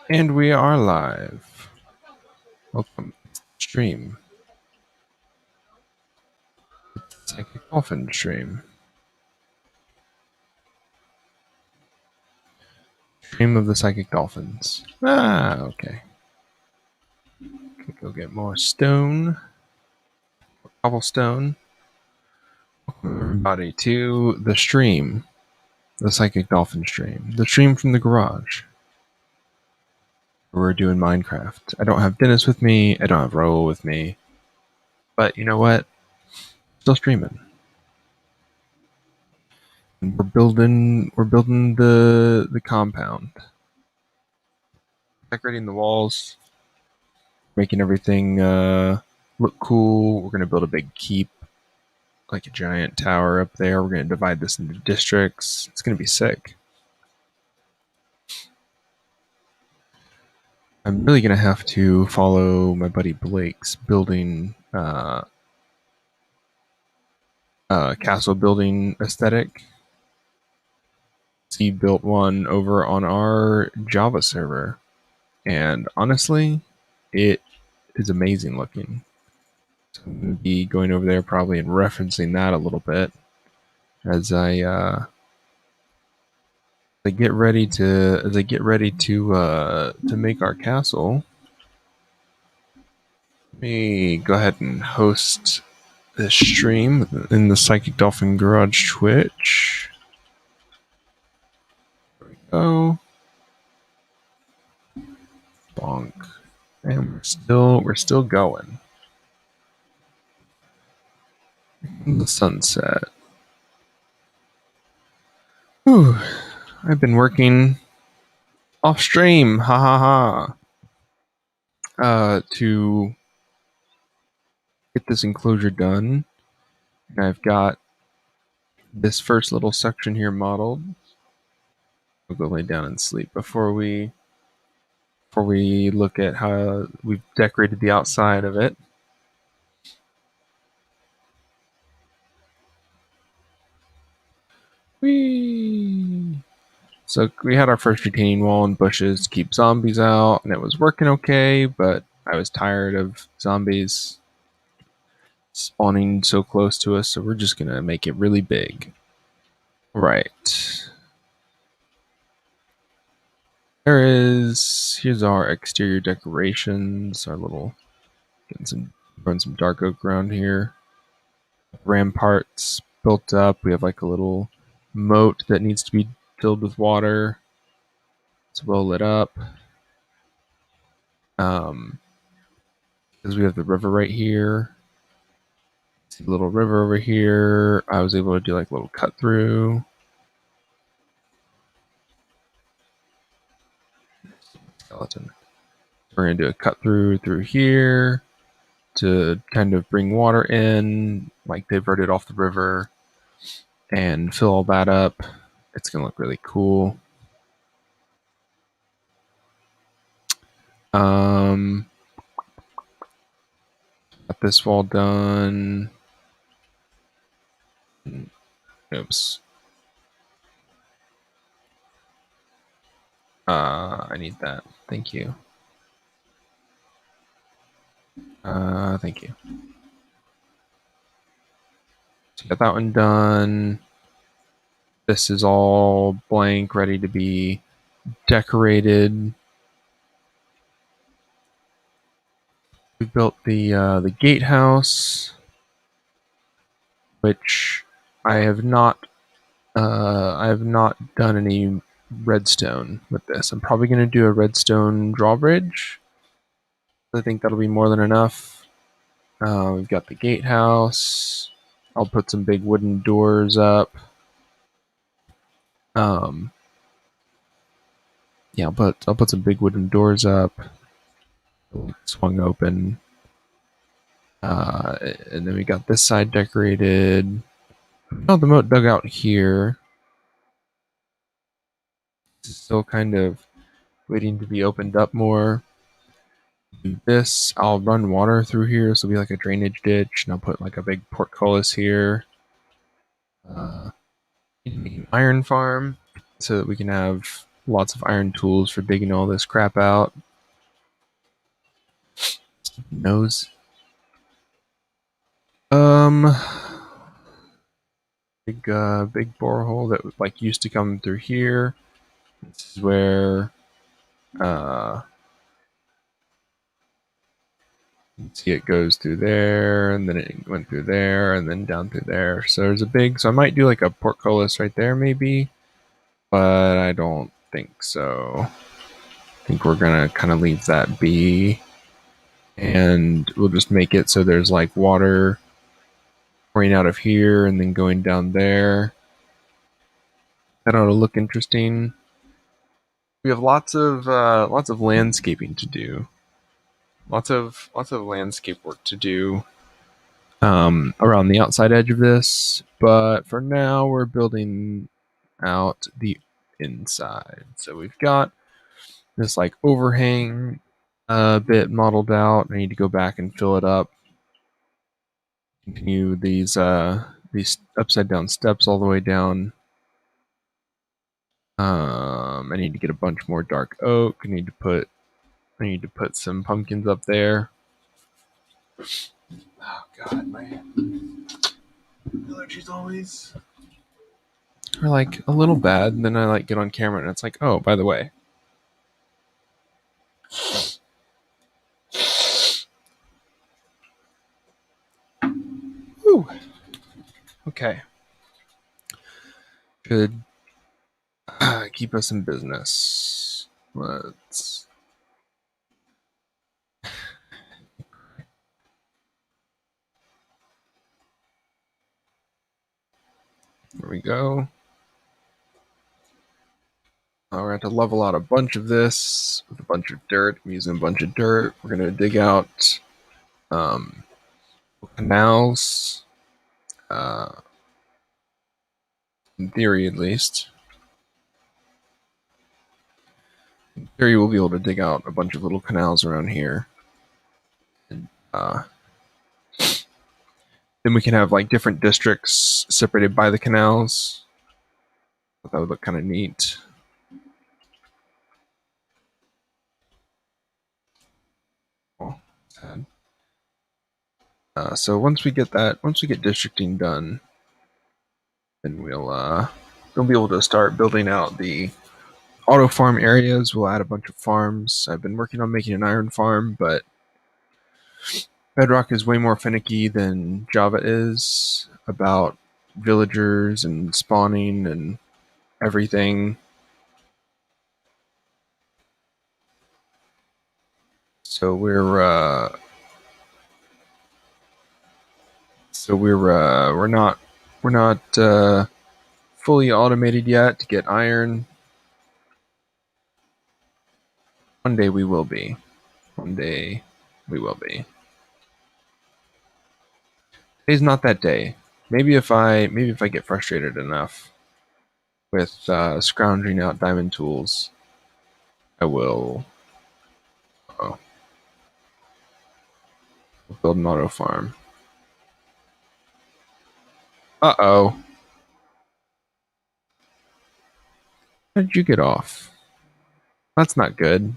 And we are live. Welcome to the stream. Psychic Dolphin stream. Stream of the Psychic Dolphins. Okay. Go get more stone. Cobblestone. Welcome everybody to the stream. The Psychic Dolphin stream. The stream from the garage. We're doing Minecraft. I don't have Dennis with me. I don't have Raul with me. But you know what? Still streaming. We're building the compound. Decorating the walls. Making everything look cool. We're going to build a big keep, like a giant tower up there. We're going to divide this into districts. It's going to be sick. I'm really going to have to follow my buddy Blake's building castle building aesthetic. He built one over on our Java server, and honestly, it is amazing looking. So I'm going to be going over there probably and referencing that a little bit as I get ready to make our castle. Let me go ahead and host this stream in the Psychic Dolphin Garage Twitch. There we go. Bonk. And we're still going. The sunset. Whew. I've been working off stream, to get this enclosure done. And I've got this first little section here modeled. We'll go lay down and sleep before we look at how we've decorated the outside of it. Whee! So we had our first retaining wall and bushes to keep zombies out, and it was working okay, but I was tired of zombies spawning so close to us, so we're just going to make it really big. Right. Here's our exterior decorations, our little, run some dark oak around here. Ramparts built up. We have like a little moat that needs to be filled with water. It's well lit up. Because we have the river right here. See the little river over here. I was able to do like a little cut through. Skeleton. We're going to do a cut through here to kind of bring water in, like divert it off the river and fill all that up. It's going to look really cool. Got this wall done. Oops. I need that. Thank you. Thank you. So got that one done. This is all blank, ready to be decorated. We built the gatehouse, which I have not done any redstone with this. I'm probably going to do a redstone drawbridge. I think that'll be more than enough. We've got the gatehouse. I'll put some big wooden doors up. Yeah, I'll put some big wooden doors up. Swung open. And then we got this side decorated. Oh, the moat dug out here. Still kind of waiting to be opened up more. Do this. I'll run water through here, so it'll be like a drainage ditch, and I'll put like a big portcullis here. Iron farm, so that we can have Lots of iron tools for digging all this crap out. Nose. Big borehole that like used to come through here. This is where see it goes through there, and then it went through there, and then down through there. So there's a big. So I might do like a portcullis right there, maybe, but I don't think so. I think we're gonna kind of leave that be, and we'll just make it so there's like water pouring out of here and then going down there. That ought to look interesting. We have lots of landscaping to do. Lots of landscape work to do around the outside edge of this, but for now we're building out the inside. So we've got this like overhang bit modeled out. I need to go back and fill it up. Continue these upside down steps all the way down. I need to get a bunch more dark oak. I need to put some pumpkins up there. Oh god, my allergies always are like a little bad, and then I like get on camera and it's like, oh, by the way. Whew. Okay. Should keep us in business. Let's. There we go. We're going to have to level out a bunch of this with a bunch of dirt. I'm using a bunch of dirt. We're going to dig out canals, in theory at least. In theory, we'll be able to dig out a bunch of little canals around here. And, then we can have like different districts separated by the canals. That would look kind of neat. Oh, sad. So once we get districting done, then we'll be able to start building out the auto farm areas. We'll add a bunch of farms. I've been working on making an iron farm, but Bedrock is way more finicky than Java is about villagers and spawning and everything. So we're not fully automated yet to get iron. One day we will be. One day we will be. Today's not that day. Maybe if I get frustrated enough with scrounging out diamond tools, I will build an auto farm. Uh-oh. How did you get off? That's not good.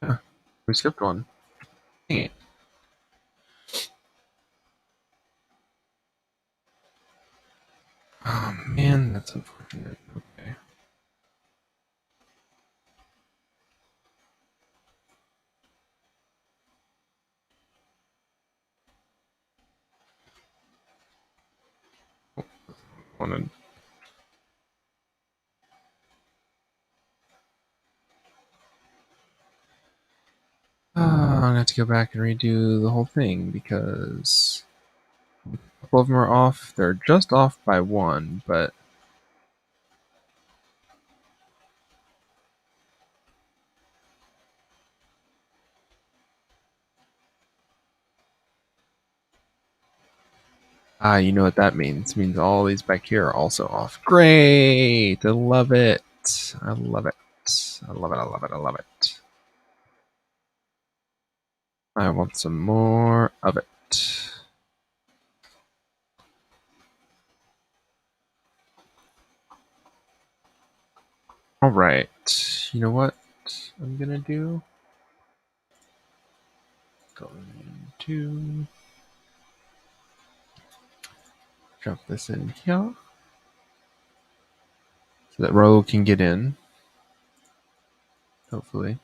Yeah, we skipped one. Dang it. Oh man, that's unfortunate. Okay. Wanted. I'm gonna have to go back and redo the whole thing because a couple of them are off. They're just off by one, but you know what that means? It means all these back here are also off. Great! I love it. I love it. I love it. I love it. I love it. I want some more of it. All right. You know what I'm gonna do? Going to drop this in here so that Rolo can get in. Hopefully.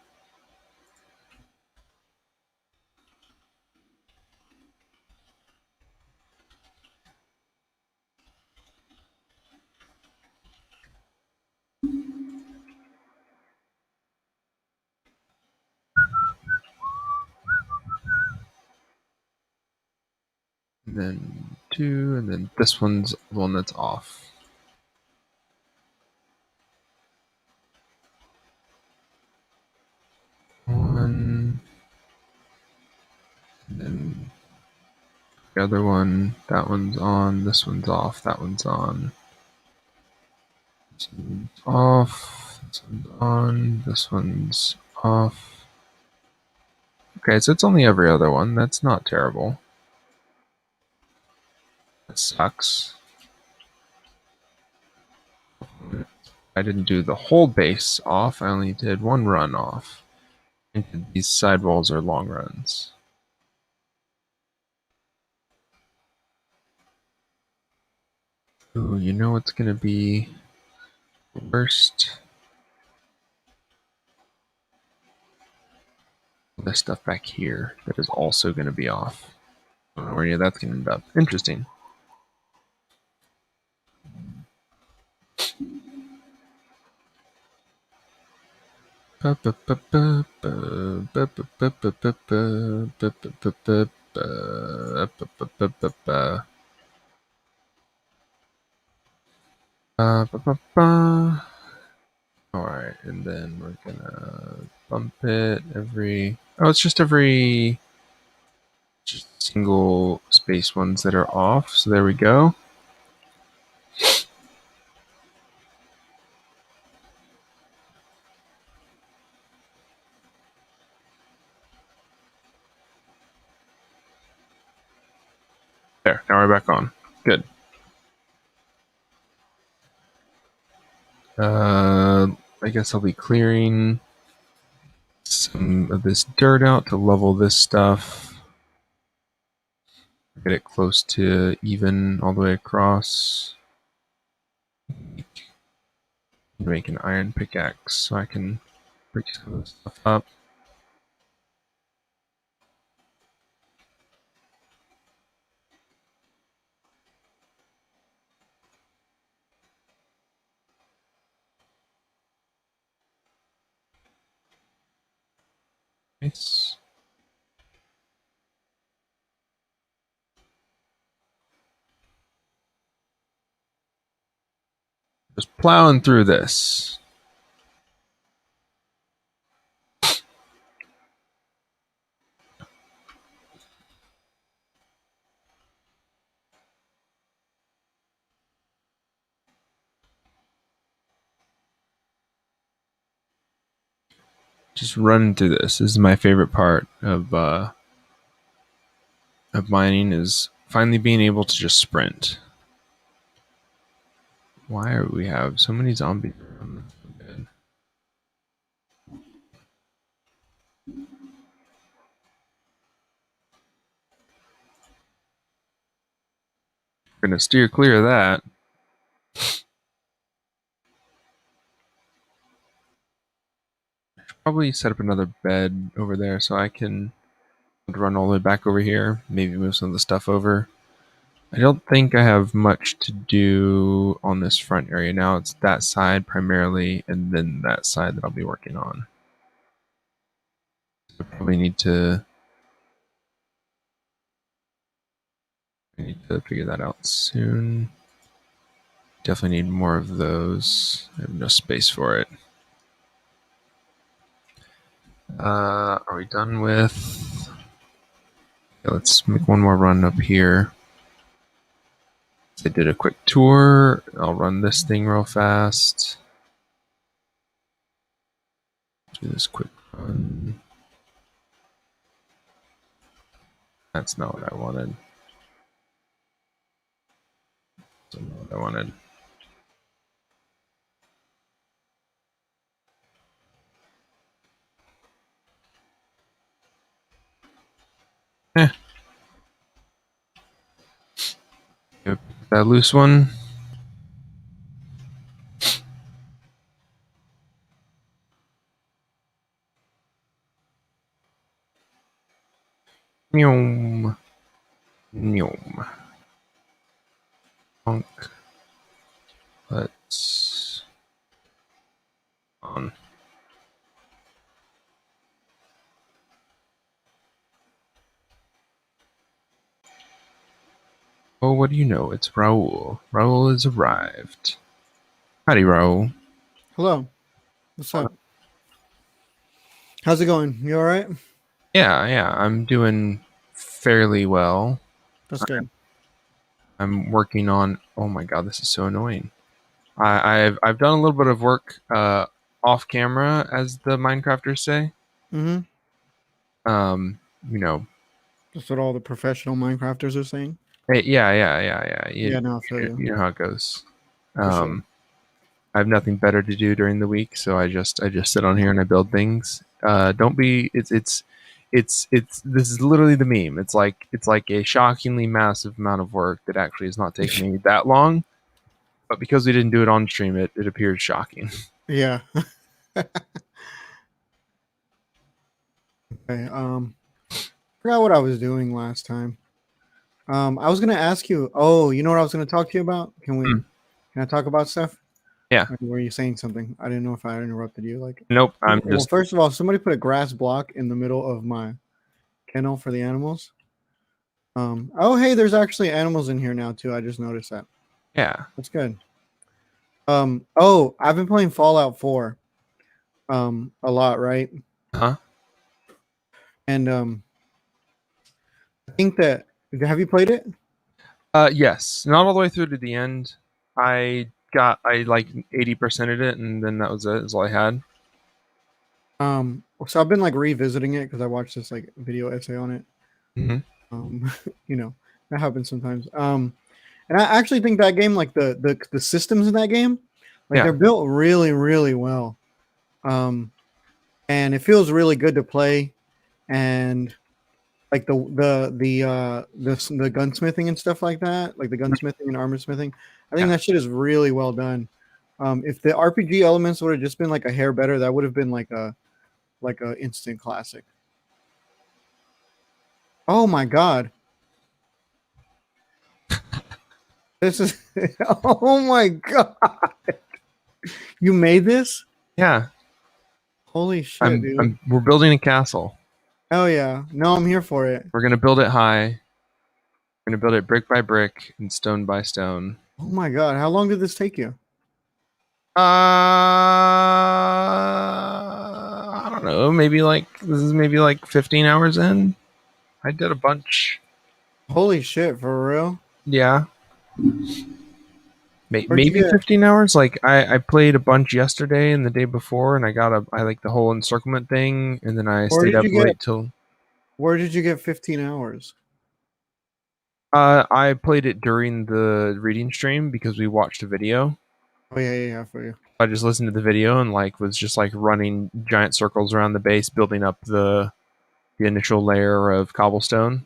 And then 2, and then this one's the one that's off. 1, and then the other one, that one's on, this one's off, that one's on. This one's off, this one's on, this one's off. Okay, so it's only every other one. That's not terrible. That sucks. I didn't do the whole base off. I only did one run off. And these sidewalls are long runs. Ooh, you know what's gonna be worst? This stuff back here that is also gonna be off. I don't know where that's gonna end up. Interesting. Alright, and then we're gonna bump it every... Oh, it's just every... just single space ones that are off, so there we go. There, now we're back on. Good. I guess I'll be clearing some of this dirt out to level this stuff. Get it close to even all the way across. Make an iron pickaxe so I can break some of this stuff up. Nice. Just plowing through this. Just running through this. This is my favorite part of mining, is finally being able to just sprint. Why do we have so many zombies? Good. We're gonna steer clear of that. I should probably set up another bed over there so I can run all the way back over here. Maybe move some of the stuff over. I don't think I have much to do on this front area now. It's that side primarily, and then that side that I'll be working on. I probably need to figure that out soon. Definitely need more of those. I have no space for it. Are we done with... Okay, let's make one more run up here. I did a quick tour. I'll run this thing real fast. Do this quick run. That's not what I wanted. That's not what I wanted. Eh, yep, that loose one. Nyom. Nyom. Punk. Let's on. Oh, what do you know? It's Raul. Raul has arrived. Howdy, Raul. Hello. What's up? How's it going? You all right? Yeah, I'm doing fairly well. That's good. I'm working on. Oh my god, this is so annoying. I've done a little bit of work off camera, as the Minecrafters say. Mm-hmm. Um, you know, That's what all the professional Minecrafters are saying. yeah. Yeah, no, I feel you. You know how it goes. For sure. I have nothing better to do during the week, so I just sit on here and I build things. Don't be. It's. This is literally the meme. It's like a shockingly massive amount of work that actually is not taking me that long. But because we didn't do it on stream, it appears shocking. Yeah. Okay. Forgot what I was doing last time. I was gonna ask you. Oh, you know what I was gonna talk to you about? Can we? Hmm. Can I talk about stuff? Yeah. Or were you saying something? I didn't know if I interrupted you. Like, Nope. I'm well, just. first of all, somebody put a grass block in the middle of my kennel for the animals. Oh, hey, there's actually animals in here now too. I just noticed that. Yeah. That's good. Oh, I've been playing Fallout 4 a lot, right? Huh? And I think that have you played it? Yes. Not all the way through to the end. I like 80% of it, and then that was it. Is all I had. So I've been like revisiting it because I watched this like video essay on it. Hmm. Um, you know, that happens sometimes. And I actually think that game, like the systems in that game, like Yeah. they're built really, really well. Um, and it feels really good to play. And like the gunsmithing and stuff like that, like the gunsmithing and armor smithing. I think Yeah. that shit is really well done. If the RPG elements would have just been like a hair better, that would have been like a instant classic. Oh my god, this is oh my god, you made this? Yeah. Holy shit, dude! We're building a castle. Oh yeah, no, I'm here for it. We're gonna build it high. We're gonna build it brick by brick and stone by stone. Oh my god, how long did this take you? I don't know. This is maybe like 15 hours in. I did a bunch. Holy shit, for real? Yeah, Where'd you maybe get? 15 hours. Like I played a bunch yesterday and the day before, and I like the whole encirclement thing, and then I Where stayed did up you get? late till. Where did you get 15 hours? I played it during the reading stream because we watched a video. Oh yeah, for you. I just listened to the video and like was just like running giant circles around the base, building up the initial layer of cobblestone.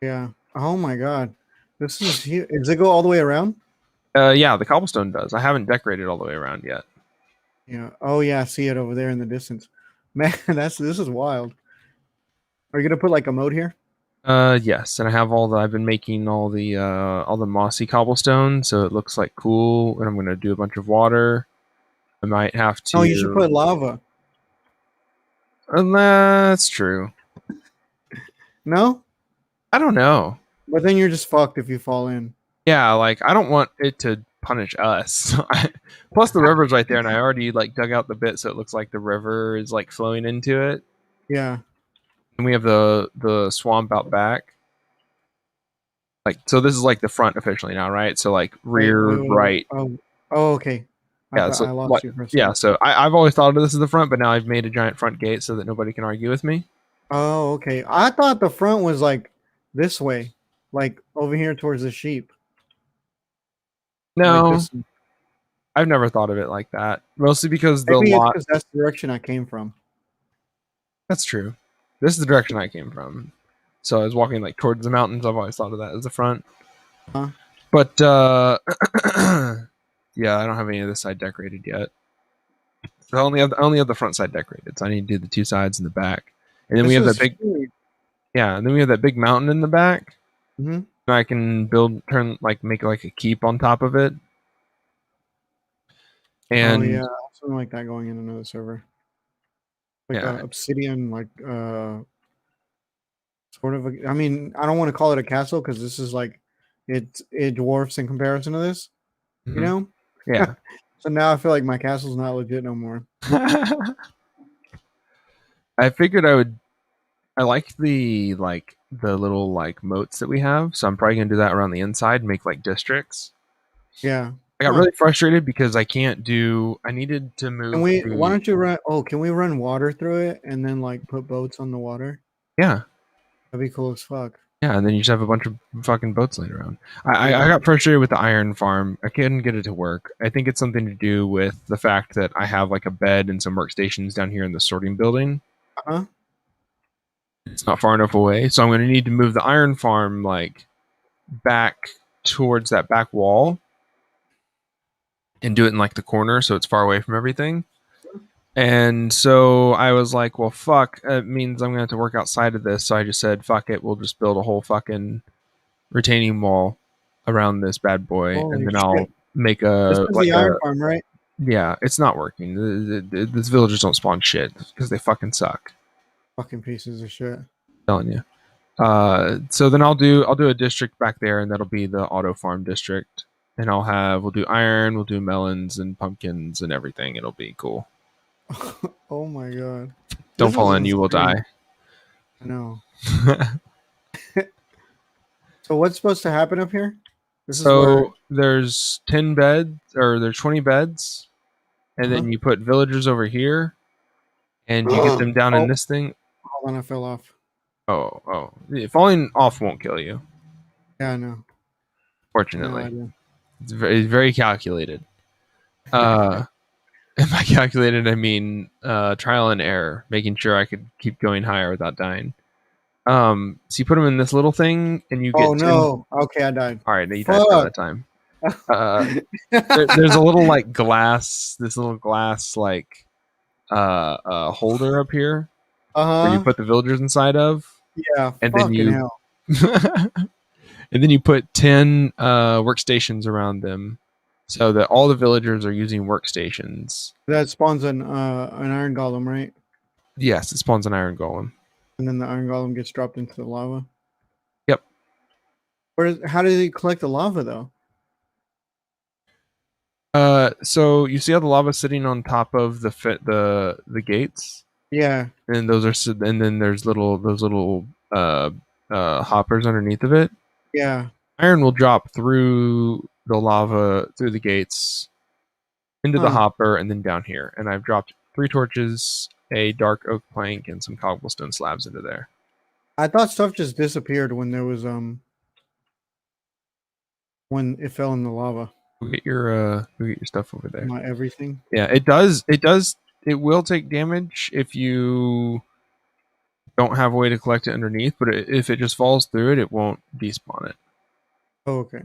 Yeah. Oh my god, this is huge. Does it go all the way around? Yeah, the cobblestone does. I haven't decorated all the way around yet. Yeah. Oh yeah, I see it over there in the distance. Man, this is wild. Are you gonna put like a moat here? Yes, and I have I've been making all the mossy cobblestone, so it looks like cool. And I'm gonna do a bunch of water. I might have No, you should to. put lava. That's true. No, I don't know. but then you're just fucked if you fall in. Yeah, like I don't want it to punish us. Plus, the river's right there, and I already like dug out the bit so it looks like the river is like flowing into it. Yeah. And we have the swamp out back. Like, so this is like the front officially now, right? So like rear Wait. right. Oh, okay. I Yeah, thought so I lost like, you for a yeah, second. so I've always thought of this as the front, but now I've made a giant front gate so that nobody can argue with me. Oh, okay. I thought the front was like this way, like over here towards the sheep, like No, this. I've never thought of it like that. Mostly because the Maybe it's lot. because that's the direction I came from. That's true. This is the direction I came from. So I was walking like towards the mountains. I've always thought of that as the front. Huh? But yeah, I don't have any of this side decorated yet. So I only have the front side decorated. So I need to do the two sides and the back. And then we This have that is big huge. yeah, and then we have that big mountain in the back. Hmm. And I can make like a keep on top of it. Oh And yeah, something like that going in another server, like yeah. a obsidian, like sort of. I mean, I don't want to call it a castle because this is like it dwarfs in comparison to this, you Mhm. know. Yeah. So now I feel like my castle's not legit no more. I figured I would I like the little like moats that we have, so I'm probably gonna do that around the inside, make like districts. Yeah. I got Huh. really frustrated because I can't do. I needed to Can move we? Why the don't you run? Oh, can we run water through it and then like put boats on the water? yeah That'd be cool as fuck. yeah, and then you just have a bunch of fucking boats laying around. I Yeah. got frustrated with the iron farm. I couldn't get it to work. I think it's something to do with the fact that I have like a bed and some workstations down here in the sorting building. Uh-huh. It's not far enough away, so I'm going to need to move the iron farm like back towards that back wall and do it in like the corner so it's far away from everything. And so I was like, well, fuck, it means I'm going to have to work outside of this. So I just said, fuck it, we'll just build a whole fucking retaining wall around this bad boy. And Holy then shit! I'll make This a, is like the iron a, farm, right? yeah, it's not working. These villagers don't spawn shit because they fucking suck. Fucking pieces of shit. I'm telling you. So then I'll do a district back there, and that'll be the auto farm district. And we'll do iron, we'll do melons and pumpkins and everything. It'll be cool. Oh my god. Don't This is fall in, you will insane. die. I know. So what's supposed to happen up here? This is where. So there's 10 beds, or there's 20 beds, and Uh-huh. then you put villagers over here, and you get Oh, them down in this thing. hold on, I fell off. Oh, falling off won't kill you. Yeah, I know. No Fortunately, idea. it's very calculated. Uh, and by calculated, I mean trial and error, making sure I could keep going higher without dying. So you put them in this little thing, and you Oh get 10. no. Okay, I died. All right, now you died for Fuck. that time. There's a little like glass, this little glass like holder up here where you Uh-huh. put the villagers inside of, Yeah, and then fucking you hell. and then you put 10 workstations around them, so that all the villagers are using workstations. That spawns an iron golem, right? Yes, it spawns an iron golem. And then the iron golem gets dropped into the lava. Yep. How do they collect the lava though? So you see how the lava's sitting on top of the gates, Yeah, and and then there's those little hoppers underneath of it. yeah. Iron will drop through the lava through the gates into the Huh. hopper and then down here. And I've dropped 3 torches, a dark oak plank, and some cobblestone slabs into there. I thought stuff just disappeared when there was when it fell in the lava. Go get your stuff over there. Not everything. Yeah, it will take damage if you don't have a way to collect it underneath, but if it just falls through it, it won't despawn it. Oh, okay.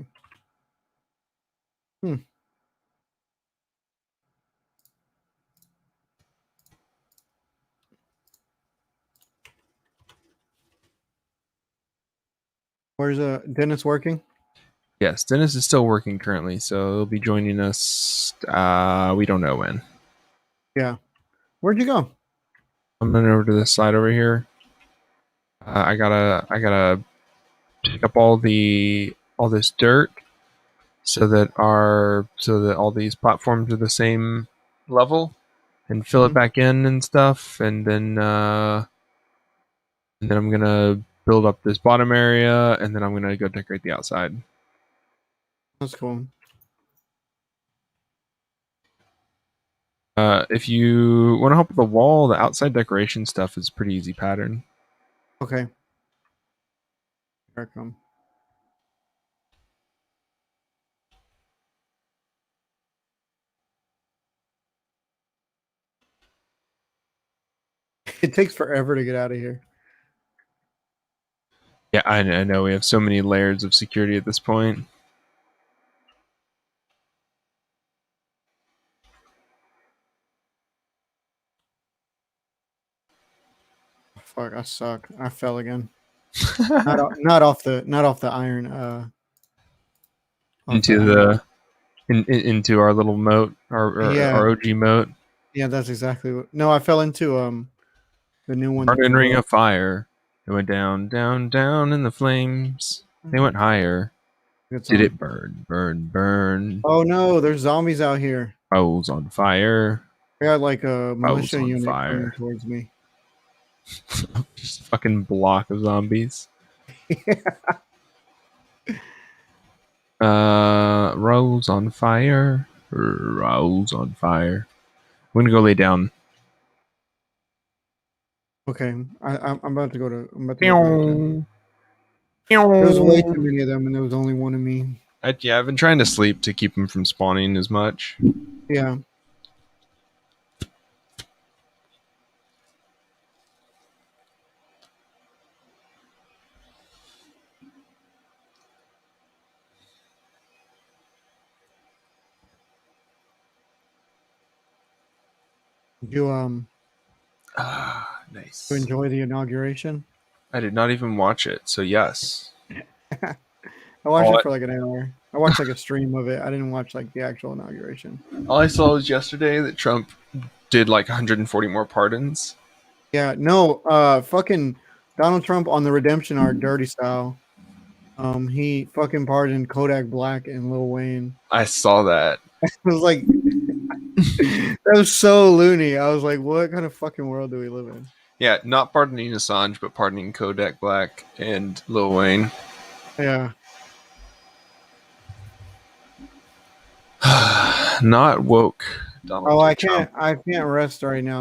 Hmm. Where's Dennis working? Yes, Dennis is still working currently, so he'll be joining us. We don't know when. Yeah. Where'd you go? I'm going over to this side over here. I gotta pick up all this dirt so that all these platforms are the same level, and fill it Mhm. back in and stuff, and then I'm gonna build up this bottom area, and then I'm gonna go decorate the outside. That's cool. If you want to help with the wall, the outside decoration stuff is pretty easy pattern. Okay. Here I come. It takes forever to get out of here. Yeah, I know we have so many layers of security at this point. Fuck, I suck. I fell again. Not off the iron. Off the into iron. the into our little moat, Yeah, our OG moat. yeah, that's exactly what. No, I fell into the new one that Burning they ring built. of fire. It went down, down, down in the flames. They went higher. Good Did song. it burn, burn, burn? Oh no, there's zombies out here. Rolls on fire. I got like a Rolls militia on unit coming fire. towards me. Just a fucking block of zombies. Rolls on fire. Rolls on fire. I'm gonna go lay down. Okay, I'm about to go to. I'm about to go to nighttime. Pew. There was way too Pew. many of them, and there was only one of me. Yeah, I've been trying to sleep to keep them from spawning as much. Yeah. Did you Ah, you nice. enjoy the inauguration? I did not even watch it, so yes. I watched All it for like an hour. I watched like a stream of it. I didn't watch like the actual inauguration. all I saw was yesterday that Trump did like 140 more pardons. Yeah, no, fucking Donald Trump on the redemption arc, dirty style. He fucking pardoned Kodak Black and Lil Wayne. I saw that. It was like that was so loony. I was like, what kind of fucking world do we live in? Yeah, not pardoning Assange, but pardoning Kodak Black and Lil Wayne. Yeah. Not woke. Donald Oh, J. Trump. I can't rest right now.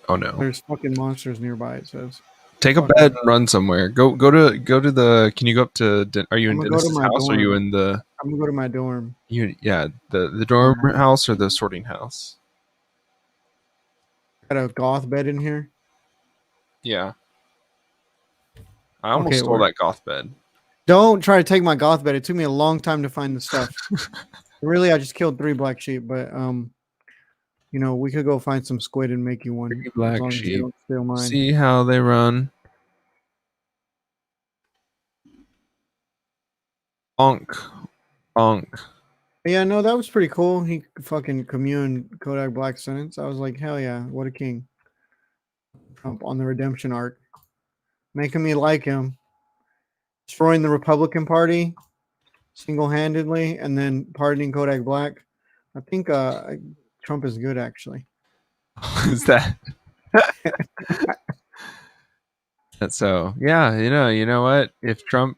Oh no! There's fucking monsters nearby. It says. Take a Fuck bed no. and run somewhere. Go to the. Can you go up to? Are you I'm in gonna go to Dennis's my house? Or are you dorm. in the? I'm gonna go to my dorm. You yeah the dorm house or the sorting house? Got a goth bed in here. Yeah, I almost Okay, it stole worked. that goth bed. Don't try to take my goth bed. It took me a long time to find the stuff. Really, I just killed 3 black sheep, but we could go find some squid and make you one Three as black long as you sheep. don't steal mine. See how they run. Bonk, bonk. Yeah, no, that was pretty cool. He fucking communed Kodak Black sentence. I was like, hell yeah, what a king. Trump on the redemption arc, making me like him, destroying the Republican Party single-handedly, and then pardoning Kodak Black. I think Trump is good actually. Is that? So yeah, you know what? If Trump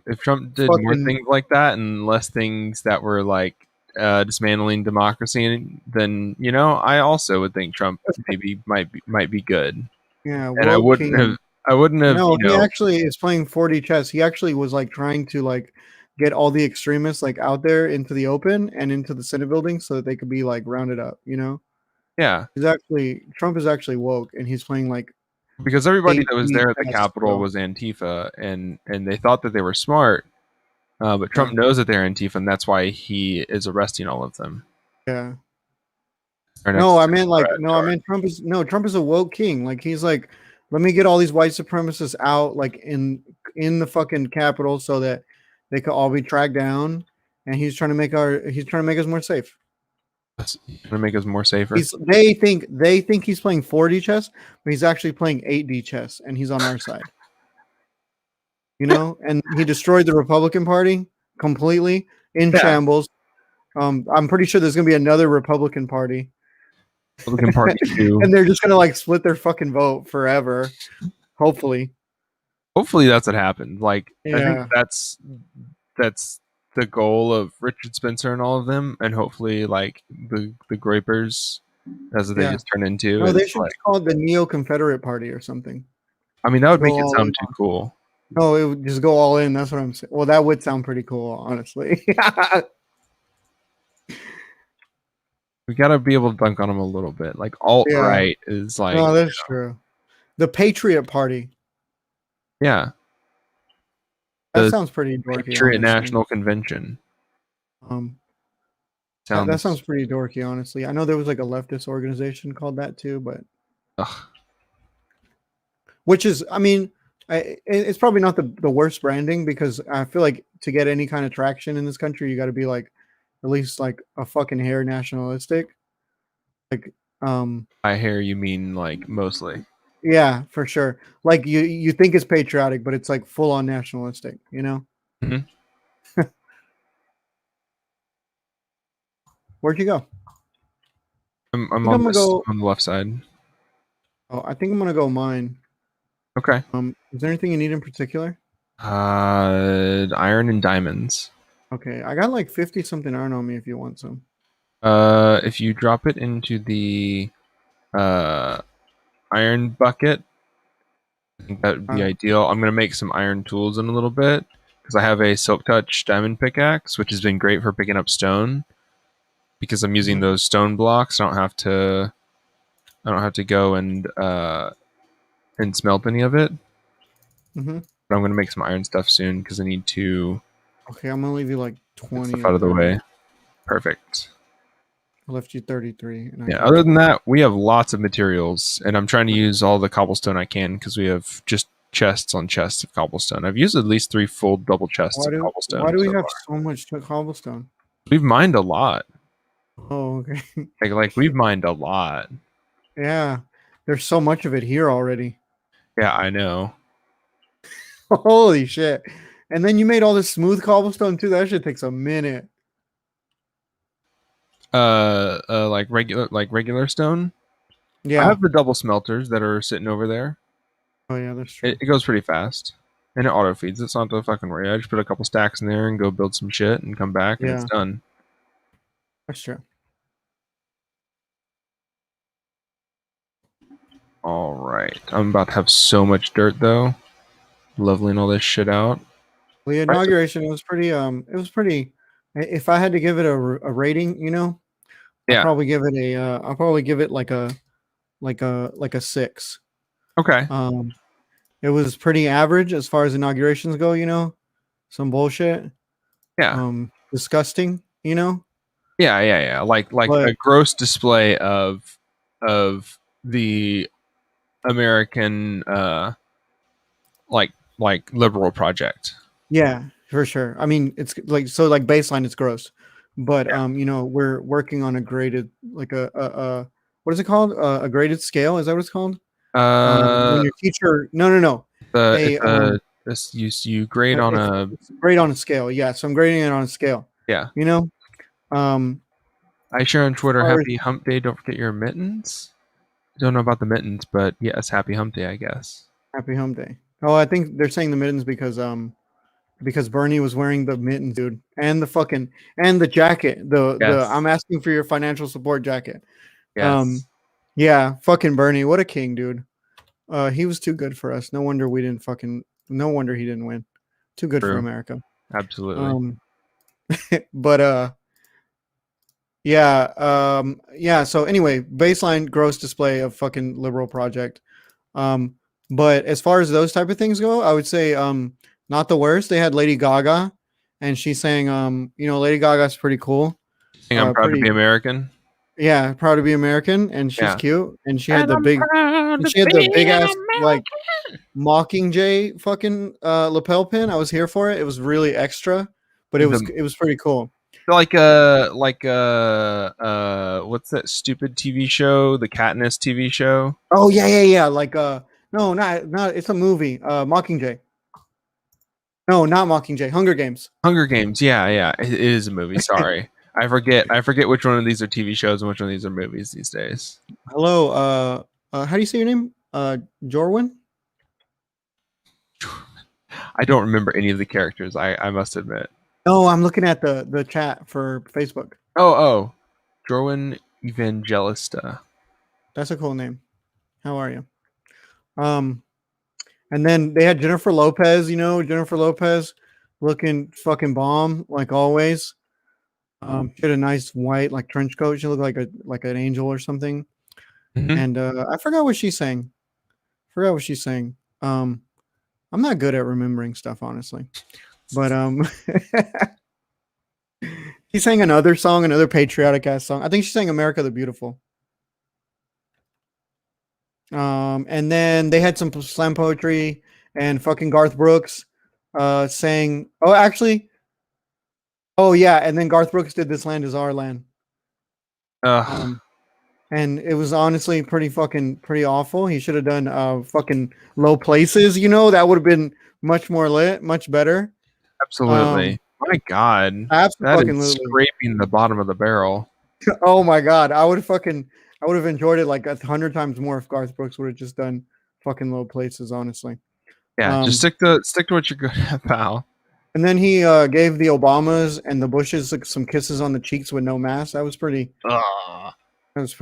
did more Fucking things like that and less things that were like dismantling democracy, then I also would think Trump maybe might be good. yeah, And I woke wouldn't have king. I wouldn't have No, he actually is playing 4D chess. He actually was like trying to like get all the extremists like out there into the open and into the Senate building so that they could be like rounded up, you know? yeah, Trump is actually woke and he's playing like because everybody that was 8D there at the chess, Capitol bro. was Antifa, and they thought that they were smart, but Yeah. Trump knows that they're Antifa, and that's why he is arresting all of them. Yeah. Our No, next I meant like Brad no, I charge. meant Trump is a woke king. Like he's like, let me get all these white supremacists out like in the fucking Capitol so that they could all be tracked down. And he's trying to make us more safe. That's gonna make us more safer. They think he's playing 4D chess, but he's actually playing 8D chess, and he's on our side. And he destroyed the Republican Party completely in Yeah, shambles. I'm pretty sure there's gonna be another Republican Party, Republican Party and too. they're just gonna like split their fucking vote forever. Hopefully, Hopefully that's what happened. Like I think yeah, that's the goal of Richard Spencer and all of them, and hopefully like the Grapers, that's what they yeah. just turn into. No, they It's should like just call it the Neo Confederate Party or something. I mean, that would Go make it all in. sound too cool. No, it would just go all in. That's what I'm saying. Well, that would sound pretty cool, honestly. We gotta be able to dunk on them a little bit. Like alt Yeah. right is like, No, that's true. The Patriot Party. yeah, That the sounds pretty dorky, Patriot honestly. National Convention Um, that sounds. sounds pretty dorky, honestly. I know there was like a leftist organization called that too, but Ugh, which is, I mean, it's probably not the worst branding because I feel like to get any kind of traction in this country, you got to be like at least like a fucking hair nationalistic. Like, I hear you mean like mostly. yeah, for sure. Like you think it's patriotic, but it's like full on nationalistic. You know, Mhm. where'd you go? I I'm think I'm on gonna this go. on the left side. Oh, I think I'm gonna go mine. Okay. Is there anything you need in particular? Iron and diamonds. Okay, I got like 50 something iron on me if you want some. If you drop it into the uh iron bucket, I think that would be Uh, ideal. I'm gonna make some iron tools in a little bit because I have a silk touch diamond pickaxe, which has been great for picking up stone because I'm using mhm, those stone blocks. I don't have to go and smelt any of it. mhm. But I'm gonna make some iron stuff soon because I need to Okay, I'm gonna leave you like get 20 stuff out or of the 30. way. Perfect. I left you 33 and I Yeah. got Other than 20. that, we have lots of materials, and I'm trying to use all the cobblestone I can because we have just chests on chests of cobblestone. I've used at least 3 full double chests of Why cobblestone do we so have far. so much cobblestone? We've mined a lot. Oh, okay. Like we've mined a lot. Yeah, there's so much of it here already. Yeah, I know. Holy shit! And then you made all this smooth cobblestone too. That shit takes a minute. Like regular stone. I Yeah. have the double smelters that are sitting over there. Oh yeah, that's true. It goes pretty fast. And it auto feeds. It's not the fucking worry. I just put a couple stacks in there and go build some shit and come back and it's Yeah, done. that's true. All right. I'm about to have so much dirt though. Leveling all this shit out. The Price of- inauguration was pretty. It was pretty. If I had to give it a rating, yeah. I'll probably give it like a 6. Okay. Um, it was pretty average as far as inaugurations go. Some bullshit. Yeah. Disgusting. Yeah. Like But a gross display of the American like liberal project. yeah, for sure. I mean, it's like so like baseline, it's gross, but we're working on a graded like a what is it called? A graded scale? Is that what it's called? Uh When your teacher, no, the a it's a this you grade on a it's grade on a scale. Yeah, so I'm grading it on a scale. yeah. You know, um, I share on as Twitter far as happy hump day, don't forget your mittens. Don't know about the mittens, but yes, happy hump day, I guess. Happy Home Day. Oh, I think they're saying the mittens because Bernie was wearing the mittens, dude, and the fucking and the jacket. The Yes. I'm asking for your financial support jacket. Um, Yes. yeah, fucking Bernie, what a king, dude. He was too good for us. No wonder we didn't fucking. No wonder he didn't win. Too good for True. America. Absolutely. Um, but yeah, yeah. So anyway, baseline gross display of fucking liberal project. Um, but as far as those type of things go, I would say not the worst. They had Lady Gaga, and she sang Lady Gaga's pretty cool. I think I'm proud to Pretty be American. Yeah, proud to be American, and she's Yeah. cute, and she had And the I'm big proud and to she had the be big an ass like American. Mockingjay fucking lapel pin. I was here for it. It was really extra, but it was The it was pretty cool. what's that stupid TV show? The Katniss TV show? Oh yeah. Like no, not it's a movie. Mockingjay. No, not Mockingjay. Hunger Games. Hunger Games. Yeah. It is a movie. Sorry. I forget which one of these are TV shows and which one of these are movies these days. Hello. How do you say your name? Jorwin. I don't remember any of the characters, I must admit. No, I'm looking at the chat for Facebook. Oh. Jorwin Evangelista. That's a cool name. How are you? Um, And then they had Jennifer Lopez, Jennifer Lopez looking fucking bomb like always. She had a nice white like trench coat. She looked like an angel or something. Hmm. And I forgot what she sang. Forgot what she sang. I'm not good at remembering stuff, honestly. But he sang another song, another patriotic ass song. I think she sang "America the Beautiful." And then they had some slam poetry, and fucking Garth Brooks sang. Oh, actually, oh yeah, and then Garth Brooks did "This Land Is Our Land." Ugh, Um, and it was honestly pretty awful. He should have done fucking "Low Places." That would have been much more lit, much better. Um, absolutely. My God, that is absolutely. scraping the bottom of the barrel. Oh my god, I would have enjoyed it like 100 times more if Garth Brooks would have just done fucking "Low Places." Honestly. Yeah, just Um, stick to what you're good at, pal. and then he gave the Obamas and the Bushes like, some kisses on the cheeks with no mask. Ugh. That was pretty. That was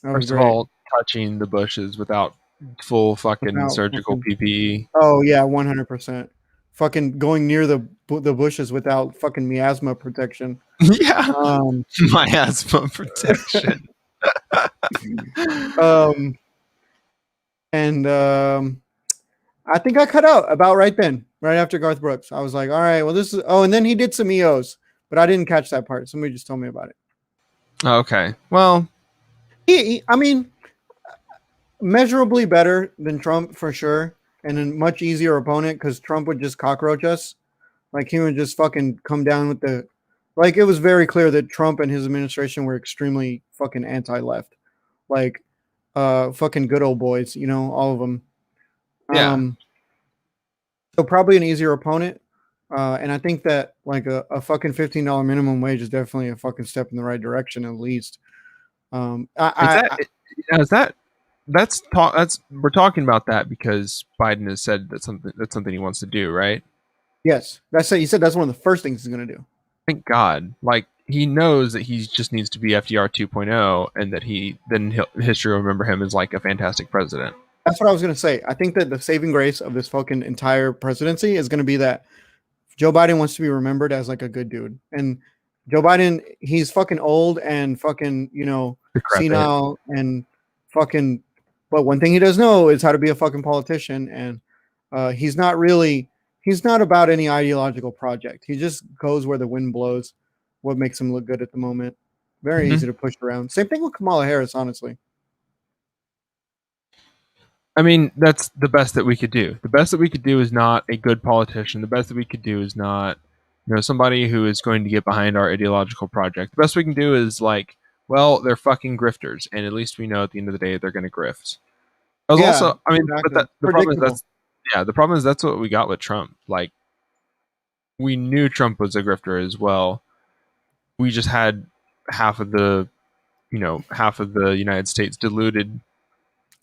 First of great. all, touching the bushes without full fucking Without surgical fucking. PPE. Oh yeah, 100%. Fucking going near the bushes without fucking miasma protection. Yeah, Um, my asthma protection. um, and I think I cut out about right then, right after Garth Brooks. I was like, all right, well, this is. Oh, and then he did some EOs, but I didn't catch that part. Somebody just told me about it. Okay, well, I mean, measurably better than Trump for sure, and a much easier opponent because Trump would just cockroach us. Like he would just fucking come down with the. Like it was very clear that Trump and his administration were extremely fucking anti-left. Like, fucking good old boys, all of them. yeah. Um, so probably an easier opponent. And I think that like a fucking $15 minimum wage is definitely a fucking step in the right direction at least. Is I is that that's we're talking about that because Biden has said that's something he wants to do, right? yes, that's it. He said that's one of the first things he's gonna do. Thank God. Like he knows that he just needs to be FDR 2.0 and that history will remember him as like a fantastic president. That's what I was gonna say. I think that the saving grace of this fucking entire presidency is gonna be that Joe Biden wants to be remembered as like a good dude. And Joe Biden, he's fucking old and fucking, Decrepit. senile and fucking, but one thing he does know is how to be a fucking politician. And he's not about any ideological project. He just goes where the wind blows, what makes him look good at the moment. Very Hmm. easy to push around. Same thing with Kamala Harris, honestly. I mean, that's the best that we could do. The best that we could do is not a good politician. The best that we could do is not, somebody who is going to get behind our ideological project. The best we can do is like, well, they're fucking grifters, and at least we know at the end of the day they're going to grift. I was Yeah, also, I mean, but exactly. the problem is Predictable. the problem is that's what we got with Trump. Like, we knew Trump was a grifter as well. We just had half of the, half of the United States deluded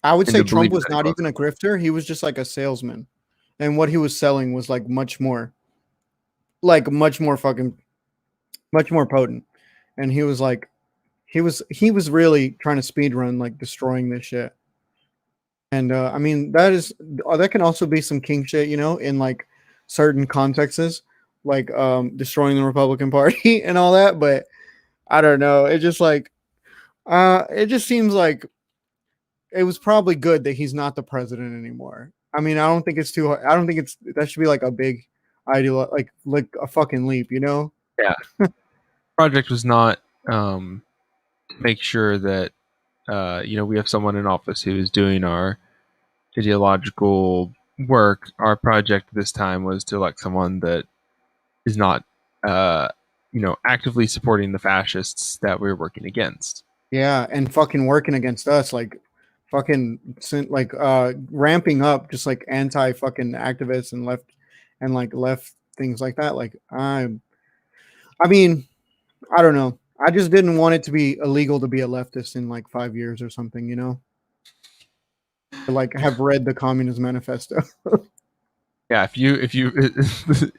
I would say into Trump believing was that he not even wasn't. a grifter. He was just like a salesman. And what he was selling was like much more potent. And he was like, he was really trying to speed run, like destroying this shit. And I mean, that can also be some king shit, in like certain contexts, like destroying the Republican Party and all that. But I don't know. It just seems like it was probably good that he's not the president anymore. I mean, I don't think it's too hard. I don't think that should be like a big ideal, like a fucking leap, you know? Yeah, project was not to make sure that we have someone in office who is doing our ideological work. Our project this time was to elect someone that is not, actively supporting the fascists that we're working against. Yeah, and fucking working against us, like fucking like ramping up just like anti fucking activists and left things like that. I mean, I don't know. I just didn't want it to be illegal to be a leftist in like 5 years or something, Or, like have read the Communist Manifesto. Yeah, if you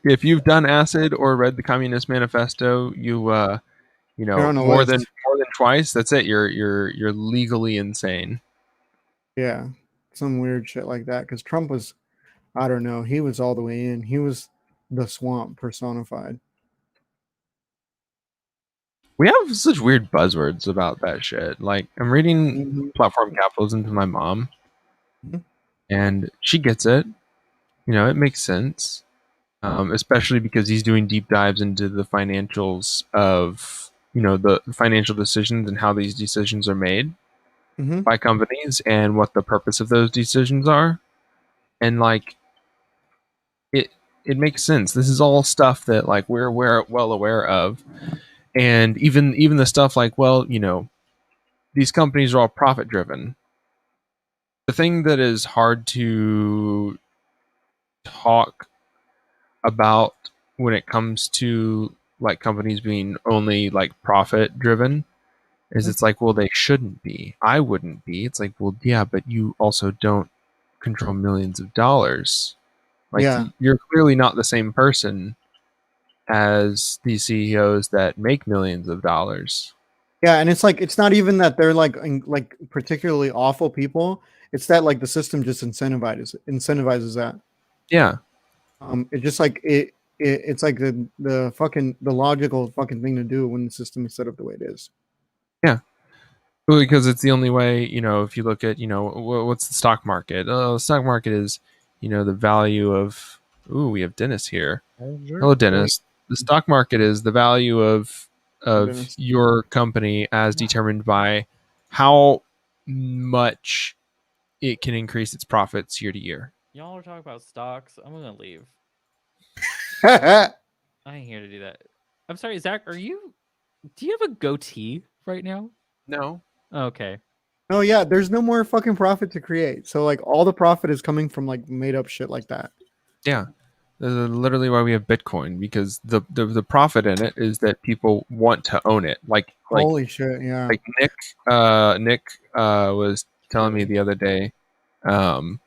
if you've done acid or read the Communist Manifesto, You're on a more than list. twice. That's it. You're legally insane. Yeah, some weird shit like that. Because Trump was. I don't know. He was all the way in. He was the swamp personified. We have such weird buzzwords about that shit. Like, I'm reading Mhm. Platform Capitalism to my mom, and she gets it. You know, it makes sense, especially because he's doing deep dives into the financials of, the financial decisions and how these decisions are made Mhm. by companies and what the purpose of those decisions are. And like, it it makes sense. This is all stuff that like we're well aware of, and even the stuff like, well, these companies are all profit driven. The thing that is hard to talk about when it comes to like companies being only like profit driven is Mhm. it's like, well, they shouldn't be. I wouldn't be. It's like, well, yeah, but you also don't control millions of dollars. Like, Yeah. you're clearly not the same person as these CEOs that make millions of dollars. Yeah, and it's like it's not even that they're like particularly awful people. It's that like the system just incentivizes that. Yeah, It just like it's like the fucking the logical fucking thing to do when the system is set up the way it is. yeah. Well, because it's the only way, if you look at, what's the stock market? The stock market is, the value of, ooh, we have Dennis here. Hello, Oh, Dennis. The stock market is the value of goodness. your company as determined by how much it can increase its profits year to year. Y'all are talking about stocks. I'm gonna leave. I ain't here to do that. I'm sorry, Zach. Are you? Do you have a goatee right now? No. Okay. No, yeah, there's no more fucking profit to create. So like all the profit is coming from like made up shit like that. Yeah. Literally why we have Bitcoin, because the profit in it is that people want to own it. Holy shit, yeah. Like Nick was telling me True. the other day, um,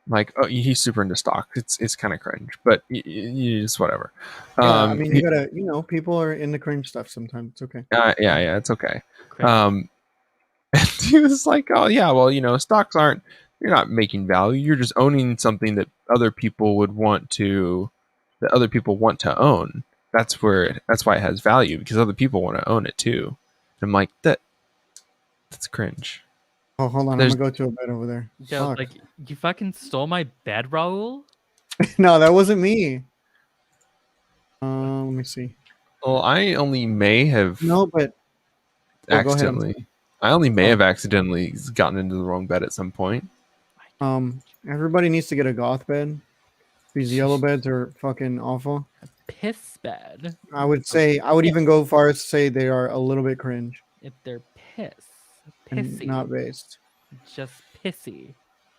like, oh, he's super into stock. It's kind of cringe, but just whatever. Yeah, I mean you He, gotta, people are into cringe stuff sometimes. It's okay. yeah, it's okay. Cringe. Um, and he was like, oh yeah, well, stocks aren't. You're not making value. You're just owning something that other people want to own. That's why it has value, because other people want to own it too. And I'm like, that's cringe. Oh, hold on, I'm There's gonna go to a bed over there. Yo, Fuck. like you fucking stole my bed, Raul. No, that wasn't me. Let me see. Well, I only may have No, but oh, go ahead. I'm accidentally. I only may sorry. have accidentally gotten into the wrong bed at some point. Everybody needs to get a goth bed. These yellow beds are fucking awful. Piss bed. I would Or say I would piss. even go far as to say they are a little bit cringe If they're piss, and pissy, not based. just pissy.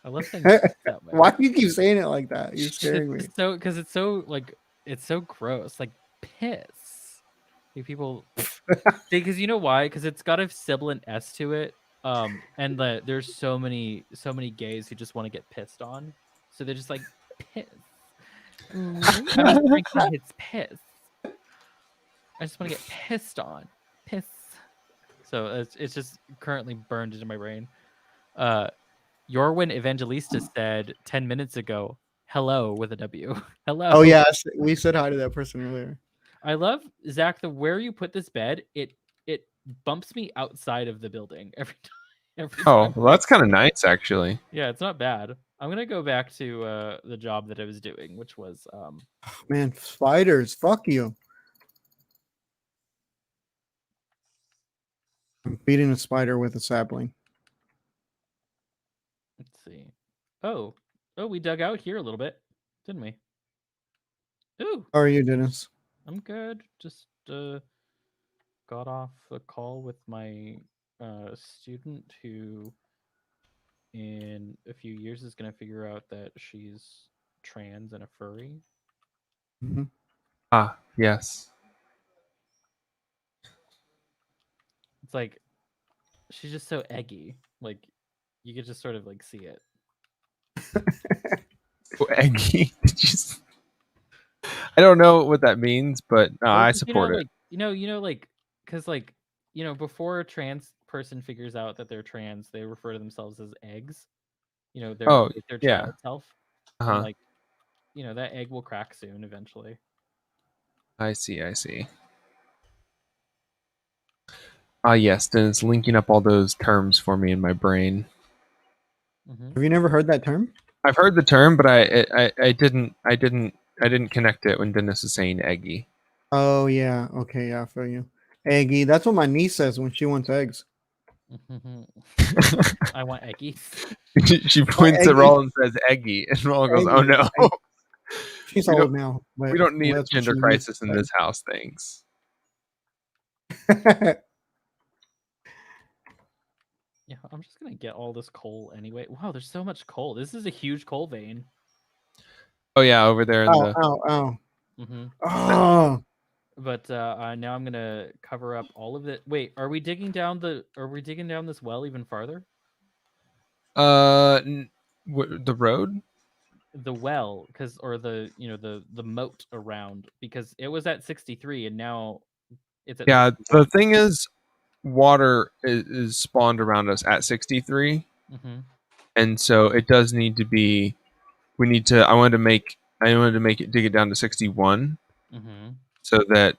I love saying piss that way. Why do you keep saying it like that? You're scaring me. It's so because it's so like it's so gross. Like piss. Like people because you know why? Because it's got a sibilant S to it. And there's so many gays who just want to get pissed on. So they're just like piss. I'm just drinking his piss. I just want to get pissed on. Piss. So it's just currently burned into my brain. Uh Yorwin Evangelista said 10 minutes ago, hello with a W. Oh Hello. yeah, we said hi to that person earlier. I love Zach, the where you put this bed, it bumps me outside of the building every time. Every Oh, time well, we that's kind of nice, actually. Yeah, it's not bad. I'm gonna go back to the job that I was doing, which was Man, spiders, fuck you. I'm beating a spider with a sapling. let's see. Oh, we dug out here a little bit, didn't we? Ooh, How are you, Dennis? I'm good. Just got off a call with my student who in a few years is gonna figure out that she's trans and a furry. Mhm. Ah, yes. It's like she's just so eggy. Like you could just sort of like see it. Oh, Eggy. I don't know what that means, but no, Well, I 'cause, support it. like like because before a trans person figures out that they're trans, they refer to themselves as eggs. They're Oh, like their yeah. child self, and Uh-huh. like that egg will crack soon eventually. I see. Yes, then it's linking up all those terms for me in my brain. Have you never heard that term? I've heard the term, but I didn't connect it when Dennis is saying eggy. Oh yeah. Okay, yeah, I feel you. Eggy. That's what my niece says when she wants eggs. I want eggies. She points at eggy. Roll and says eggy, and Roll goes, "Oh Eggy. no, She's we don't old now, but we don't need a that's what gender she used crisis in this house." Thanks. to say. Yeah, I'm just gonna get all this coal anyway. Wow, there's so much coal. This is a huge coal vein. Oh yeah, over there in Ow, the. ow, ow. Mm-hmm. Oh, But now I'm gonna cover up all of it. Wait, are we digging down this well even farther? The road. The well, or the moat around, because it was at 63 and now it's at Yeah, 61. the thing is, water is spawned around us at 63, Mm-hmm. and so it does need to be. We need to. I wanted to make it dig it down to 61, Mm-hmm. so that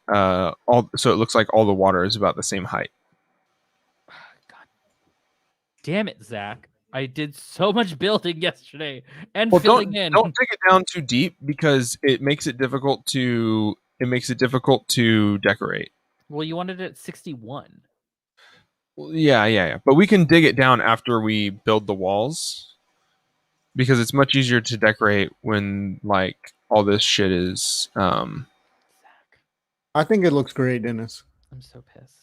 so it looks like all the water is about the same height. God damn it, Zach. I did so much building yesterday and Well, filling in. don't dig it down too deep because it makes it difficult to decorate. Well, you wanted it at 61. Well, yeah. But we can dig it down after we build the walls because it's much easier to decorate when like all this shit is. Zach, I think it looks great, Dennis. I'm so pissed.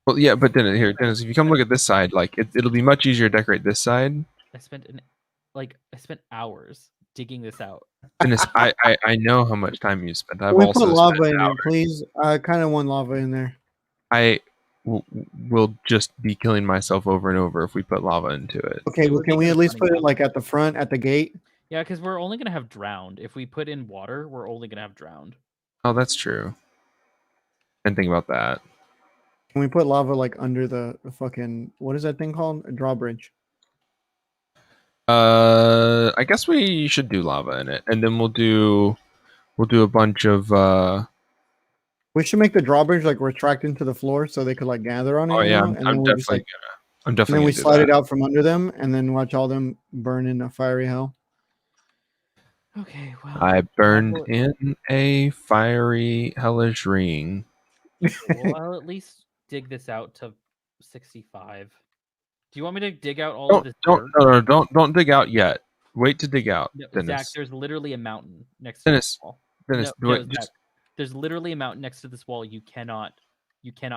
Well, yeah, but Dennis, if you come look at this side, like it'll be much easier to decorate this side. I spent hours digging this out. Dennis, I know how much time you spent. I've Can we also put lava spent in there, hours. please? I kind of want lava in there. I will just be killing myself over and over if we put lava into it. Okay, It well, would can be we at least funny, put it though. like at the front, at the gate? Yeah, because we're only gonna have drowned. If we put in water, we're only gonna have drowned. Oh, that's true. Didn't think about that. Can we put lava like under the fucking, what is that thing called? A drawbridge. I guess we should do lava in it, and then we'll do a bunch of. We should make the drawbridge like retract into the floor so they could like gather on it, Oh yeah, and then I'm we'll just definitely like, I'm and definitely then we gonna do slide that. it out from under them, and then watch all them burn in a fiery hell. Okay, well, I burned will- in a fiery hellish ring. well, I'll at least dig this out to 65. Do you want me to dig out all of this dirt? Don't dig out yet. Wait to dig out, No, Dennis. Zach, there's literally a mountain next to Dennis, this wall. Dennis, Zach, there's literally a mountain next to this wall. You cannot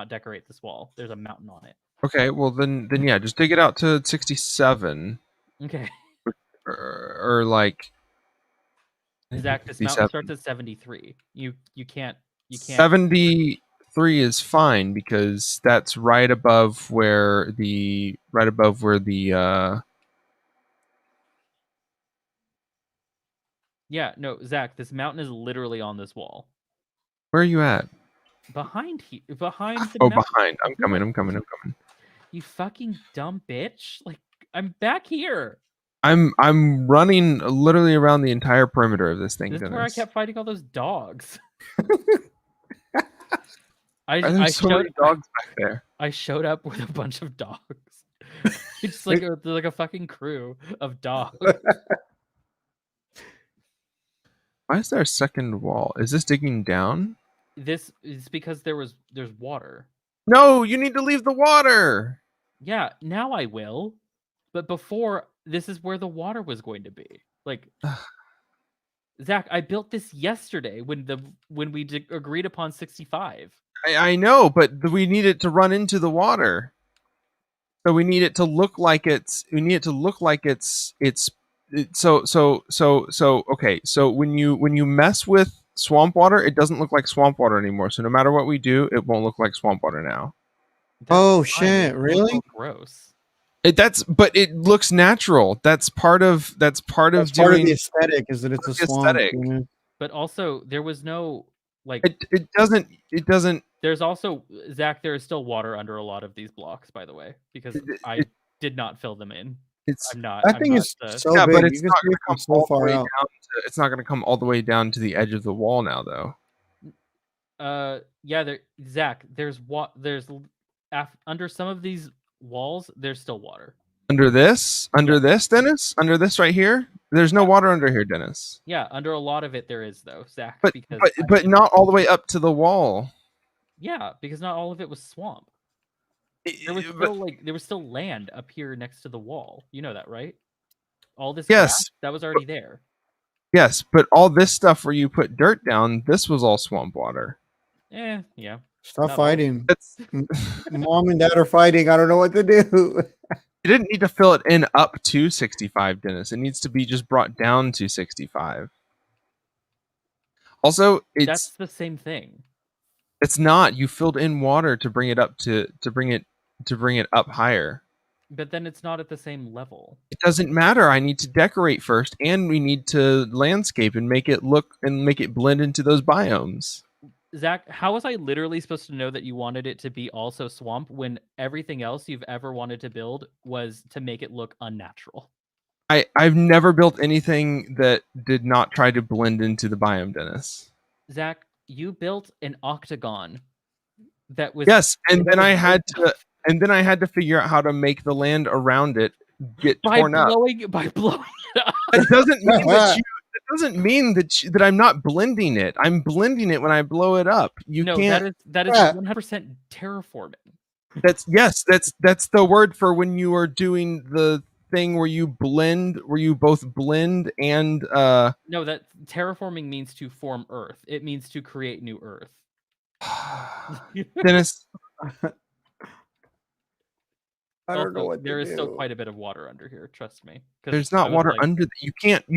decorate this wall. There's a mountain on it. okay. Well, then yeah, just dig it out to 67, Okay. or like. Zach, this mountain starts at 73. You can't 73 is fine because that's right above where the Yeah, no, Zach, this mountain is literally on this wall. where are you at? Behind the mountain. Behind. I'm coming. You fucking dumb bitch. Like, I'm back here. I'm running literally around the entire perimeter of this thing. This is Dennis. where I kept fighting all those dogs. There's so many dogs back there. I showed up with a bunch of dogs. It's like a fucking crew of dogs. Why is there a second wall? Is this digging down? This is because there's water. No, you need to leave the water. Yeah, now I will. But before, this is where the water was going to be. Like, Zach, I built this yesterday when we agreed upon 65. I know, but we need it to run into the water. So we need it to look like it's. Okay. So when you mess with swamp water, it doesn't look like swamp water anymore. So no matter what we do, it won't look like swamp water now. Oh fine. shit! It's Really? gross. But it looks natural. That's part of That's part of the aesthetic is that it's a swamp. aesthetic. You know? But also, there was no like. It doesn't. There's also, Zach. There is still water under a lot of these blocks, by the way, because I did not fill them in. It's I'm not. That I'm thing not is the. so yeah, but big. You it's can not see going it to from come so all the far way out. down. It's not going to come all the way down to the edge of the wall now, though. Yeah. There, Zach. There's what. Under some of these walls, there's still water. Under Yeah. this, Dennis, under this right here. There's no Yeah. water under here, Dennis. Yeah. Under a lot of it, there is though, Zach, But because but I but did. not all the way up to the wall. Yeah, because not all of it was swamp. But There was still land up here next to the wall. You know that, right? All this grass yes, that was already there. yes, but all this stuff where you put dirt down, this was all swamp water. Yeah. Stop Not all of it. fighting. That's Mom and dad are fighting. I don't know what to do. you didn't need to fill it in up to 65, Dennis. It needs to be just brought down to 65. Also, That's the same thing. it's not. You filled in water to bring it up to bring it up higher. But then it's not at the same level. It doesn't matter. I need to decorate first, and we need to landscape and make it look and make it blend into those biomes. Zach, how was I literally supposed to know that you wanted it to be also swamp when everything else you've ever wanted to build was to make it look unnatural? I've never built anything that did not try to blend into the biome, Dennis. Zach, you built an octagon that was Yes, and that then was I had to figure out how to make the land around it get torn up. by blowing it up. That doesn't mean that you. That doesn't mean that I'm not blending it. I'm blending it when I blow it up. You No, can't. that is Yeah. 100% terraforming. That's yes. That's the word for when you are doing the thing where you blend, where you both blend and No, that terraforming means to form Earth. It means to create new Earth. Dennis. I don't know Also, what there to is still do. quite a bit of water under here. Trust me. 'Cause There's I not was water like, under. You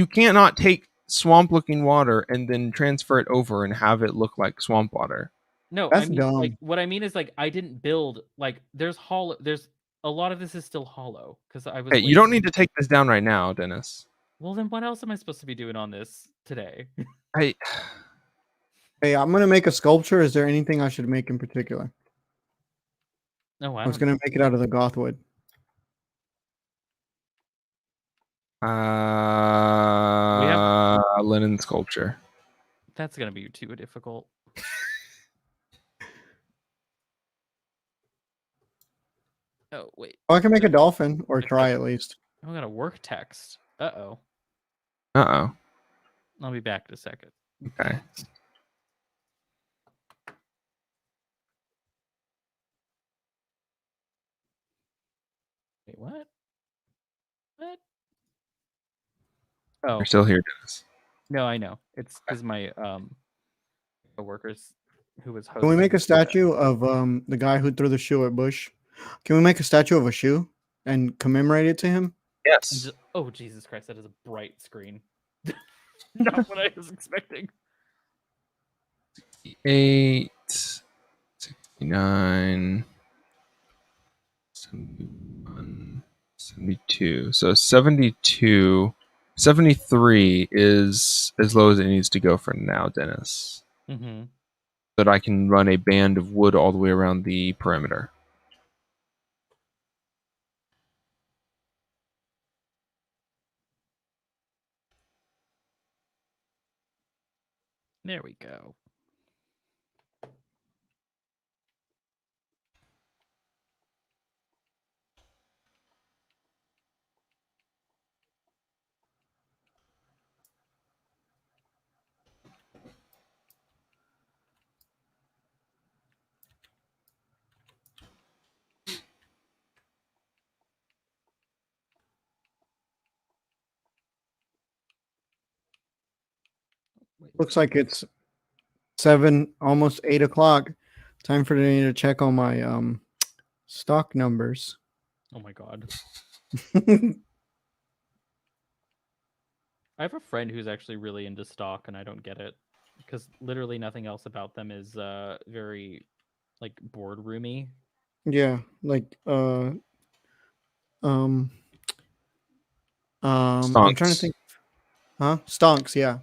can't not take swamp looking water and then transfer it over and have it look like swamp water. no, I That's mean, like, dumb. what I mean is, like, I didn't build, like, there's a lot of this is still hollow because I was Hey, you lazy. don't need to take this down right now, Dennis. Well, then what else am I supposed to be doing on this today? Hey, Hey, I'm gonna make a sculpture. Is there anything I should make in particular? No, I I was don't. gonna make it out of the gothwood. linen sculpture. That's gonna be too difficult. Oh wait, Oh, I can make a dolphin or try at least. I got a work text. Uh-oh. Oh. I'll be back in a second. Okay. Wait, what? What? Oh You're still here, Dennis. no, I know. It's because my coworkers who was Can we hosting. make a statue of the guy who threw the shoe at Bush? Can we make a statue of a shoe and commemorate it to him? Yes. Oh Jesus Christ, that is a bright screen. Not what I was expecting. 8, 69, 71, 72. So 72, 73 is as low as it needs to go for now, Dennis. Mm-hmm. So that I can run a band of wood all the way around the perimeter. There we go. Wait, Looks like it's 7, almost 8 o'clock. Time for me to check on my stock numbers. oh my god. I have a friend who's actually really into stock and I don't get it. Because literally nothing else about them is very like boardroomy. Yeah, like um I'm trying to Stonks. think. Huh? Stonks, yeah.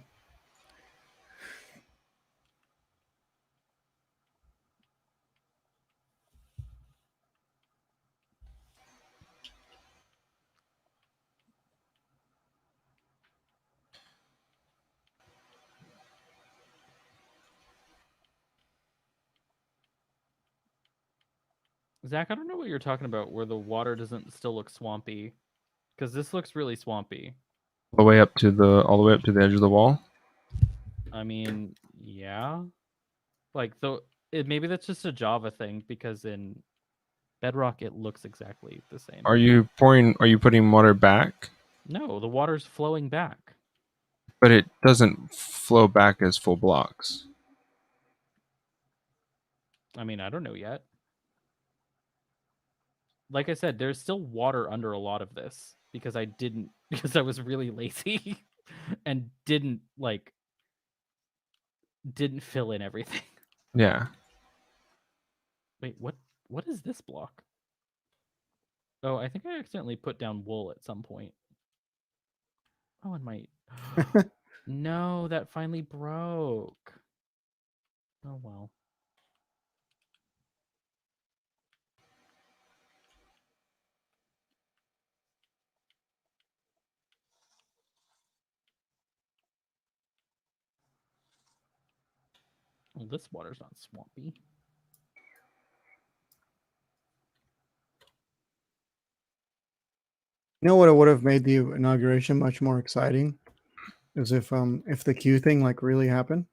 Zach, I don't know what you're talking about where the water doesn't still look swampy. Because this looks really swampy. All the way up to the edge of the wall. I mean, yeah. Like maybe that's just a Java thing because in Bedrock it looks exactly the same. Are you putting water back? No, the water's flowing back. But it doesn't flow back as full blocks. I mean, I don't know yet. Like I said, there's still water under a lot of this because because I was really lazy and didn't fill in everything. Yeah. Wait, what is this block? Oh, I think I accidentally put down wool at some point. Oh, and my no, that finally broke. Oh well. Well, this water's not swampy. You know what would have made the inauguration much more exciting is if the Q thing like really happened.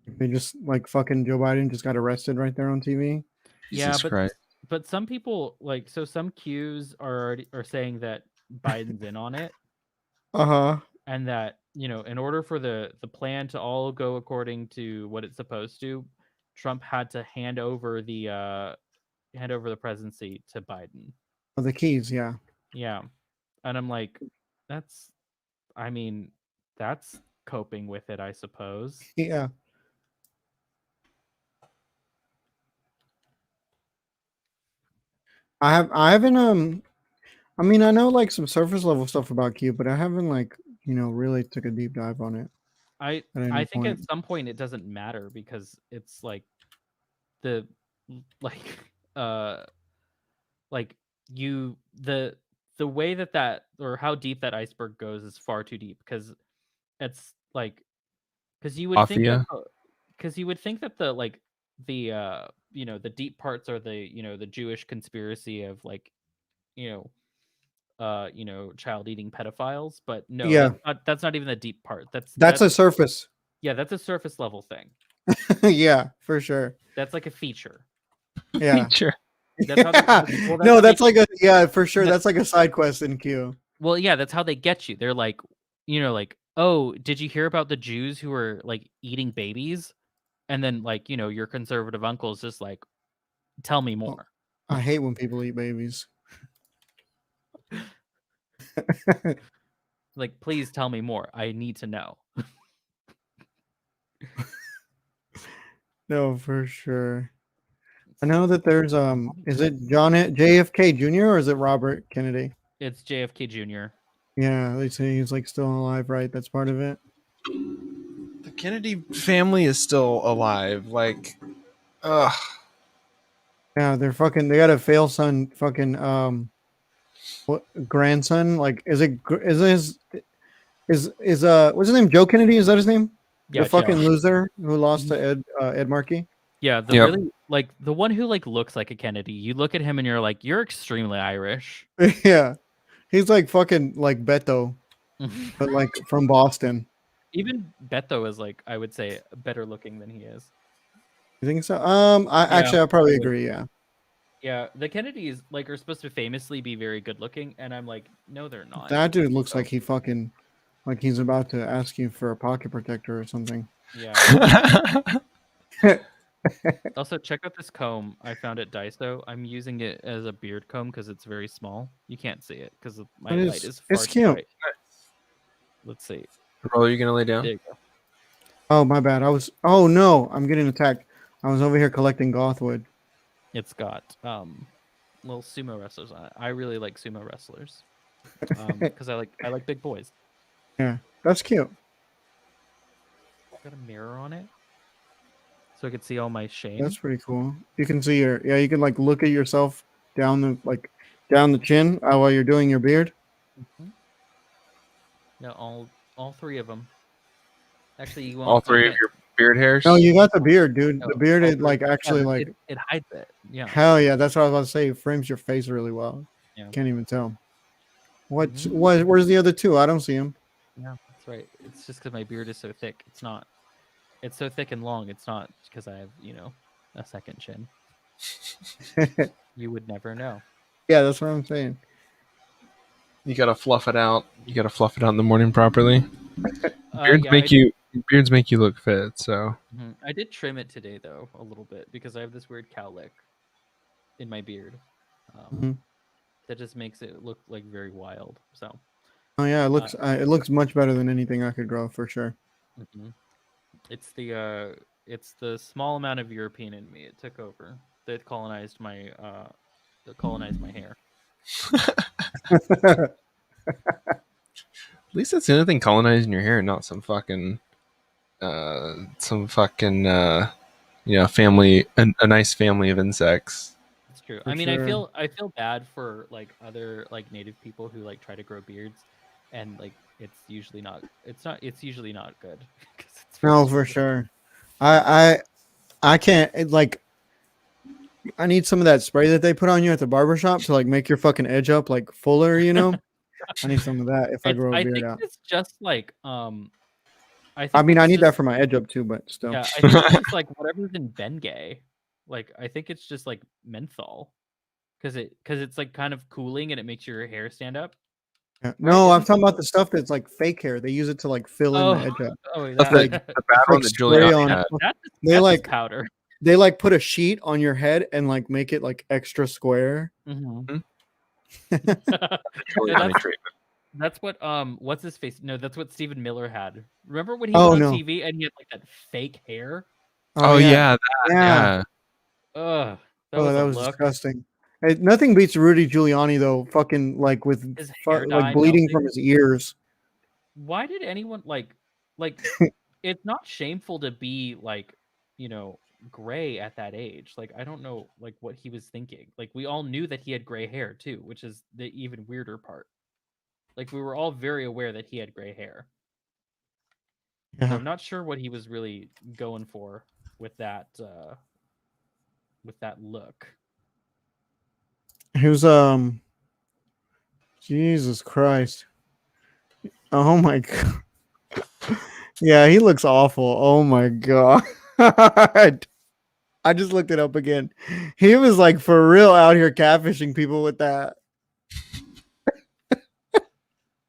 They just like fucking Joe Biden just got arrested right there on TV. Yeah, Jesus Christ. but some people some Qs are saying that Biden's in on it. Uh-huh. And that, in order for the plan to all go according to what it's supposed to, Trump had to hand over the presidency to Biden. Oh, the keys, yeah. Yeah. And I'm like, that's coping with it, I suppose. Yeah. I haven't I mean I know like some surface level stuff about Q, but I haven't like, really took a deep dive on it I at any think at point. some point it doesn't matter because it's like the like uh like you the way that or how deep that iceberg goes is far too deep because it's like because you would think that Mafia. the like the deep parts are the Jewish conspiracy of child eating pedophiles, but no, Yeah. that's not even the deep part. That's a surface. Yeah, that's a surface level thing. Yeah, for sure. That's like a feature. Yeah. Feature. That's how well, No, how that's they, like for sure. That's like a side quest in Q. well, yeah, that's how they get you. They're like, oh, did you hear about the Jews who were like eating babies? And then your conservative uncle's just like, tell me Oh, more. I hate when people eat babies. Like, please tell me more. I need to know. No, for sure. I know that there's is it JFK Jr. or is it Robert Kennedy? It's JFK Jr. Yeah, they say he's like still alive, right? That's part of it. The Kennedy family is still alive. Like, ugh. Yeah, they got a fail son fucking what grandson? Like what's his name? Joe Kennedy, is that his name? The Yeah, fucking Joe. loser who lost to Ed Markey. Yeah, the Yep. really the one who looks like a Kennedy. You look at him and you're like, you're extremely Irish. Yeah. He's like fucking like Beto, but like from Boston. Even Beto is I would say better looking than he is. You think so? Yeah, I probably agree. Yeah. Yeah, the Kennedys are supposed to famously be very good looking, and I'm like, no, they're not. That dude looks like he fucking like he's about to ask you for a pocket protector or something. Yeah. Also, check out this comb I found at Daiso. I'm using it as a beard comb because it's very small. You can't see it because my light is far It's too cute. bright. Let's see. Bro, are you gonna lay There down? you go. Oh my bad. Oh no, I'm getting attacked. I was over here collecting gothwood. It's got little sumo wrestlers on it. I really like sumo wrestlers because I like big boys. Yeah, that's cute. Got a mirror on it, so I could see all my shame. That's pretty cool. You can see you can like look at yourself down the chin while you're doing your beard. Mm-hmm. Yeah, all three of them. Actually, you want All three of your beard hairs. No, you got the beard, dude. No, The beard, it over- like yeah, actually but like it hides it. Yeah. hell yeah. That's what I was about to say. It frames your face really well. Yeah. Can't even tell. What's Mhm. what? Where's the other two? I don't see them. Yeah, that's right. It's just because my beard is so thick. It's not. It's so thick and long. It's not because I have, a second chin. You would never know. Yeah, that's what I'm saying. You gotta fluff it out. You gotta fluff it out in the morning properly. Beards Yeah, make you look fit. So I did trim it today though a little bit because I have this weird cowlick in my beard. Mhm. That just makes it look like very wild. So Oh yeah, it looks much better than anything I could grow for sure. it's the small amount of European in me. It took over. That colonized my hair. at least that's the only thing colonizing your hair, not some fucking family, a nice family of insects. It's true. For I mean, sure. I feel bad for like other like native people who like try to grow beards, and like it's usually not good. 'Cause it's very No, for stupid. sure. I can't like. I need some of that spray that they put on you at the barbershop to like make your fucking edge up like fuller. I need some of that if I grow a I beard think out. it's just like I I think mean, I it's need that just for my edge up too, but still. yeah, I think it's just like whatever's in Bengay. Like I think it's just like menthol because it's like kind of cooling and it makes your hair stand up. Yeah. Right? No, I'm Isn't talking about the stuff that's like fake hair. They use it to like fill in the oh edge up. oh That's that the It's bad one like that spray Giuliani on. had. that's They that's like powder. they like put a sheet on your head and like make it like extra square. Mhm. The No, Giuliani treatment. that's what what's his face? No, that's what Stephen Miller had. Remember when he Oh went on no. TV and he had like that fake hair? Oh Oh yeah. yeah, Yeah. yeah. Ugh, that Oh, was a that was look. disgusting. Nothing beats Rudy Giuliani though. Fucking like with His hair like dye bleeding from melting. his ears. Why did anyone like it's not shameful to be like, gray at that age. Like I don't know like what he was thinking. Like we all knew that he had gray hair too, which is the even weirder part. Like we were all very aware that he had gray hair. So Yeah. I'm not sure what he was really going for with that look. He was Jesus Christ. Oh my god. Yeah, he looks awful. Oh my god. I just looked it up again. He was like for real out here catfishing people with that.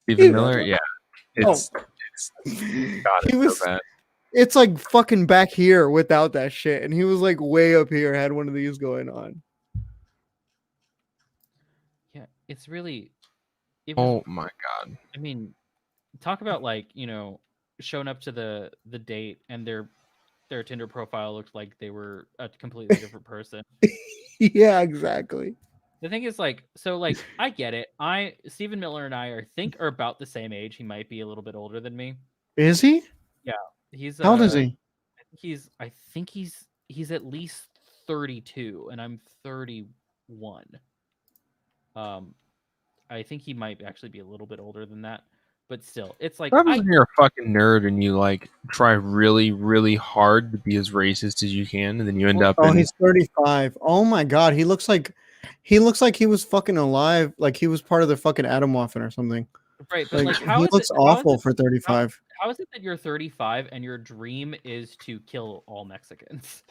Stephen Miller, yeah. Oh. It's God, He it's was so bad. it's like fucking back here without that shit. And he was like way up here, had one of these going on. Yeah, it's really it was Oh my god. I mean, talk about like, showing up to the date and their Tinder profile looked like they were a completely different person. Yeah, exactly. The thing is like so like I get it. Stephen Miller and I are about the same age. He might be a little bit older than me. Is he? Yeah. He's How old is he? I think he's at least 32 and I'm 31. I think he might actually be a little bit older than that, but still, it's like What happens when you're a fucking nerd and you like try really, really hard to be as racist as you can, and then you end up Oh, in he's 35. Oh my god, he looks like he was fucking alive, like he was part of the fucking Atomwaffen or something. right, but like He looks awful for how 35. how is it that you're 35 and your dream is to kill all Mexicans?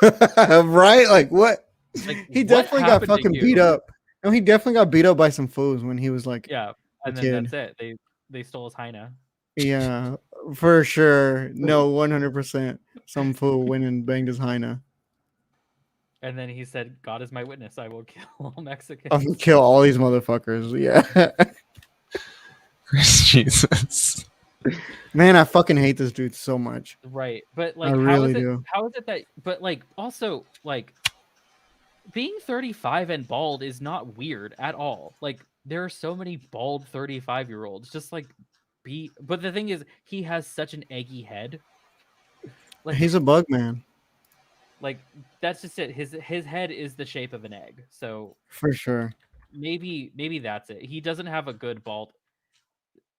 Right? Like what? Like He what definitely got happened to fucking you? beat up. No, he definitely got beat up by some fools when he was like Yeah, a and then kid. that's it. They stole his Heine. Yeah, for sure. No, 100%. Some fool went and banged his hyena. And then he said, "God is my witness, I will kill all Mexicans." I'll kill all these motherfuckers. Yeah. Jesus. Man, I fucking hate this dude so much. Right, but I like, really do. How is it that? But like, also like, being 35 and bald is not weird at all. Like, there are so many bald 35-year-olds. Just like, But the thing is, he has such an eggy head. Like, He's a bug man. like that's just it. His head is the shape of an egg. So For sure. maybe that's it. He doesn't have a good bald.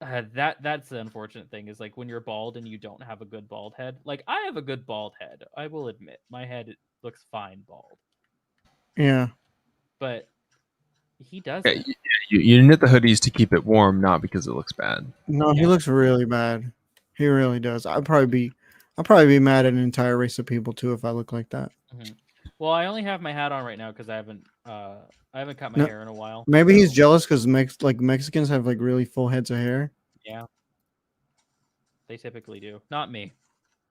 That's the unfortunate thing is like when you're bald and you don't have a good bald head. Like I have a good bald head. I will admit my head looks fine bald, Yeah. but he Yeah, doesn't. you knit the hoodies to keep it warm, not because it looks bad. No, he Yeah. looks really bad. He really does. I'd probably be mad at an entire race of people too if I look like that. Mhm. Well, I only have my hat on right now because I haven't cut my No, hair in a while. maybe he's So jealous because Mexicans have like really full heads of hair. yeah, they typically do. Not me.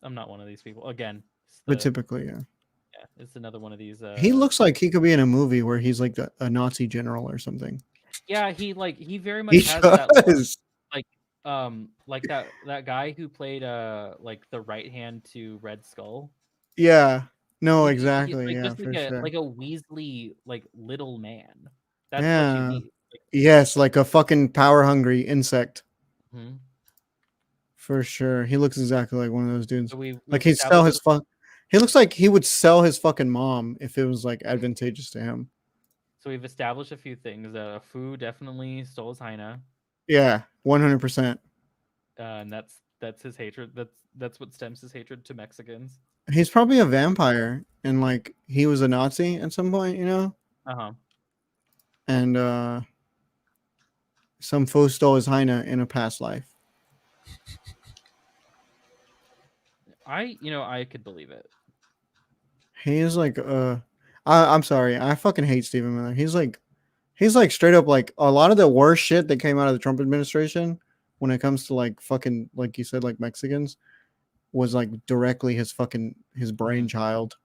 I'm not one of these people. Again, But typically, yeah. it's another one of these. He looks like he could be in a movie where he's like a Nazi general or something. Yeah, he very He much has that look. does. Like like that guy who played like the right hand to Red Skull. Yeah. No, He's exactly. like Yeah, just for sure. like a Weasley like little man. That's what you Yeah. need. Like, Yes, like a fucking power hungry insect. mhm. For sure. He looks exactly like one of those dudes. So we've Like he'd sell established his fuck. He looks like he would sell his fucking mom if it was like advantageous to him. a few things. Fu definitely stole his Heina, Yeah, 100%. and that's his hatred. That's what stems his hatred to Mexicans. He's probably a vampire and like he was a Nazi at some point, you know? Uh huh. And some foe stole his Heina in a past life. I could believe it. He is like I'm sorry, I fucking hate Stephen Miller. He's like straight up like a lot of the worst shit that came out of the Trump administration when it comes to like fucking like you said, like Mexicans was like directly his brainchild.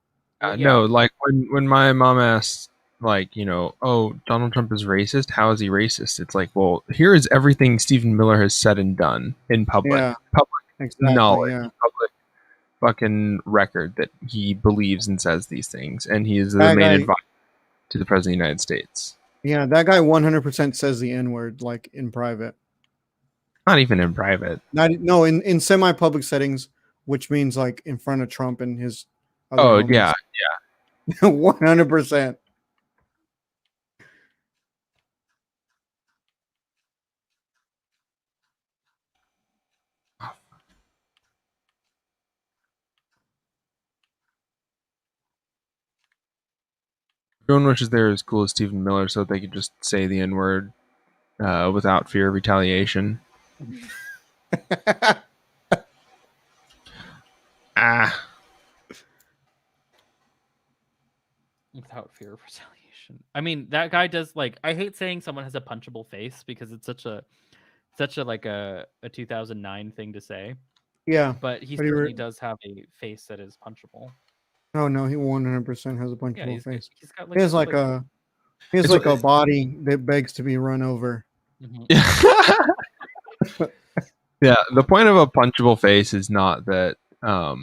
Well, yeah. No, like when my mom asked, like, oh, Donald Trump is racist. How is he racist? It's like, well, here is everything Stephen Miller has said and done in Yeah, public exactly. knowledge, Yeah. public fucking record that he believes and says these things, and he is the That main guy, advisor to the president of the United States. yeah, that guy 100% says the N word like in private. Not even in private. Not no in semi-public settings, which means like in front of Trump and his other Oh homies. yeah, 100%. everyone wishes they were as cool as Stephen Miller, so they could just say the N word without fear of retaliation. Ah. Without fear of retaliation. I mean, that guy does like. I hate saying someone has a punchable face because it's such a like a 2009 thing to say. Yeah, But he but certainly does have a face that is punchable. oh no, he 100% has a Yeah, punchable face. he's got He like has like a he has It's like a body that begs to be run over. mhm. Yeah, the point of a punchable face is not that uh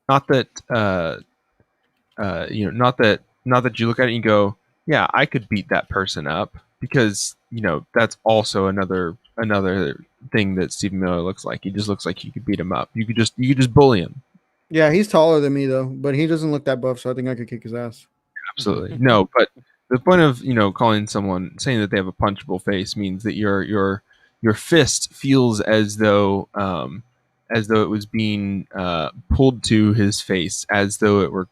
not that not that you look at it and go, yeah, I could beat that person up, because that's also another thing that Stephen Miller looks like. He just looks like you could beat him up. You could just bully him. Yeah, he's taller than me though, but he doesn't look that buff, so I think I could kick his ass. Absolutely. No, but the point of calling someone, saying that they have a punchable face, means that your fist feels as though it was being pulled to his face, as though it were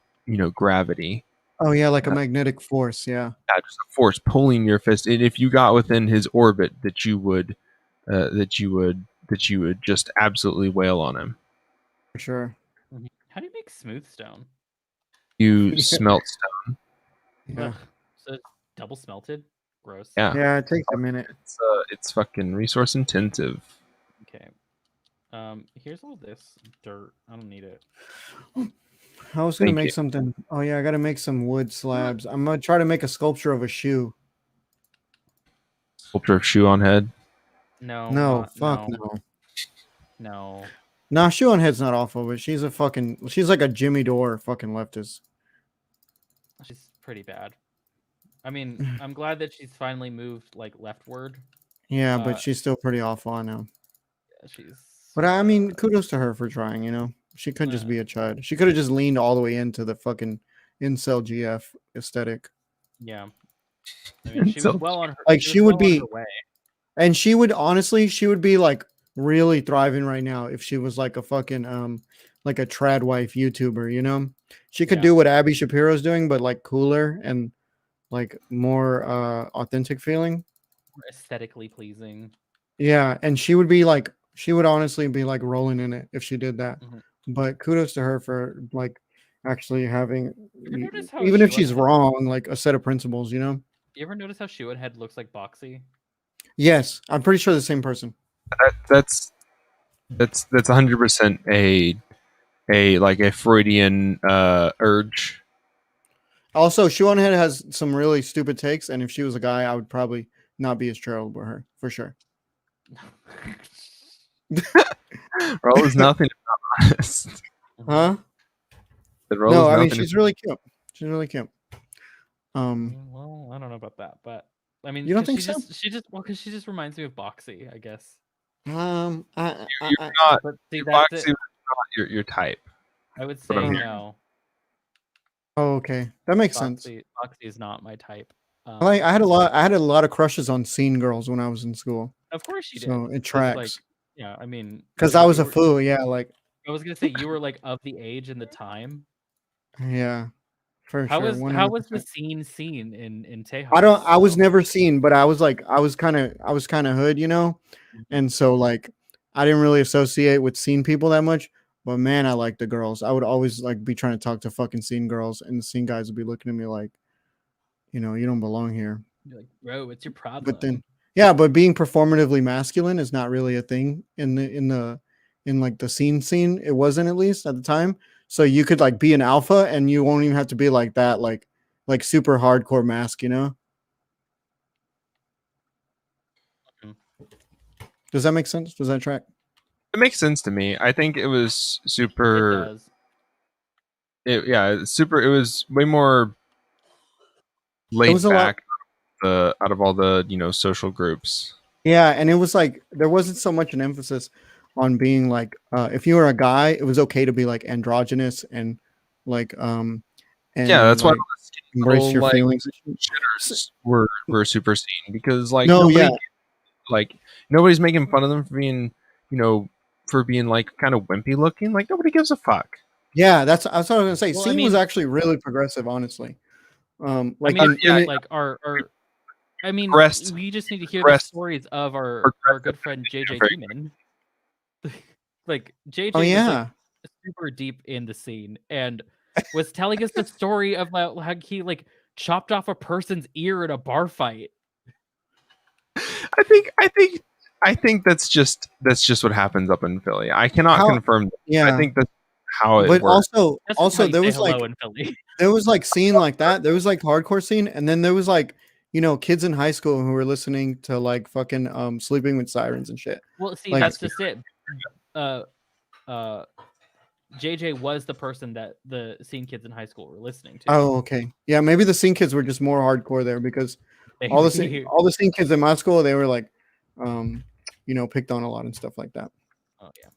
gravity. Oh yeah, like a magnetic force. Yeah, Just a force pulling your fist. And if you got within his orbit, that you would just absolutely wail on him. for sure. How do you make smooth stone? You smelt stone. Yeah, Ugh. So it's double smelted. Gross. Yeah. yeah. It takes a minute. It's fucking resource intensive. Okay. Here's all this dirt. I don't need it. I was gonna Thank make you. something. Oh yeah, I gotta make some wood slabs. I'm gonna try to make a sculpture of a shoe. Sculpture of shoe on head. No, No, fuck no, no. no. Nah, shoe on head's not awful, but she's like a Jimmy Dore fucking leftist. She's pretty bad. I mean, I'm glad that she's finally moved like leftward. Yeah, Uh, but she's still pretty awful, I know. She's. But I mean, kudos to her for trying. She could just be a chud. She could have just leaned all the way into the fucking incel GF aesthetic. Yeah. I mean, she was So well on her. Like She was she would well on be, her way. and she would honestly, she would be like really thriving right now if she was like a fucking like a trad wife YouTuber, you know? She could Yeah. do what Abby Shapiro's doing, but like cooler and like more authentic feeling. More aesthetically pleasing. Yeah, and she would be like, she would honestly be like rolling in it if she did that. Mhm. But kudos to her for like actually having, You ever notice how even if Shua she's Head, wrong, like a set of principles, you know? you ever notice how Shua Head looks like Boxy? Yes, I'm pretty sure the same person. that's 100% a like a Freudian urge. Also, Shuon Head has some really stupid takes, and if she was a guy, I would probably not be as trailed with her for sure. Roll is nothing if not honest. Huh? The roll No, is I mean nothing. she's really cute. She's really cute. Well, I don't know about that, but I mean, You don't because think so? because she just reminds me of Boxy, I guess. You're I not But see, your that's boxy it. is not your type. I would But say I'm here. no. oh, okay, that makes sense. Boxy is not my type. I had a lot of crushes on scene girls when I was in school, Of course you did. so it 'Cause, like, tracks. yeah, I mean, Because I was you a were. fool, yeah, like I was gonna say you were like of the age and the time. yeah, for How sure, was 100%. the scene in I don't. Tejas I was though? never seen, but I was like, I was kind of hood, you know, Mhm. and so like, I didn't really associate with scene people that much. But man, I like the girls. I would always like be trying to talk to fucking scene girls, and the scene guys would be looking at me like, you know, you don't belong here. You're like, bro, what's your But then, problem? yeah, but being performatively masculine is not really a thing in like the scene. It wasn't, at least at the time. So you could like be an alpha, and you won't even have to be like that, like super hardcore mask, you know. Mhm. Does that make sense? Does that track? It makes sense to me. I think it was It super. does. Yeah, it's super. It was way more It was laid a lot. back out of all the social groups. Yeah, and it was like there wasn't so much an emphasis on being like if you were a guy, it was okay to be like androgynous like Yeah, and that's why like all the skinny embrace little your like feelings. S- shitters were super seen because like No, yeah, nobody's making fun of them you know for being like kind of wimpy looking. Like nobody gives a fuck. yeah. That's what I was gonna say. Well, I Scene was mean, actually really progressive, honestly. Like Yeah, in it, like our. I mean, progressed we just need to hear the progressed stories of our progressive good friend JJ very Demon. Like oh JJ was like yeah, super deep in the scene and was telling us the story about how he like chopped off a person's ear in a bar fight. I think that's just what happens up in Philly. I cannot how confirm. I yeah, think that's how it but works. That's just how also you say hello in Philly. there was like scene like that. There was like hardcore scene, and then there was like kids in high school who were listening to like fucking Sleeping with Sirens and shit. Well, see, Like that's just it. Uh, uh, JJ was the person that the scene kids in high school were listening to. oh okay, yeah, maybe the scene kids were just more hardcore there because Maybe. all the scene kids in my school, they were like picked on a lot and stuff like that. Oh yeah.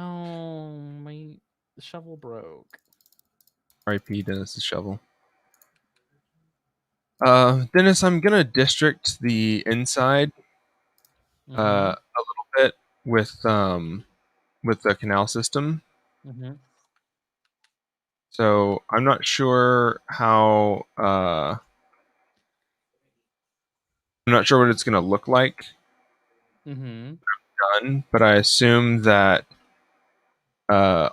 Oh, my shovel broke. R.I.P. Dennis's shovel. Dennis, I'm gonna district the inside Mm-hmm. a little bit with the canal system. Mm-hmm. So I'm not sure how. I'm not sure what it's gonna look like Mm-hmm. done, but I assume that. Uh,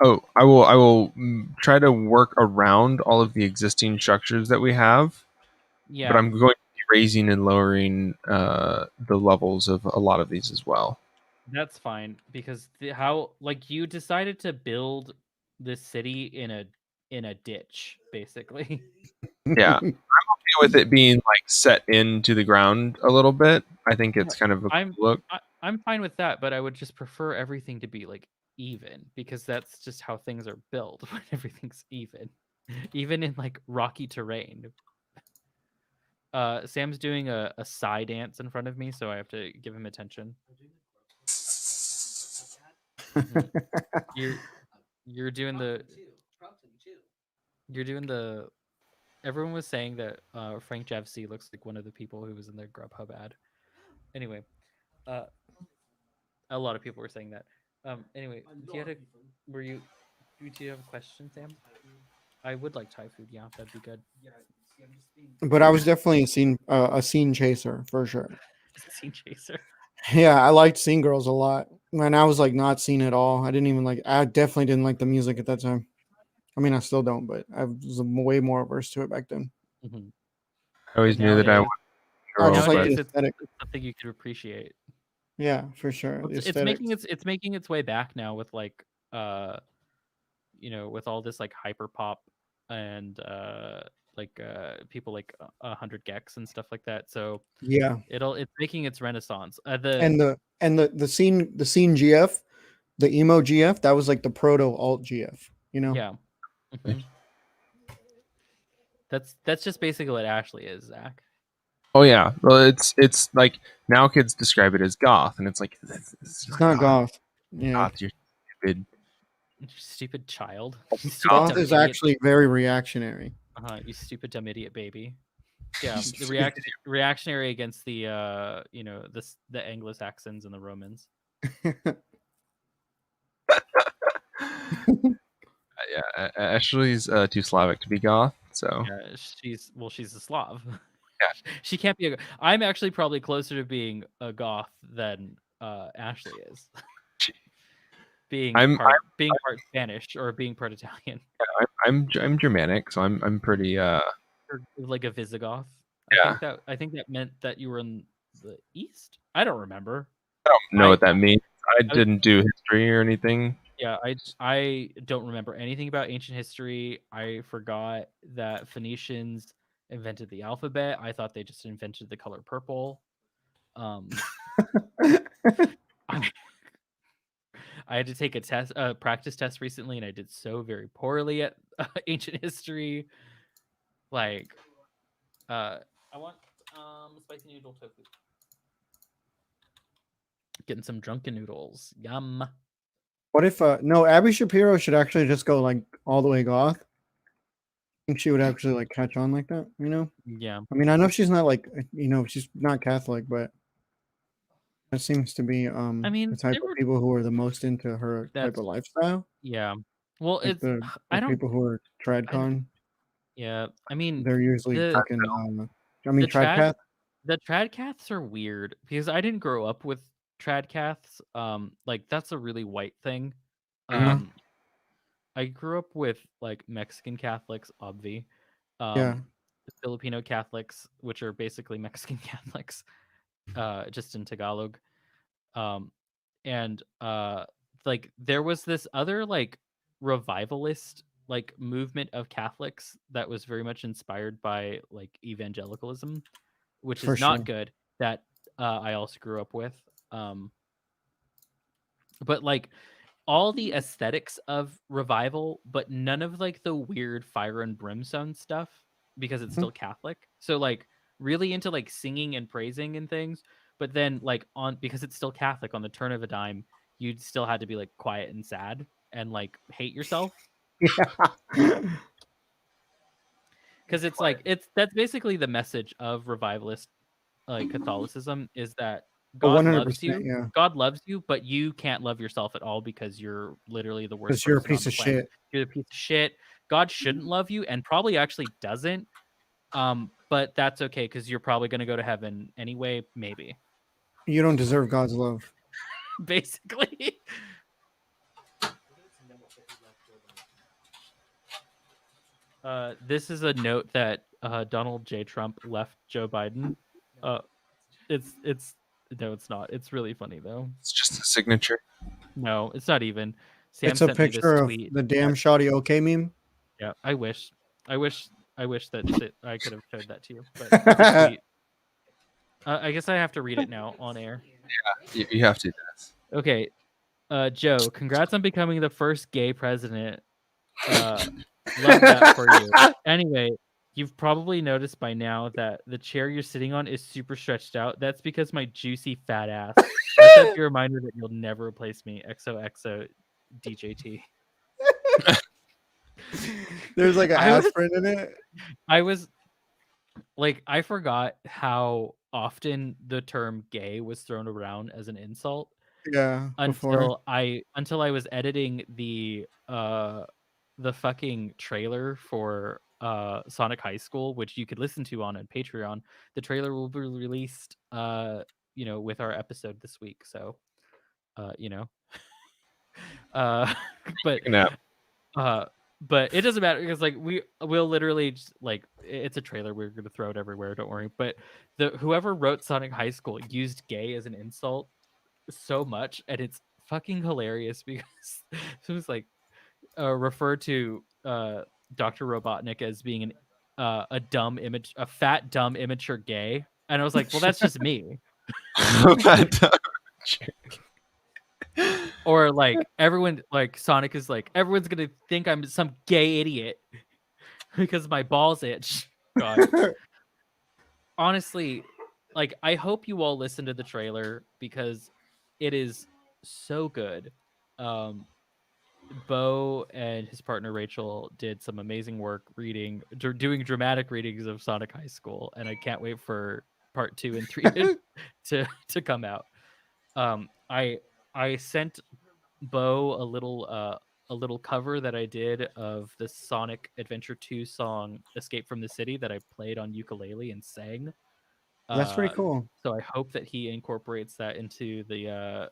oh, I will try to work around all of the existing structures that we have, but Yeah, I'm going to be raising and lowering the levels of a lot of these as well. that's fine because how like you decided to build this city in a ditch, basically. Yeah, with it being like set into the ground a little bit, I think Yeah, it's kind of a cool I'm look. I'm fine with that, but I would just prefer everything to be like even because that's just how things are built when everything's even. Even in like rocky terrain. Sam's doing a side dance in front of me, so I have to give him attention. Mhm. You're doing the You're doing the. Everyone was saying that Frank Javc looks like one of the people who was in the Grubhub ad. Anyway, uh, a lot of people were saying that. Anyway, do you have do you have a question, Sam? I would like Thai food. Yeah, that'd be good. But I was definitely a scene chaser for sure. Scene chaser. Yeah, I liked Scene Girls a lot. Man, I was like not scene at all. I didn't even like. I definitely didn't like the music at that time. I mean, I still don't, but I was way more averse to it back then. Mm-hmm. I always knew that I Nowadays, wanted I girl, just like but the nowadays aesthetic. it's something you could appreciate. Yeah, for sure. The It's aesthetics. it's making its way back now with like with all this like hyper pop and people like 100 gex and stuff like that. So Yeah, it's making its renaissance. and the scene GF, the emo GF, that was like the proto alt GF. You know. Yeah. hmm That's just basically what Ashley is, Zach. oh yeah, well it's like now kids describe it as goth, and it's like it's It's not goth. Yeah, goth. You're stupid. You stupid child. You stupid goth dumb is idiot. actually very reactionary. You stupid dumb idiot baby. Yeah, the Stupid. reactionary against the the Anglo-Saxons and the Romans. Yeah, Ashley's too Slavic to be goth, so Yeah, she's a Slav. Yeah. She can't be a. I'm actually probably closer to being a goth than Ashley is. I'm being part Spanish or being part Italian. I'm Germanic, so I'm pretty Or like a Visigoth. Yeah. I think that meant that you were in the East. I don't remember. I don't know I- what that means. I I- didn't do history or anything. Yeah, I don't remember anything about ancient history. I forgot that Phoenicians invented the alphabet. I thought they just invented the color purple. I, I had to take a practice test recently, and I did so very poorly at ancient history. Like, I want spicy noodle tofu. Getting some drunken noodles. Yum. What if no, Abby Shapiro should actually just go like all the way goth. I think she would actually like catch on like that, you know? Yeah. I mean, I know she's not like she's not Catholic, but that seems to be I mean, the type of people who are the most into her type That's of lifestyle. yeah. Well, Like it's the I don't. people who are tradcon, Yeah, I mean they're usually the fucking I mean the trad tradcath. the tradcaths are weird because I didn't grow up with tradcaths. Like that's a really white thing. Uh-huh. I grew up with like Mexican Catholics, obvi. Yeah. Filipino Catholics, which are basically Mexican Catholics, just in Tagalog. Um, and like there was this other like revivalist like movement of Catholics that was very much inspired by like evangelicalism, which For is not sure. good. That I also grew up with. But like all the aesthetics of revival, but none of like the weird fire and brimstone stuff because it's Mhm. still Catholic. So like really into like singing and praising and things, but then like on because it's still Catholic on the turn of a dime, you still had to be like quiet and sad and like hate yourself Yeah. because it's like that's basically the message of revivalist like Catholicism is that God loves 100%, you. yeah. God loves you, but you can't love yourself at all because you're literally the worst Because you're a person on piece the of planet. shit. You're a piece of shit. God shouldn't love you and probably actually doesn't. But that's okay because you're probably gonna go to heaven anyway, maybe. You don't deserve God's love. Basically. This is a note that Donald J. Trump left Joe Biden. It's no, it's not. It's really funny though. It's just a signature. No, it's not even. Sam It's a sent me this picture of tweet. the damn shoddy okay meme. Yeah, I wish that I could have showed that to you. But it's a tweet. I guess I have to read it now on air. You have to do this. Okay, Joe, congrats on becoming the first gay president. Love that for you. Anyway, you've probably noticed by now that the chair you're sitting on is super stretched out. That's because my juicy fat ass. Let that be a reminder that you'll never replace me. XOXO DJT. There's like an I was- aspirin in it. I was like, I forgot how often the term gay was thrown around as an insult Yeah, before. until I was editing the fucking trailer for Sonic High School, which you could listen to on Patreon. The trailer will be released with our episode this week. So you know. But Take a nap. but it doesn't matter because like we'll literally just, like it's a trailer, we're gonna throw it everywhere, don't worry. But whoever wrote Sonic High School used gay as an insult so much, and it's fucking hilarious because it was like refer to Dr. Robotnik as being a dumb image, a fat, dumb, immature gay, and I was like, well, that's just me. Or like everyone, like Sonic is like, everyone's gonna think I'm some gay idiot because my balls itch. God. Honestly, like I hope you all listen to the trailer because it is so good. Bo and his partner Rachel did some amazing work doing dramatic readings of Sonic High School, and I can't wait for part 2 and 3 to come out. I sent Bo a little cover that I did of the Sonic Adventure 2 song "Escape from the City" that I played on ukulele and sang. That's pretty cool. So I hope that he incorporates that into the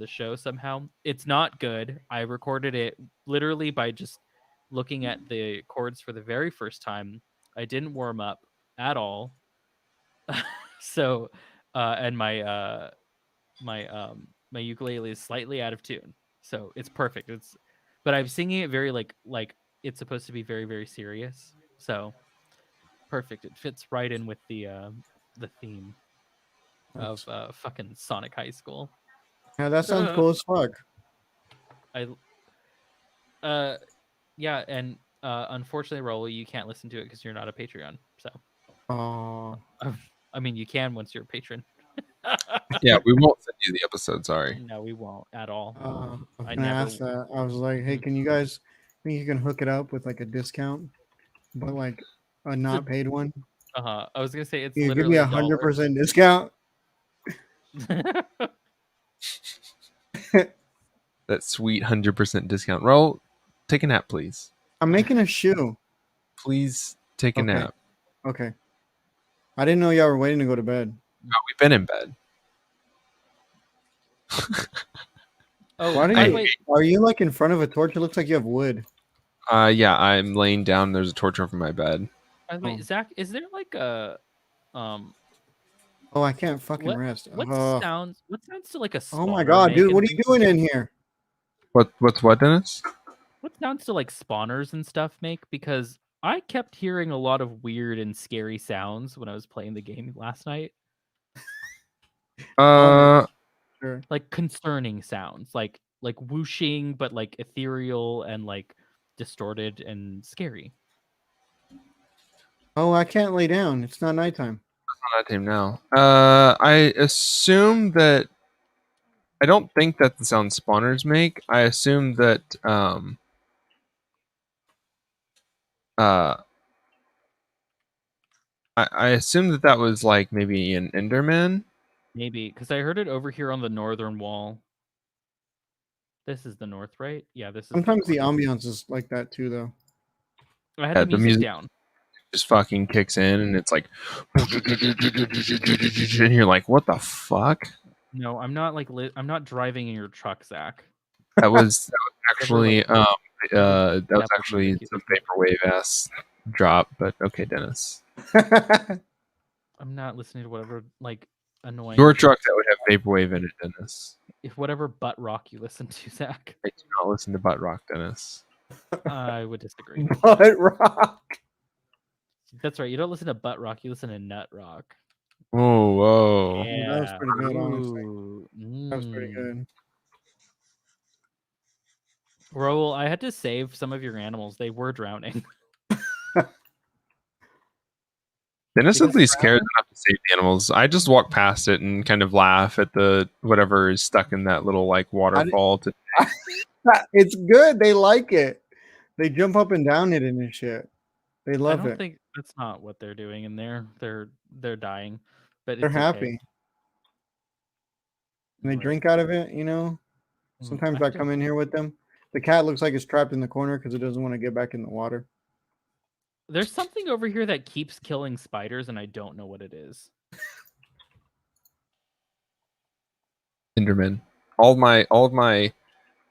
show somehow. It's not good. I recorded it literally by just looking at the chords for the very first time. I didn't warm up at all. So and my ukulele is slightly out of tune. So it's perfect. But I'm singing it very like it's supposed to be very, very serious. So perfect. It fits right in with the theme of fucking Sonic High School. Yeah, that sounds cool as fuck. Yeah, and unfortunately, Raul, you can't listen to it because you're not a Patreon. So Oh, I mean, you can once you're a patron. Yeah, we won't send you the episode. Sorry. No, we won't at all. I was I gonna never- ask that. I was like, hey, can you guys think you can hook it up with like a discount, but like a not paid one? I was gonna say it's You give literally me a dollar. 100% discount. That sweet 100% discount. Roll, take a nap, please. I'm making a shoe. Please take a Okay. nap. Okay. I didn't know y'all were waiting to go to bed. No, we've been in bed. Oh, Why do by the you? way, Are you like in front of a torch? It looks like you have wood. Yeah, I'm laying down. There's a torch over my bed. by the way, Oh. Zach, is there like a Oh, I can't fucking rest. what Oh. sounds to like a Oh my spawner god, make dude, and what are things? you doing in here? What's what, Dennis? What sounds to like spawners and stuff make? Because I kept hearing a lot of weird and scary sounds when I was playing the game last night. Sure. Like concerning sounds, like whooshing, but like ethereal and like distorted and scary. Oh, I can't lay down. It's not nighttime. On that team now. I assume that. I don't think that the sound spawners make. I assume that I assume that was like maybe an Enderman. Maybe because I heard it over here on the northern wall. This is the north, right? Yeah, this is. Sometimes the north. ambiance is like that too, though. I had Yeah, the the music music- down. Just fucking kicks in and it's like, and you're like, what the fuck? No, I'm not like I'm not driving in your truck, Zach. That was actually Never, that was Apple actually Music some user. vaporwave ass drop. But okay, Dennis, I'm not listening to whatever like annoying. your truck that would have vaporwave in it, Dennis. If whatever butt rock you listen to, Zach, I do not listen to butt rock, Dennis. I would disagree. Butt rock. That's right. You don't listen to butt rock. You listen to nut rock. Oh, whoa. Yeah, that was pretty good, honestly. Ooh, That was pretty good. Raul, I had to save some of your animals. They were drowning. Dennis Because at least cares enough to save the animals. I just walk past it and kind of laugh at the whatever is stuck in that little like waterfall. It's good. They like it. They jump up and down it and shit. They I love don't it. think that's not what they're doing in there. They're dying, but They're it's okay. happy. And they Right. drink out of it, Sometimes I Actually, come in here with them. The cat looks like it's trapped in the corner because it doesn't want to get back in the water. there's something over here that keeps killing spiders, and I don't know what it is. Enderman. All of my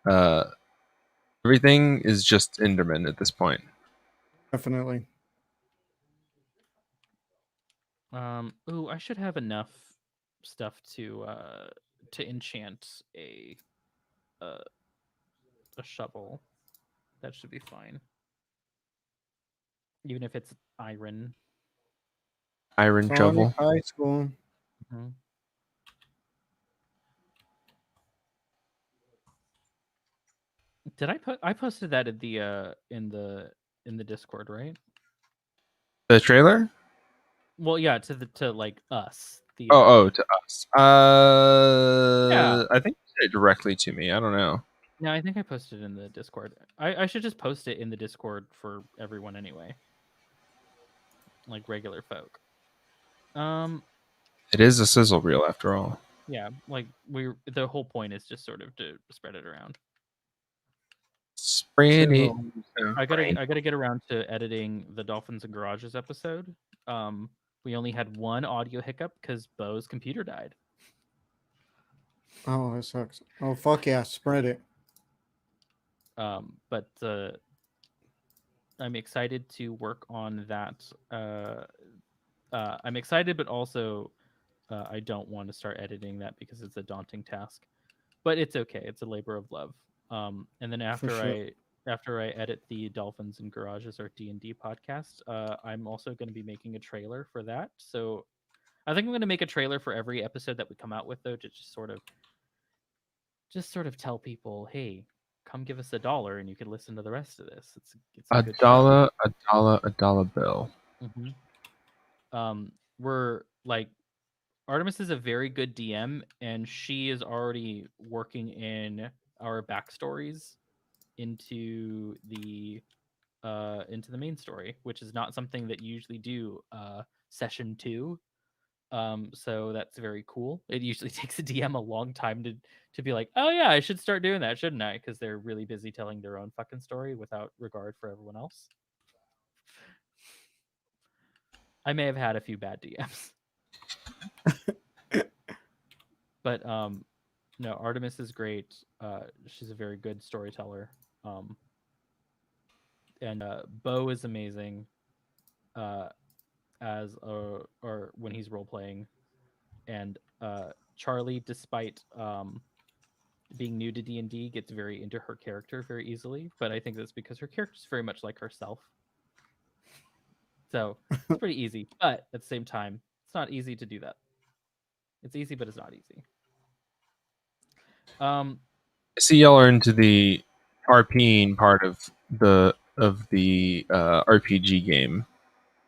uh everything is just Enderman at this point. Definitely. Ooh, I should have enough stuff to enchant a shovel. That should be fine. Even if it's iron. Iron Sonic shovel. High School. Mhm. Did I posted that in the Discord, right? The trailer? Well, yeah, to like us. To us. Yeah. I think you said it directly to me. I don't know. No, I think I posted it in the Discord. I should just post it in the Discord for everyone anyway. Like regular folk. It is a sizzle reel after all. Yeah, like the whole point is just sort of to spread it around. Spread it. Sizzle. I gotta get around to editing the Dolphins and Garages episode. We only had one audio hiccup because Bo's computer died. Oh, that sucks. Oh, fuck yeah. Spread it. But I'm excited to work on that. I'm excited, but also I don't want to start editing that because it's a daunting task. But it's okay. It's a labor of love. And then after I edit the Dolphins and Garages or D&D podcast, I'm also going to be making a trailer for that. So I think I'm going to make a trailer for every episode that we come out with, though, to just sort of tell people, hey, come give us $1 and you can listen to the rest of this. It's a good show. a dollar bill. We're like, Artemis is a very good DM, and she is already working in our backstories into the main story, which is not something that you usually do session 2. So that's very cool. It usually takes a DM a long time to be like, oh yeah, I should start doing that, shouldn't I? Because they're really busy telling their own fucking story without regard for everyone else. I may have had a few bad DMs. But no, Artemis is great. She's a very good storyteller. And Bo is amazing as or when he's role playing. And Charlie, despite being new to D&D, gets very into her character very easily, but I think that's because her character's very much like herself. So it's pretty easy, but at the same time, it's not easy to do that. It's easy, but it's not easy. I see y'all are into the RPing part of the RPG game.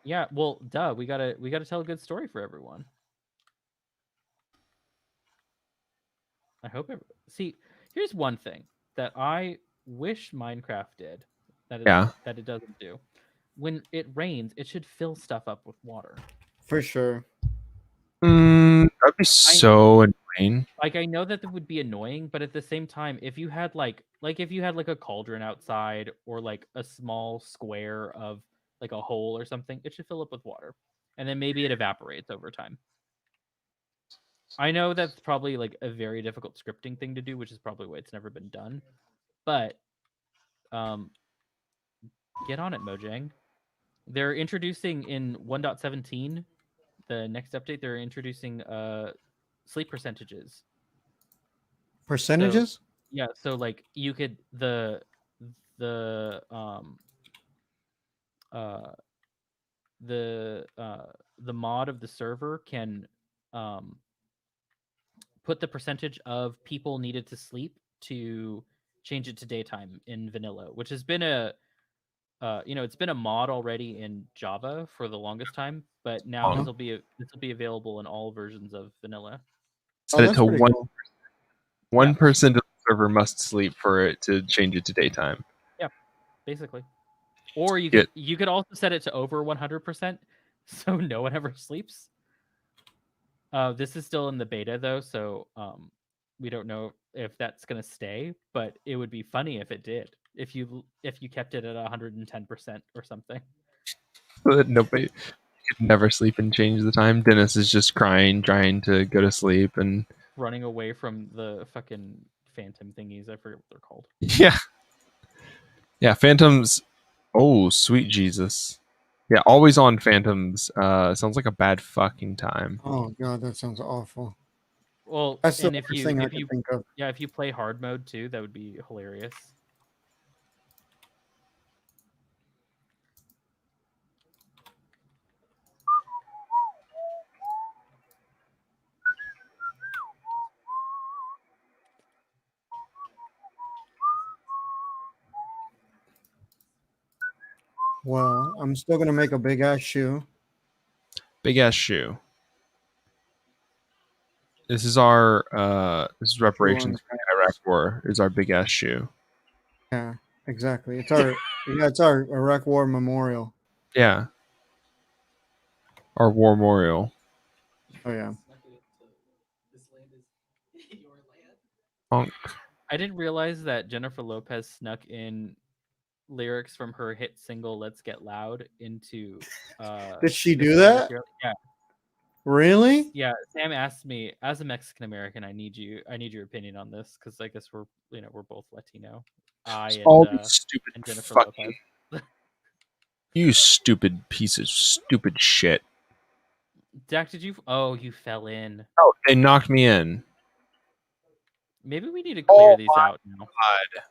Yeah, well, duh, we gotta tell a good story for everyone. I hope see, here's one thing that I wish Minecraft did that it doesn't do. When it rains, it should fill stuff up with water. For sure. That'd be so annoying. Like, I know that would be annoying, but at the same time, if you had like if you had like a cauldron outside or like a small square of like a hole or something, it should fill up with water. And then maybe it evaporates over time. I know that's probably like a very difficult scripting thing to do, which is probably why it's never been done. But get on it, Mojang. They're introducing in 1.17, the next update, they're introducing sleep percentages. Percentages? So, yeah, so like you could the mod of the server can put the percentage of people needed to sleep to change it to daytime in vanilla, which has been it's been a mod already in Java for the longest time, but now this will be available in all versions of vanilla. Set it to pretty cool. one person to the server must sleep for it to change it to daytime. Yeah, basically. Or you could also set it to over 100%, so no one ever sleeps. This is still in the beta though, so we don't know if that's gonna stay. But it would be funny if it did. If you kept it at 110% or something. Nobody could never sleep and change the time. Dennis is just crying, trying to go to sleep, and Running away from the fucking phantom thingies. I forget what they're called. yeah, phantoms. Oh, sweet Jesus. Yeah, always on phantoms. Sounds like a bad fucking time. Oh god, that sounds awful. Well, That's the and if worst thing I if could you think of. yeah, if you play hard mode too, that would be hilarious. Well, I'm still gonna make a big ass shoe. Big ass shoe. This is our this is Shoe on reparations the for the Iraq War. Is our big ass shoe. Yeah, exactly. It's our it's our Iraq War memorial. Yeah. Our war memorial. Oh yeah. Punk. I didn't realize that Jennifer Lopez snuck in lyrics from her hit single "Let's Get Loud" into. Did she this do song that? here. Yeah, Really? yeah. Sam asked me, as a Mexican American, I need your opinion on this because I guess we're both Latino. All these stupid And Jennifer fucking Lopez. you stupid piece of stupid shit. Dak, did you? Oh, you fell in. Oh, they knocked me in. Maybe we need to clear these my out now. God.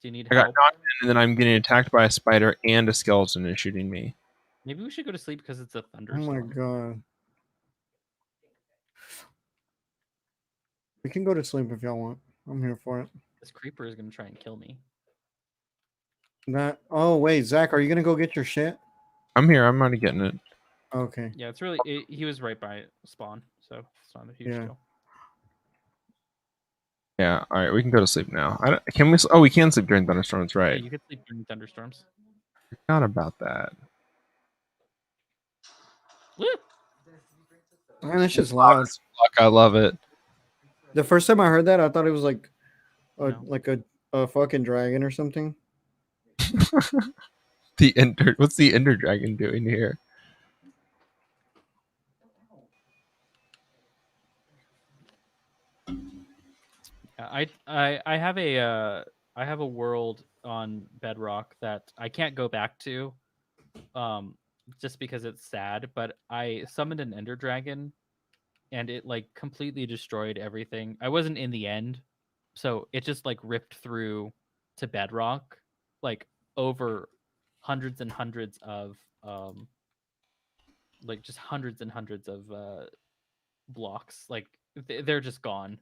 Do you need I got help? knocked in and then I'm getting attacked by a spider and a skeleton is shooting me. Maybe we should go to sleep because it's a Oh thunderstorm. my god. We can go to sleep if y'all want. I'm here for it. This creeper is gonna try and kill me. That. Oh wait, Zach, are you gonna go get your shit? I'm here. I'm already getting it. Okay. Yeah, it's really. He was right by spawn, so it's not a huge Yeah. deal. Yeah. All right. We can go to sleep now. Can we? Oh, we can sleep during thunderstorms, Yeah, right? you could sleep during thunderstorms. Forgot about that. Woo! Man, that's just Loud loud. as fuck. I love it. The first time I heard that, I thought it was like No. like a fucking dragon or something. What's the Ender Dragon doing here? Yeah, I have a world on Bedrock that I can't go back to, just because it's sad. But I summoned an Ender Dragon, and it like completely destroyed everything. I wasn't in the end, so it just like ripped through to Bedrock, like over hundreds and hundreds of like just hundreds and hundreds of blocks. Like they're just gone.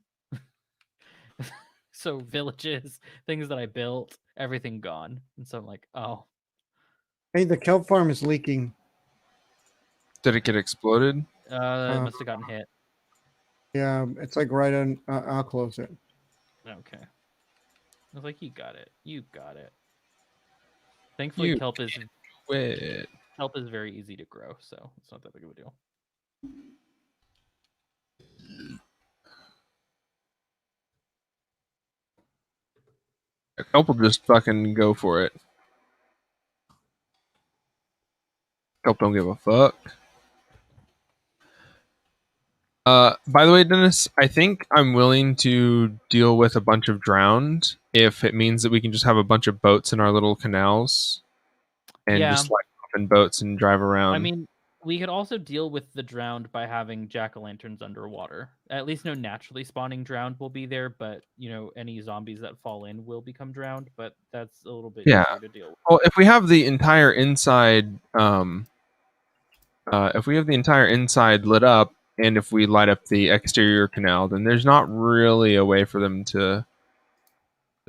So villages, things that I built, everything gone. And so I'm like, oh, Hey, the kelp farm is leaking. Did it get exploded? it must have gotten hit. Yeah, it's like right on. I'll close it. Okay. I was like, you got it. You got it. Thankfully, You kelp is Wait. very easy to grow, so it's not that big of a deal. Kelp will just fucking go for it. Kelp don't give a fuck. By the way, Dennis, I think I'm willing to deal with a bunch of drowned if it means that we can just have a bunch of boats in our little canals and Yeah. just like hop in boats and drive around. I mean, we could also deal with the drowned by having jack-o'-lanterns underwater. At least no naturally spawning drowned will be there, but any zombies that fall in will become drowned. But that's a little bit Yeah. easier to deal with. Well, if we have the entire inside, lit up, and if we light up the exterior canal, then there's not really a way for them to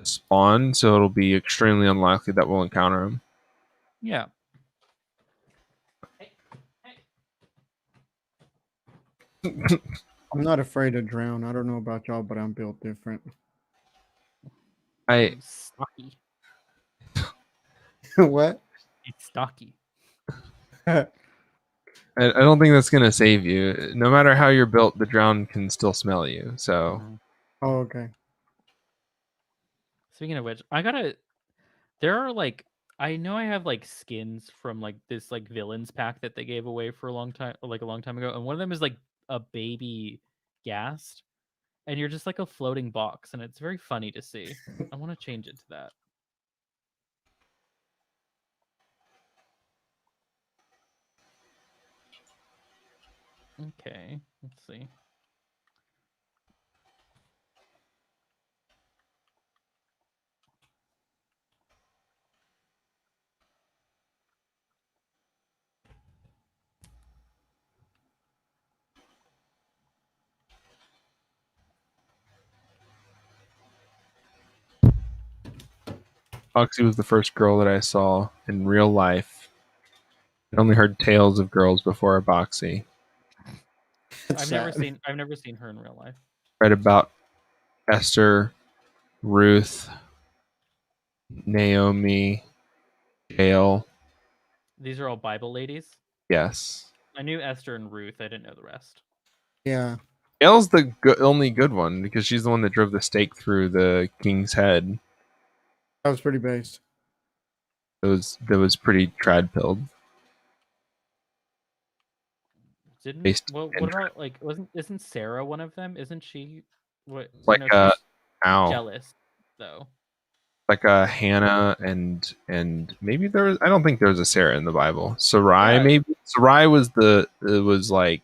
spawn. So it'll be extremely unlikely that we'll encounter them. Yeah. I'm not afraid to drown. I don't know about y'all, but I'm built different. I Stocky. What? It's stocky. I don't think that's gonna save you. No matter how you're built, the drown can still smell you. So Mhm. Oh, okay. Speaking of which, I gotta. There are like I know I have like skins from like this like villains pack that they gave away for a long time, like a long time ago, and one of them is like a baby Ghast, and you're just like a floating box, and it's very funny to see. I want to change it to that. Okay, let's see. Foxy was the first girl that I saw in real life. I only heard tales of girls before Boxy. That's sad. I've never seen her in real life. Read about Esther, Ruth, Naomi, Gail. These are all Bible ladies. Yes. I knew Esther and Ruth. I didn't know the rest. Yeah, Gail's the only good one because she's the one that drove the stake through the king's head. that was pretty based. That was pretty trad pilled. Didn't Based well? and What about like isn't Sarah one of them? Isn't she? What? Or like no, she's ow. jealous though. Like a Hannah and maybe there was, I don't think there was a Sarah in the Bible. Sarai Yeah, maybe. Sarai was it was like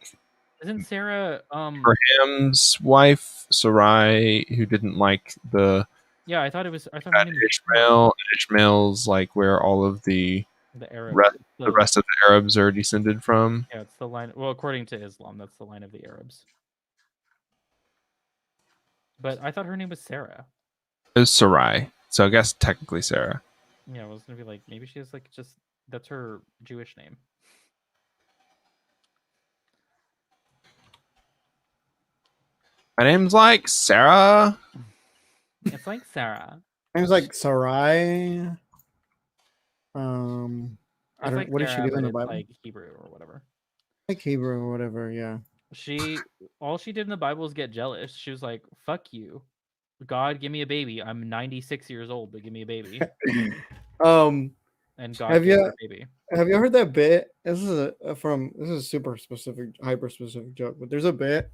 isn't Sarah? Abraham's wife, Sarai, who didn't like the Yeah, I thought it was. I thought her had name was Sarah. Ishmael. Ishmael's like where all of the The Arab. rest the rest of the Arabs are descended from. Yeah, it's the line. Well, according to Islam, that's the line of the Arabs. But I thought her name was Sarah. It was Sarai. So I guess technically Sarah. Yeah, I was gonna be like, maybe she has like just that's her Jewish name. My name's like Sarah. It's like Sarah. It was like Sarai. I It's don't. like What did she Sarah, do in but the it's Bible? like Hebrew or whatever. Like Hebrew or whatever. Yeah. She all she did in the Bible was get jealous. She was like, "Fuck you, God, give me a baby. I'm 96 years old, but give me a baby." um. And God Have gave you her a baby. Have you heard that bit? This is this is a super specific, hyper specific joke, but there's a bit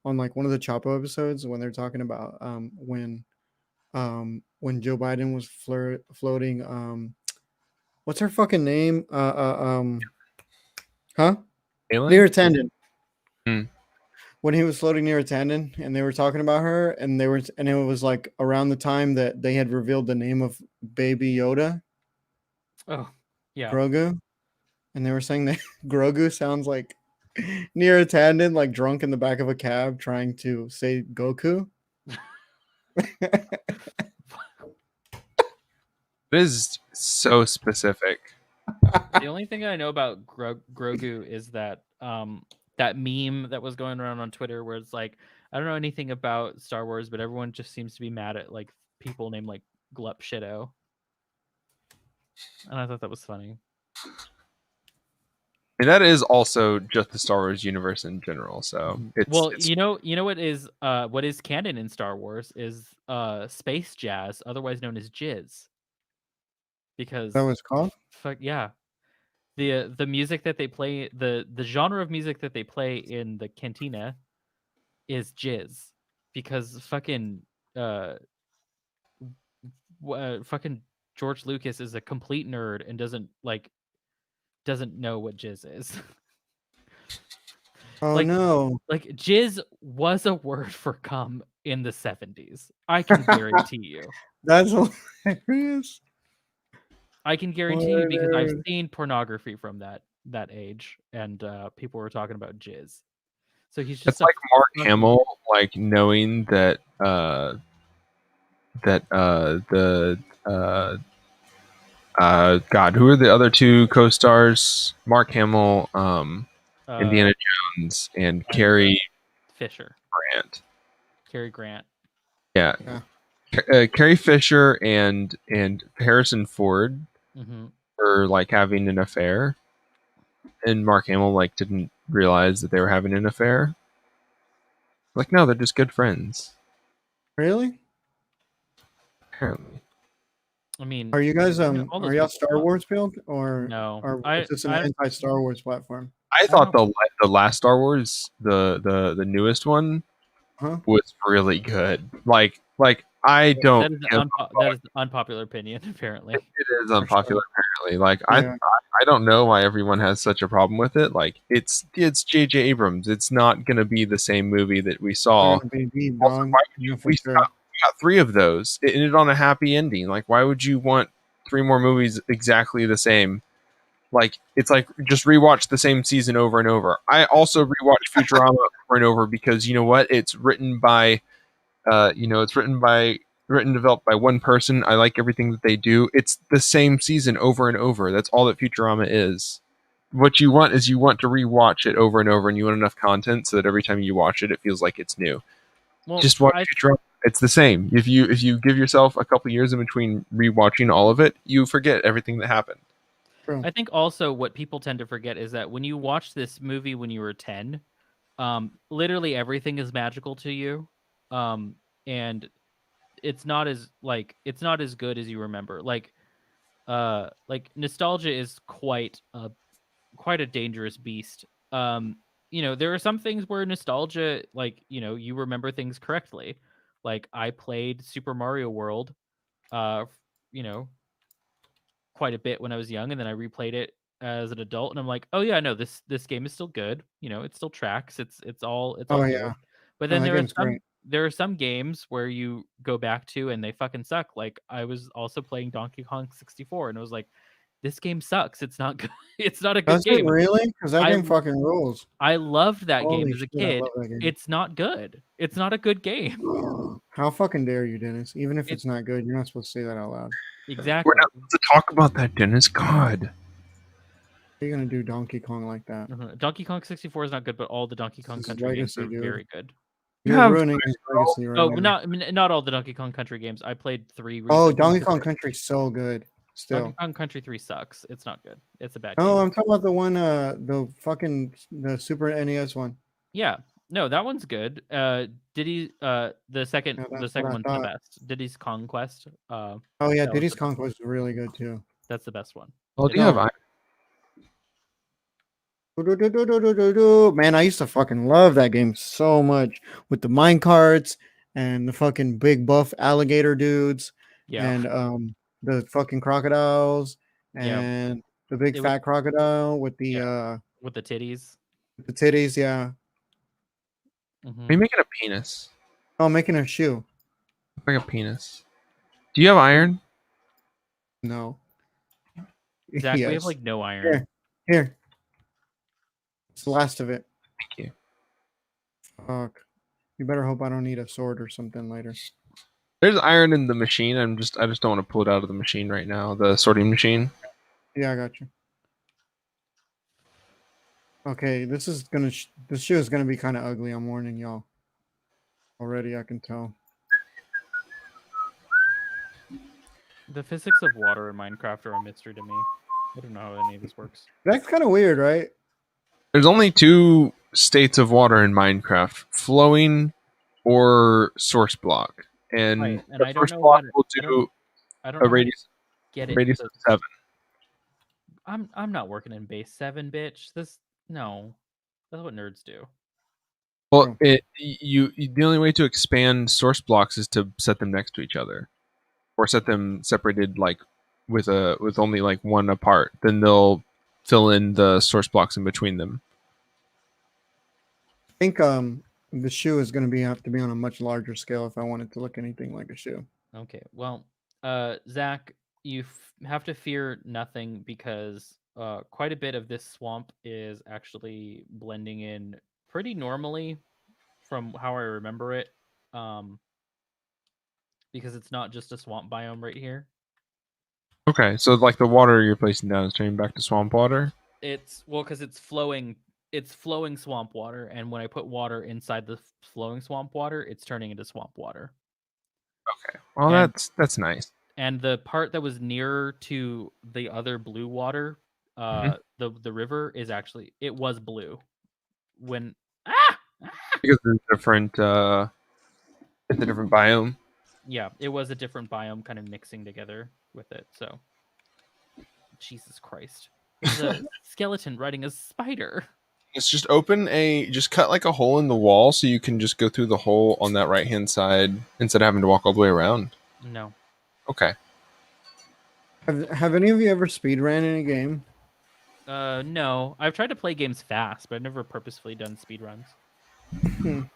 on like one of the Chapo episodes when they're talking about when Joe Biden was floating what's her fucking name? Huh? Kaylin? Near Tandon. Hmm. When he was floating near Tandon and they were talking about her and it was like around the time that they had revealed the name of Baby Yoda, Oh, yeah. Grogu, and they were saying that Grogu sounds like near Tandon, like drunk in the back of a cab trying to say Goku. It is so specific. The only thing I know about Grogu is that that meme that was going around on Twitter where it's like, I don't know anything about Star Wars, but everyone just seems to be mad at like people named like Glup Shido. And I thought that was funny. And that is also just the Star Wars universe in general. So it's You know what is canon in Star Wars is space jazz, otherwise known as jizz. Because That was called. fuck yeah. The music that they play, the genre of music that they play in the cantina is jizz, because uh fucking George Lucas is a complete nerd and doesn't know what jizz is. Oh like no, like jizz was a word for cum in the 70s. I can guarantee you. that's hilarious. I can What guarantee you a because I've nerd. seen pornography from that age, and people were talking about jizz. So he's it's just a like Mark fucking Hamill, like knowing that the God, who are the other two co-stars? Mark Hamill, uh, Indiana Jones, and and Cary Fisher, Grant. Cary Grant. Yeah, Yeah. Carrie Fisher and Harrison Ford Mm-hmm. for like having an affair, and Mark Hamill like didn't realize that they were having an affair. Like, no, they're just good friends. Really? Apparently, I mean, Are you guys yeah, all are those y'all people Star fuck. Wars build or No, is this an anti-Star Wars platform? I I thought don't. the last Star Wars, the newest one, Huh? was really good. Like I don't give a That fuck. is an unpopular opinion, apparently. It is For sure. unpopular apparently. Like Yeah. I don't know why everyone has such a problem with it. Like it's J.J. Abrams. It's not gonna be the same movie that we They're saw. gonna be deep, Also, dog. why would Yeah, you? for sure. We got three of those. It ended on a happy ending. Like why would you want three more movies exactly the same? Like it's like just rewatch the same season over and over. I also rewatch Futurama over and over because you know what? It's written by it's written and developed by one person. I like everything that they do. It's the same season over and over. That's all that Futurama is. What you want is you want to rewatch it over and over, and you want enough content so that every time you watch it, it feels like it's new. Well, Just watch Futurama. It's the same. If you give yourself a couple years in between rewatching all of it, you forget everything that happened. True. I think also what people tend to forget is that when you watch this movie when you were 10, literally everything is magical to you, and it's not as good as you remember. Like nostalgia is quite a dangerous beast. There are some things where nostalgia, like, you remember things correctly. Like I played Super Mario World, uh, you know, quite a bit when I was young, and then I replayed it as an adult, and I'm like, oh yeah, no, this game is still good. It still tracks. It's all Oh good. yeah. But No, then that game's great. there are some games where you go back to and they fucking suck. Like I was also playing Donkey Kong 64, and I was like, this game sucks. It's not good. It's not a good Does it game. really? Because that I game fucking rules. I loved that game Holy as a shit, I kid. love that game. It's not good. It's not a good game. How fucking dare you, Dennis? Even if It it's not good, you're not supposed to say that out loud. We're exactly. not supposed to talk about that, Dennis. God. You're gonna do Donkey Kong like that. Donkey Kong 64 is not good, but all the Donkey Kong This is Country games legacy, are dude. very good. You You're have ruining his legacy right Oh, now. not all the Donkey Kong Country games. I played 3 Oh, recently. Donkey Kong Country's so good. Donkey Still. Kong Country 3 sucks. It's not good. It's a bad No, game. I'm talking about the one, the Super NES one. Yeah. No, that one's good. Diddy the second Yeah, the that's what second I one's the thought. best. Diddy's Conquest. Oh yeah, That one's Diddy's the best. Conquest was really good too. That's the best one. well, do It's you have No. Man, I used to fucking love that game so much with the mine carts and the fucking big buff alligator dudes yeah. and the fucking crocodiles Yeah. and the big It was fat crocodile with with the titties. the titties, yeah. Hmm. Are you making a penis? Oh, making a shoe. Like a penis. Do you have iron? No. Zach, we have Yes. like no iron. Here. Here. It's the last of it. Thank you. Fuck. You better hope I don't need a sword or something later. There's iron in the machine. I just don't want to pull it out of the machine right now. The sorting machine. Yeah, I got you. Okay, this shoe is gonna be kind of ugly. I'm warning y'all. Already, I can tell. The physics of water in Minecraft are a mystery to me. I don't know how any of this works. That's kind of weird, right? There's only two states of water in Minecraft: flowing or source block. And Right, and the I don't first know how block to. will do I don't a know how to get it. radius of 7. I'm not working in base 7, bitch. No, that's what nerds do. Well, True. the only way to expand source blocks is to set them next to each other, or set them separated like with only like one apart. Then they'll fill in the source blocks in between them. I think the shoe is gonna have to be on a much larger scale if I want it to look anything like a shoe. Okay, well, Zach, you have to fear nothing because quite a bit of this swamp is actually blending in pretty normally from how I remember it. Um, because it's not just a swamp biome right here. Okay, so like the water you're placing down is turning back to swamp water. Because it's flowing. It's flowing swamp water, and when I put water inside the flowing swamp water, it's turning into swamp water. Okay, well And that's nice. and the part that was nearer to the other blue water, the river is actually it was blue when Because it's a different biome. yeah, it was a different biome kind of mixing together with it. So Jesus Christ, there's a skeleton riding a spider. It's just just cut like a hole in the wall so you can just go through the hole on that right hand side instead of having to walk all the way around. No, Okay. Have any of you ever speed ran in a game? no, I've tried to play games fast, but I've never purposefully done speed runs. Not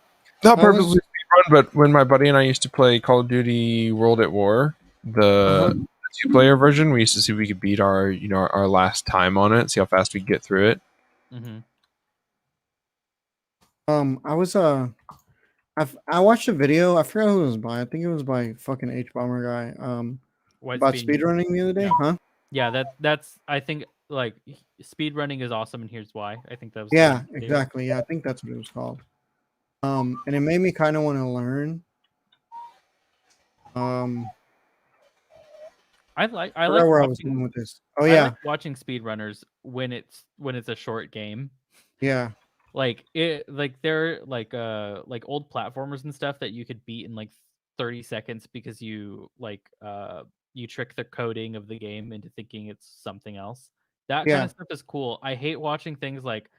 I was purposely speedrun, but when my buddy and I used to play Call of Duty World at War, the two-player version, we used to see if we could beat our last time on it, see how fast we could get through it. Mm-hmm. I was I watched a video. I forgot who it was by. I think it was by fucking H Bomber guy. About speedrunning the other day, Yeah. huh? Yeah, that's I think like speed running is awesome, and here's why. I think that was Yeah, the video. exactly. Yeah, I think that's what it was called. And it made me kind of want to learn. I like where I was going watching with this. Oh I yeah, like watching speedrunners when it's a short game. yeah, Like they're like old platformers and stuff that you could beat in like 30 seconds because you trick the coding of the game into thinking it's something else. That kind yeah. of stuff is cool. I hate watching things like,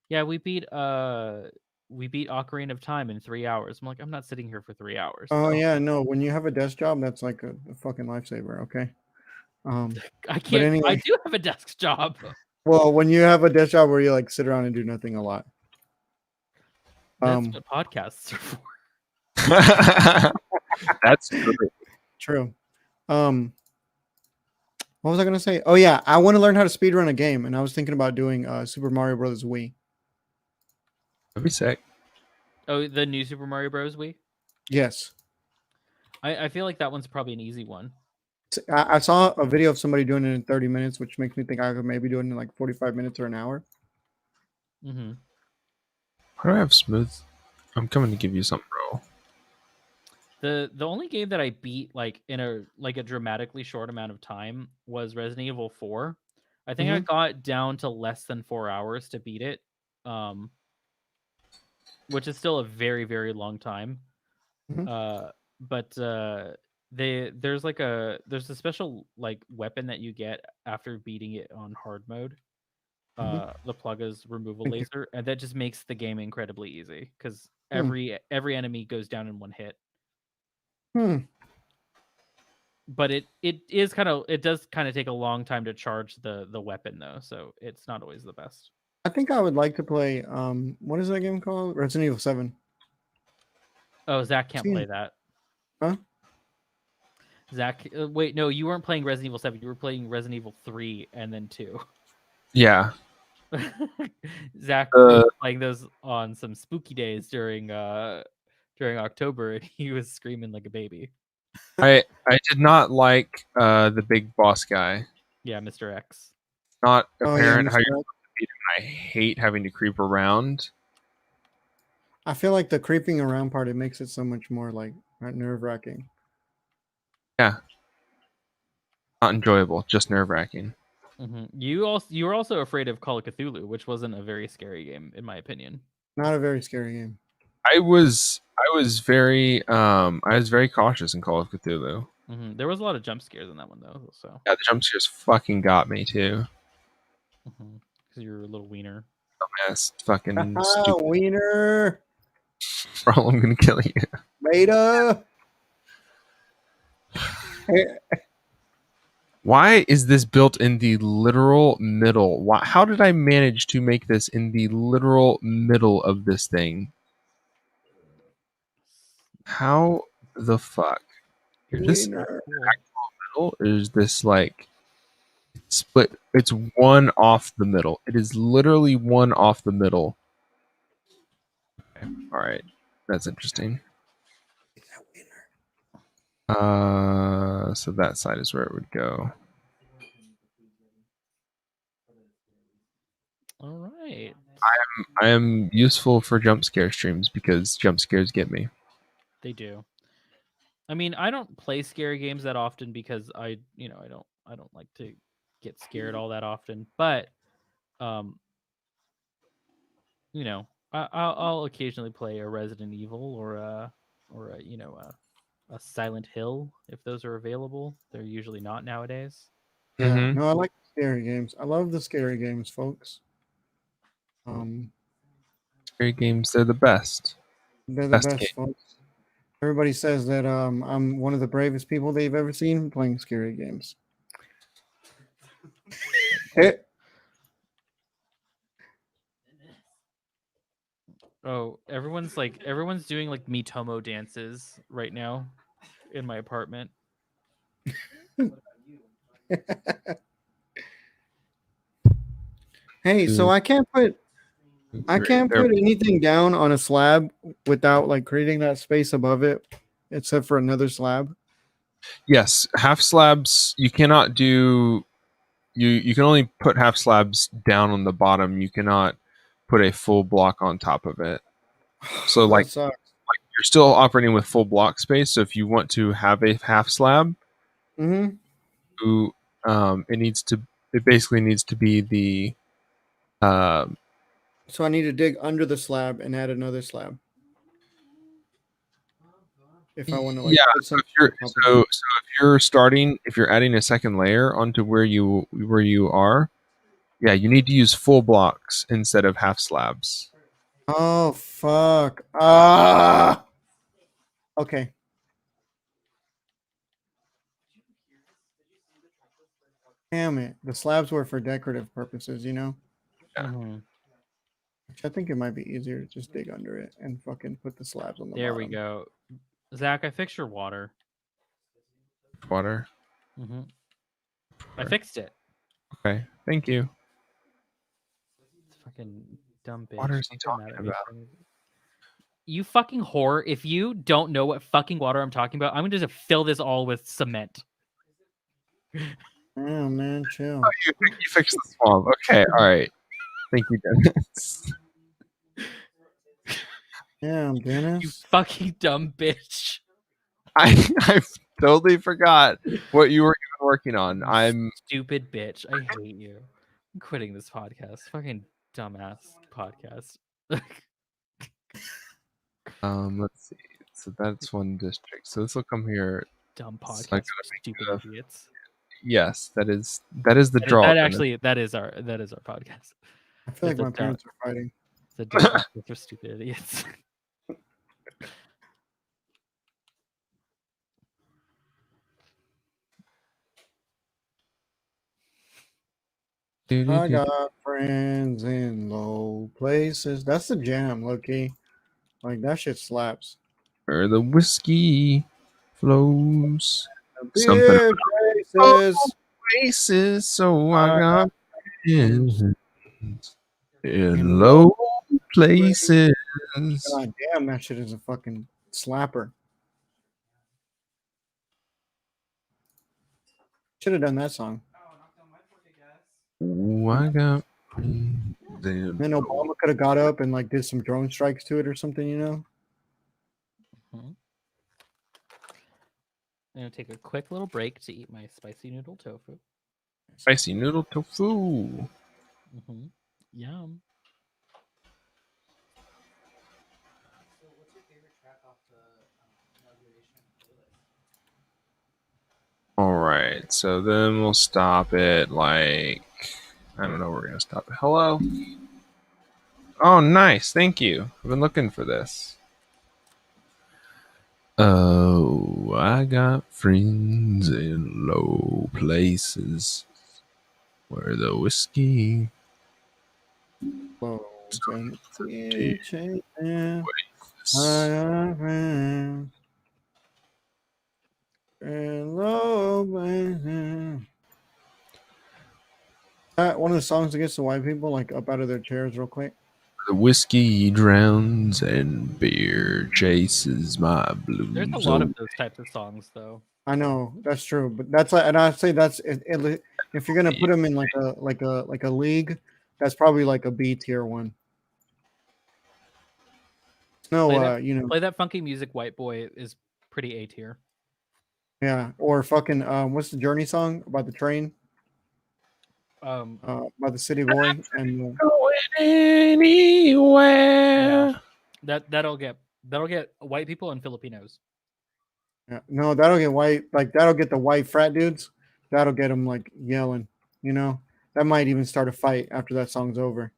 yeah, we beat Ocarina of Time in 3 hours. I'm like, I'm not sitting here for 3 hours. Oh So yeah, no. When you have a desk job, that's like a fucking lifesaver. Okay. I But can't I anyway, do have a desk job. well, when you have a desk job where you like sit around and do nothing a lot. That's what podcasts are for. That's true. True. What was I gonna say? Oh yeah, I want to learn how to speedrun a game, and I was thinking about doing Super Mario Brothers Wii. That'd be sick. Oh, the new Super Mario Bros. Wii? Yes. I feel like that one's probably an easy one. I saw a video of somebody doing it in 30 minutes, which makes me think I could maybe do it in like 45 minutes or an hour. Mm-hmm. Why do I have smooth? I'm coming to give you something, bro. The only game that I beat like in a dramatically short amount of time was Resident Evil 4. I think I got down to less than 4 hours to beat it. Which is still a very, very long time. But there's a special like weapon that you get after beating it on hard mode. The Plugga's removal Thank you. laser, and that just makes the game incredibly easy because Hmm. every enemy goes down in one hit. But it does kind of take a long time to charge the weapon though, so it's not always the best. I think I would like to play. What is that game called? Resident Evil 7. Oh, Zach can't play that. Huh? Zach, wait, no, you weren't playing Resident Evil 7. You were playing Resident Evil 3 and then 2. Yeah. Zach was playing those on some spooky days during October, and he was screaming like a baby. I did not like the big boss guy. Yeah, Mr. X. Not apparent Yeah, how you're beat him. I hate having to creep around. I feel like the creeping around part, it makes it so much more like nerve wracking. Yeah. Not enjoyable, just nerve wracking. Mm-hmm. You were also afraid of Call of Cthulhu, which wasn't a very scary game, in my opinion. Not a very scary game. I was very cautious in Call of Cthulhu. Mm-hmm. There was a lot of jump scares in that one though. So yeah, the jump scares fucking got me too. Because you're a little wiener. Dumbass fucking stupid. Wiener. Bro, I'm gonna kill you. Beta. Why is this built in the literal middle? How did I manage to make this in the literal middle of this thing? How the fuck? Is this Wiener. middle? Or is this like split? It's one off the middle. It is literally one off the middle. Okay. All right, that's interesting. So that side is where it would go. All right. I am useful for jump scare streams because jump scares get me. They do. I mean, I don't play scary games that often because I don't like to get scared all that often. But um, I'll occasionally play a Resident Evil or a Silent Hill if those are available. They're usually not nowadays. Yeah, Mm-hmm. no, I like scary games. I love the scary games, folks. Scary games, they're the best. They're the Best game. best, folks. Everybody says that I'm one of the bravest people they've ever seen playing scary games. Oh, everyone's doing like Mitomo dances right now in my apartment. Hey, so Two, I three. can't There. put anything down on a slab without like creating that space above it, except for another slab. Yes, half slabs. You cannot do. You can only put half slabs down on the bottom. You cannot put a full block on top of it. So That like sucks. you're still operating with full block space. So if you want to have a half slab, Mm-hmm. you, it needs to. It basically needs to be the. Um, So I need to dig under the slab and add another slab if I want to like yeah. put So something if you're on top of it. if you're adding a second layer onto where you are, yeah, you need to use full blocks instead of half slabs. Oh fuck! Ah. Okay. Damn it. The slabs were for decorative purposes, you know? Yeah. Mhm. Which I think it might be easier to just dig under it and fucking put the slabs on the There we bottom. go. Zach, I fixed your water. Water. Hmm I fixed it. Okay. Thank you. Fucking dumb bitch. What is he Don't get mad talking at me about? for anything. You fucking whore. If you don't know what fucking water I'm talking about, I'm gonna just fill this all with cement. Oh man, chill. Oh, you fixed the swamp. Okay. All right. Thank you, Dennis. Damn, You Dennis. fucking dumb bitch. I totally forgot what you were even working on. I'm Stupid bitch. I hate you. I'm quitting this podcast. Fucking dumbass podcast. let's see. So that's one district. So this will come here. Dumb So I podcast gotta for stupid make idiots. yes, that is the That is, draw. that Dennis. actually that is our podcast. I feel like It's a my dumb, parents are fighting. it's a dumb podcast for stupid idiots. I got friends in low places. That's the jam, low key. Like that shit slaps. Where the whiskey flows. Something Beer about chases. places. So I I got got friends in in low low places. places. God damn, that shit is a fucking slapper. Should have done that song. Ooh, I got friends in Then low. Obama could have got up and like did some drone strikes to it or something, you know? Mhm. I'm gonna take a quick little break to eat my spicy noodle tofu. Spicy noodle tofu. Yum. All right, so then we'll stop it like I don't know. We're gonna stop it. Hello. Oh, nice. Thank you. I've been looking for this. Oh, I got friends in low places where the whiskey Whoa, and deep beer chasing. I waves. got friends in low places. One of the songs against the white people, like up out of their chairs, real quick. The whiskey drowns and beer chases my There's a blues lot of away. those types of songs, though. I know that's true, but that's like, and I say that's if you're gonna put them in like a league, that's probably like a B tier one. No, Play that, you know, play that funky music. White boy is pretty A tier. Yeah, or fucking what's the Journey song about the train? Um, About the city boy and Going yeah, anywhere. that'll get white people and Filipinos. yeah, no, that'll get white. Like that'll get the white frat dudes. That'll get them like yelling. You know, that might even start a fight after that song's over.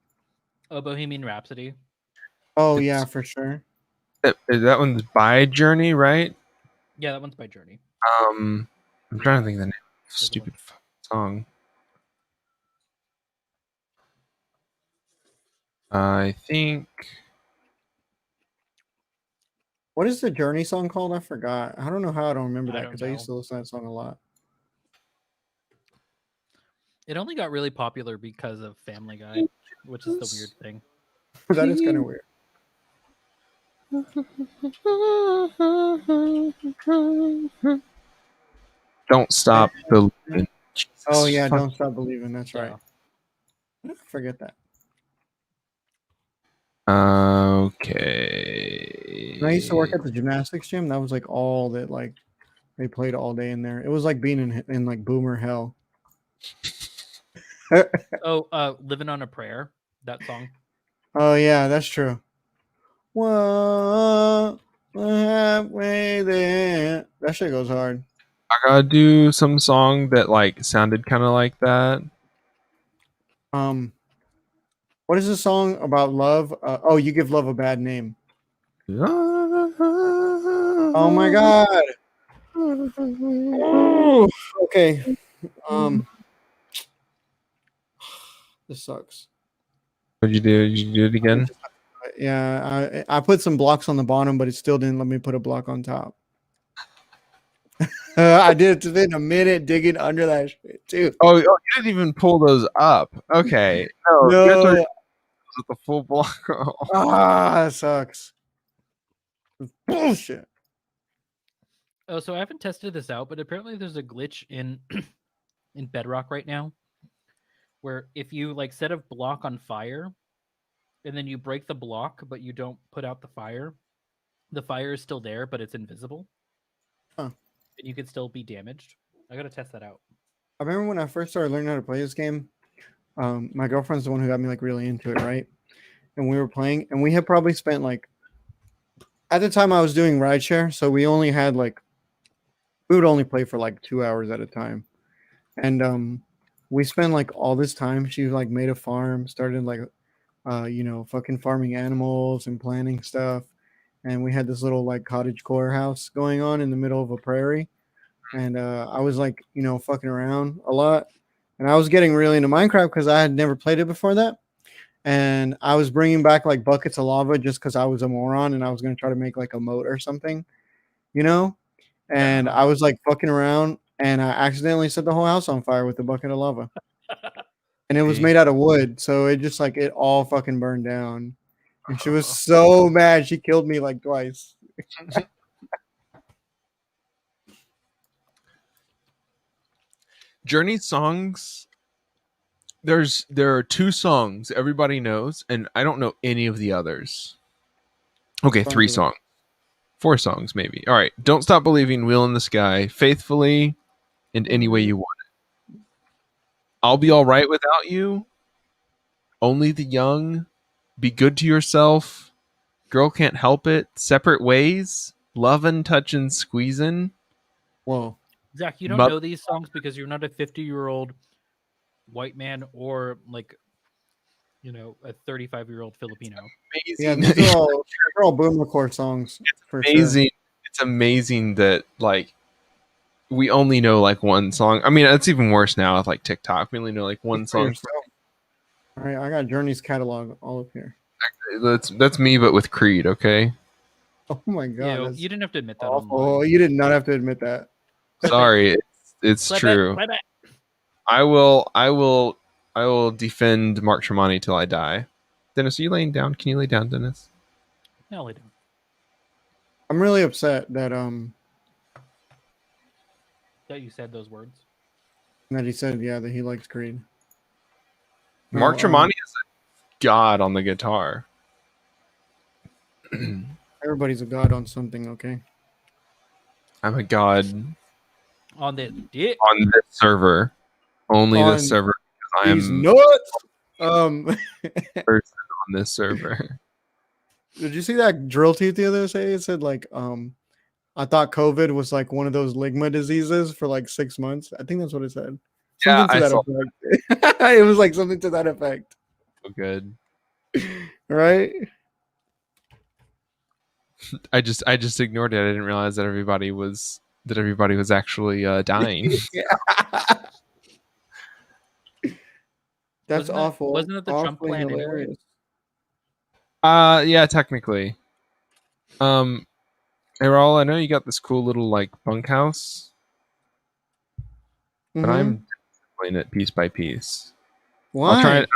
Oh, Bohemian Rhapsody. Oh yeah, It's for sure. that one's by Journey, right? Yeah, that one's by Journey. I'm trying to think of the name of the That's the one. stupid song. I think What is the Journey song called? I forgot. I don't know how I don't remember I that don't because I used know. to listen to that song a lot. It only got really popular because of Family Guy, which is the weird thing. That is kind of weird. Don't Stop Believing. Oh Jesus yeah, fuck. don't stop believing. That's right. Yeah. Forget that. When I used to work Okay. at the gymnastics gym, that was like all that like they played all day in there. It was like being in like boomer hell. Oh, Living on a Prayer, that song. Oh yeah, that's true. Whoa, halfway there. That shit goes hard. I gotta do some song that like sounded kind of like that. Um, what is the song about love? Oh, you give love a bad name. Oh my god. Oh, okay. Um, this sucks. What'd you do? Did you do it I again? just, yeah, I put some blocks on the bottom, but it still didn't let me put a block on top. I did it within a minute digging under that shit too. You didn't even pull those up. Okay. No, you have to No, with the full block. that sucks. Bullshit. Oh, so I haven't tested this out, but apparently there's a glitch in in Bedrock right now where if you like set a block on fire and then you break the block but you don't put out the fire is still there but it's invisible Huh. and you can still be damaged. I gotta test that out. I remember when I first started learning how to play this game. My girlfriend's the one who got me like really into it, right? And we were playing, and we had probably spent like at the time I was doing rideshare, so we only had like we would only play for like 2 hours at a time, and we spent like all this time. She like made a farm, started like fucking farming animals and planting stuff, and we had this little like cottage core house going on in the middle of a prairie, and I was like fucking around a lot, and I was getting really into Minecraft because I had never played it before that. And I was bringing back like buckets of lava just because I was a moron and I was going to try to make like a moat or something, you know? And Yeah. I was like fucking around and I accidentally set the whole house on fire with a bucket of lava. And it was See? made out of wood. So it just like it all fucking burned down. And she was so mad. She killed me like twice. Journey songs. There are two songs everybody knows, and I don't know any of the others. Okay, Songs three of it. songs. Four songs, maybe. All right. Don't Stop Believing, Wheel in the Sky, Faithfully, and Any Way You Want. I'll Be All Right Without You, Only the Young, Be Good to Yourself, Girl Can't Help It, Separate Ways, Lovin', Touchin', Squeezin', Whoa. Zach, you don't Mother know these songs because you're not a 50-year-old white man or like a 35-year-old Filipino. Yeah, Amazing. these are all boomer core songs for sure. Amazing. It's amazing that like we only know like one song. I mean, it's even worse now with like TikTok. We only know like Speak one for song. yourself. All right, I got Journey's catalog all up here. That's me, but with Creed. Okay, Oh my god, You that's didn't have to admit that awful. online. You did not have to admit that. Clip it. sorry, it's Clip true. it. Clip it. I will, I will, I will defend Mark Tremonti till I die. Dennis, are you laying down? Can you lay down, Dennis? No, I don't. I'm really upset that That you said those words. he said that he likes Creed. Mark No, Tremonti is a god on the guitar. everybody's a god on something, okay? I'm a god On the dick. on this server. Only this On server. these I'm nuts. person on this server. Did you see that drill teeth the other day? It said like, I thought COVID was like one of those ligma diseases for like 6 months. I think that's what it said. Yeah, Something to I that saw effect. It was like something to that effect, so good. right? I just ignored it. I didn't realize that everybody was actually dying. That's awful. Wasn't it the Trump Awfully plan anyway? hilarious. Yeah, technically. Hey Raul, I know you got this cool little like bunkhouse, but Mm-hmm. I'm playing it piece by piece. Why? I'll try not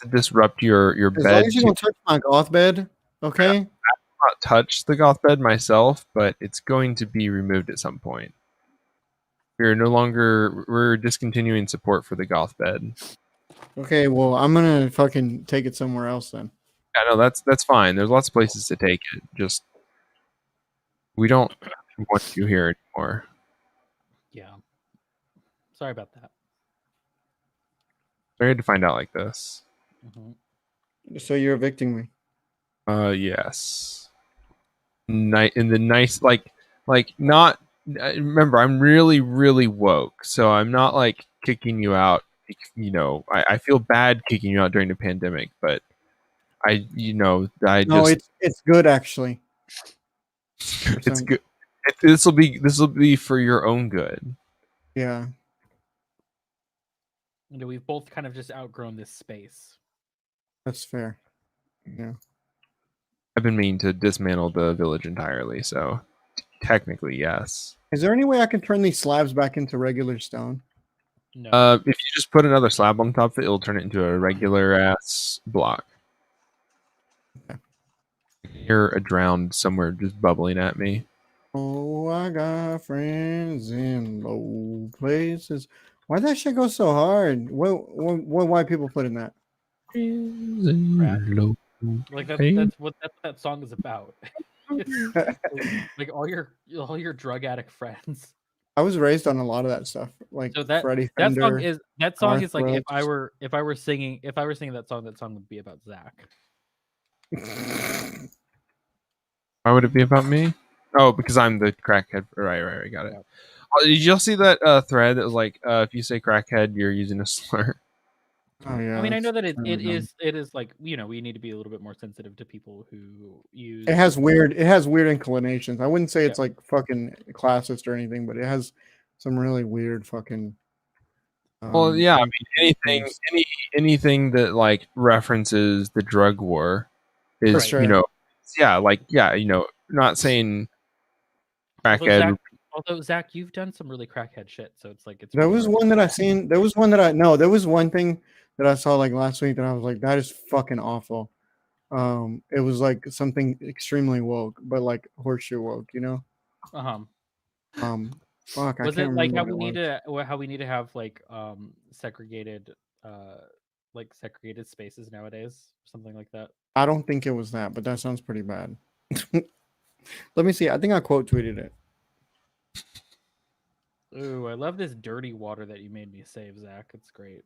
to disrupt your As bed. long as you don't touch my goth bed, okay? Not touch the goth bed myself, but it's going to be removed at some point. We're discontinuing support for the goth bed. Okay, well, I'm gonna fucking take it somewhere else then. Yeah, no, that's fine. There's lots of places to take it. Just we don't want you here anymore. Yeah. Sorry about that. Sorry to find out like this. Mm-hmm. So you're evicting me. Yes. In the nice like not remember I'm really woke, so I'm not like kicking you out. You know, I feel bad kicking you out during the pandemic, but I No, just it's good actually. it's good. This will be for your own good. Yeah. We've both kind of just outgrown this space. That's fair. Yeah. I've been meaning to dismantle the village entirely, so technically yes. Is there any way I can turn these slabs back into regular stone? No. If you just put another slab on top of it, it'll turn it into a regular ass block. Hear a drowned somewhere just bubbling at me. Oh, I got friends in low places. Why'd that shit go so hard? What white people put in that? Like that's what that song is about. Like all your drug addict friends. I was raised on a lot of that stuff, like So that Freddie that Fender. song is like Garth if I were singing that song would be about Zach. Why would it be about me? Oh, because I'm the crackhead. Right. Got it. Yeah. Oh, did y'all see that thread that was like, if you say crackhead, you're using a slur? Oh yeah. I mean, I know that it kinda dumb. is like, you know, we need to be a little bit more sensitive to people who use. It has weird inclinations. I wouldn't say it's like fucking classist or anything, but it has some really weird fucking. Well, yeah. I mean, things. anything that like references the drug war is, sure. you know, you know, not saying crackhead. Although Zach, you've done some really crackhead shit, so it's like it's. There really was hard one that I seen. There was one that I no. There was one thing that I saw like last week that I was like, that is fucking awful. It was like something extremely woke, but like horseshoe woke, you know. Fuck, I Was can't it like remember how we need to have like segregated segregated spaces nowadays, something like that? I don't think it was that, but that sounds pretty bad. Let me see. I think I quote tweeted it. Ooh, I love this dirty water that you made me save, Zach. It's great.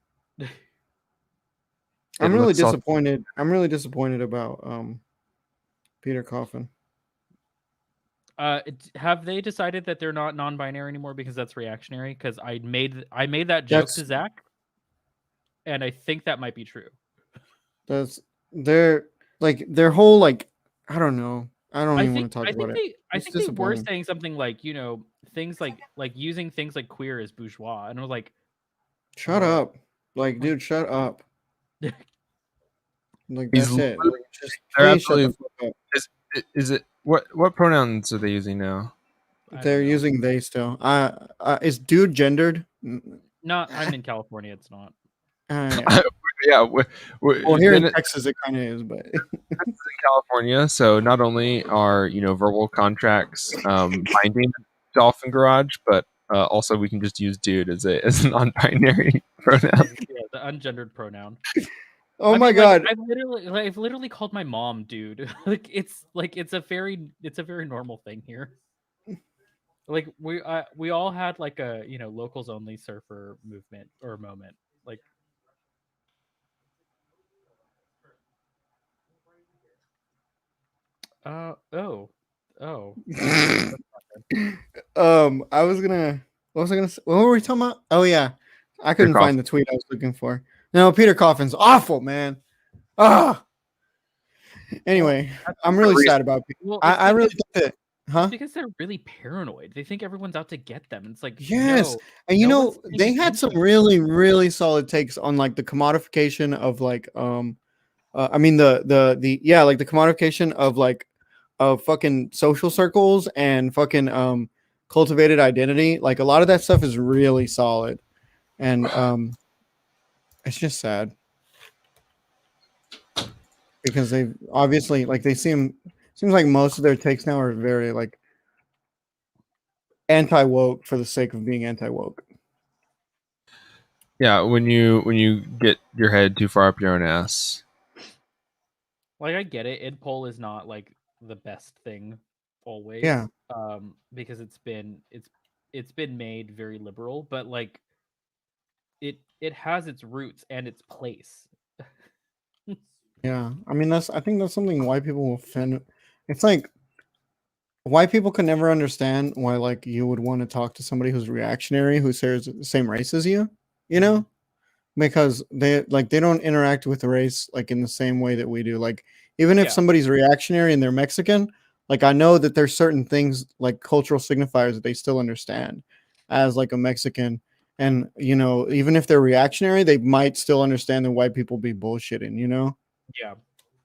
I'm really disappointed. I'm really disappointed about Peter Coffin. Have they decided that they're not non-binary anymore because that's reactionary? Because I made that joke to Zach, and I think that might be true. That's their whole like I don't know. I don't even want to talk about it. I think they were saying something like, you know, things like using things like queer as bourgeois, and I was like, shut up, like dude, shut up. Like that's it. Like, just please shut the fuck up. Is it what pronouns are they using now? They're using they still. Is dude gendered? No, I'm in California. It's not. Yeah. Well, here in Texas, it kind of is, but in California. So not only are verbal contracts binding Dolphin Garage, but also we can just use dude as a non-binary pronoun. Yeah, the ungendered pronoun. Oh my god! I've literally called my mom dude. It's a very normal thing here. Like we all had like a locals only surfer movement or moment. Like oh oh I was gonna. What was I gonna say? What were we talking about? Oh yeah, I Your couldn't coffee. find the tweet I was looking for. No, Peter Coffin's awful, man. Ah. well Anyway, that's I'm For a really reason. sad about. well I really think that. it's Huh? because they're really paranoid. They think everyone's out to get them. It's like Yes, no, and no one's paying they had some attention. really really solid takes on like the commodification of like I mean the yeah, like the commodification of like of fucking social circles and fucking cultivated identity. Like a lot of that stuff is really solid, and it's just sad because they obviously like they seems like most of their takes now are very like anti woke for the sake of being anti woke. Yeah, when you get your head too far up your own ass. Like I get it. Id poll is not like the best thing always. Yeah, Because it's been made very liberal, but like it has its roots and its place. yeah. I mean I think that's something white people will offend. It's like white people can never understand why like you would want to talk to somebody who's reactionary who shares the same race as you know, because they don't interact with the race like in the same way that we do. Like even if Yeah. somebody's reactionary and they're Mexican, like I know that there's certain things like cultural signifiers that they still understand as like a Mexican. And you know, even if they're reactionary, they might still understand that white people be bullshitting, you know? Yeah.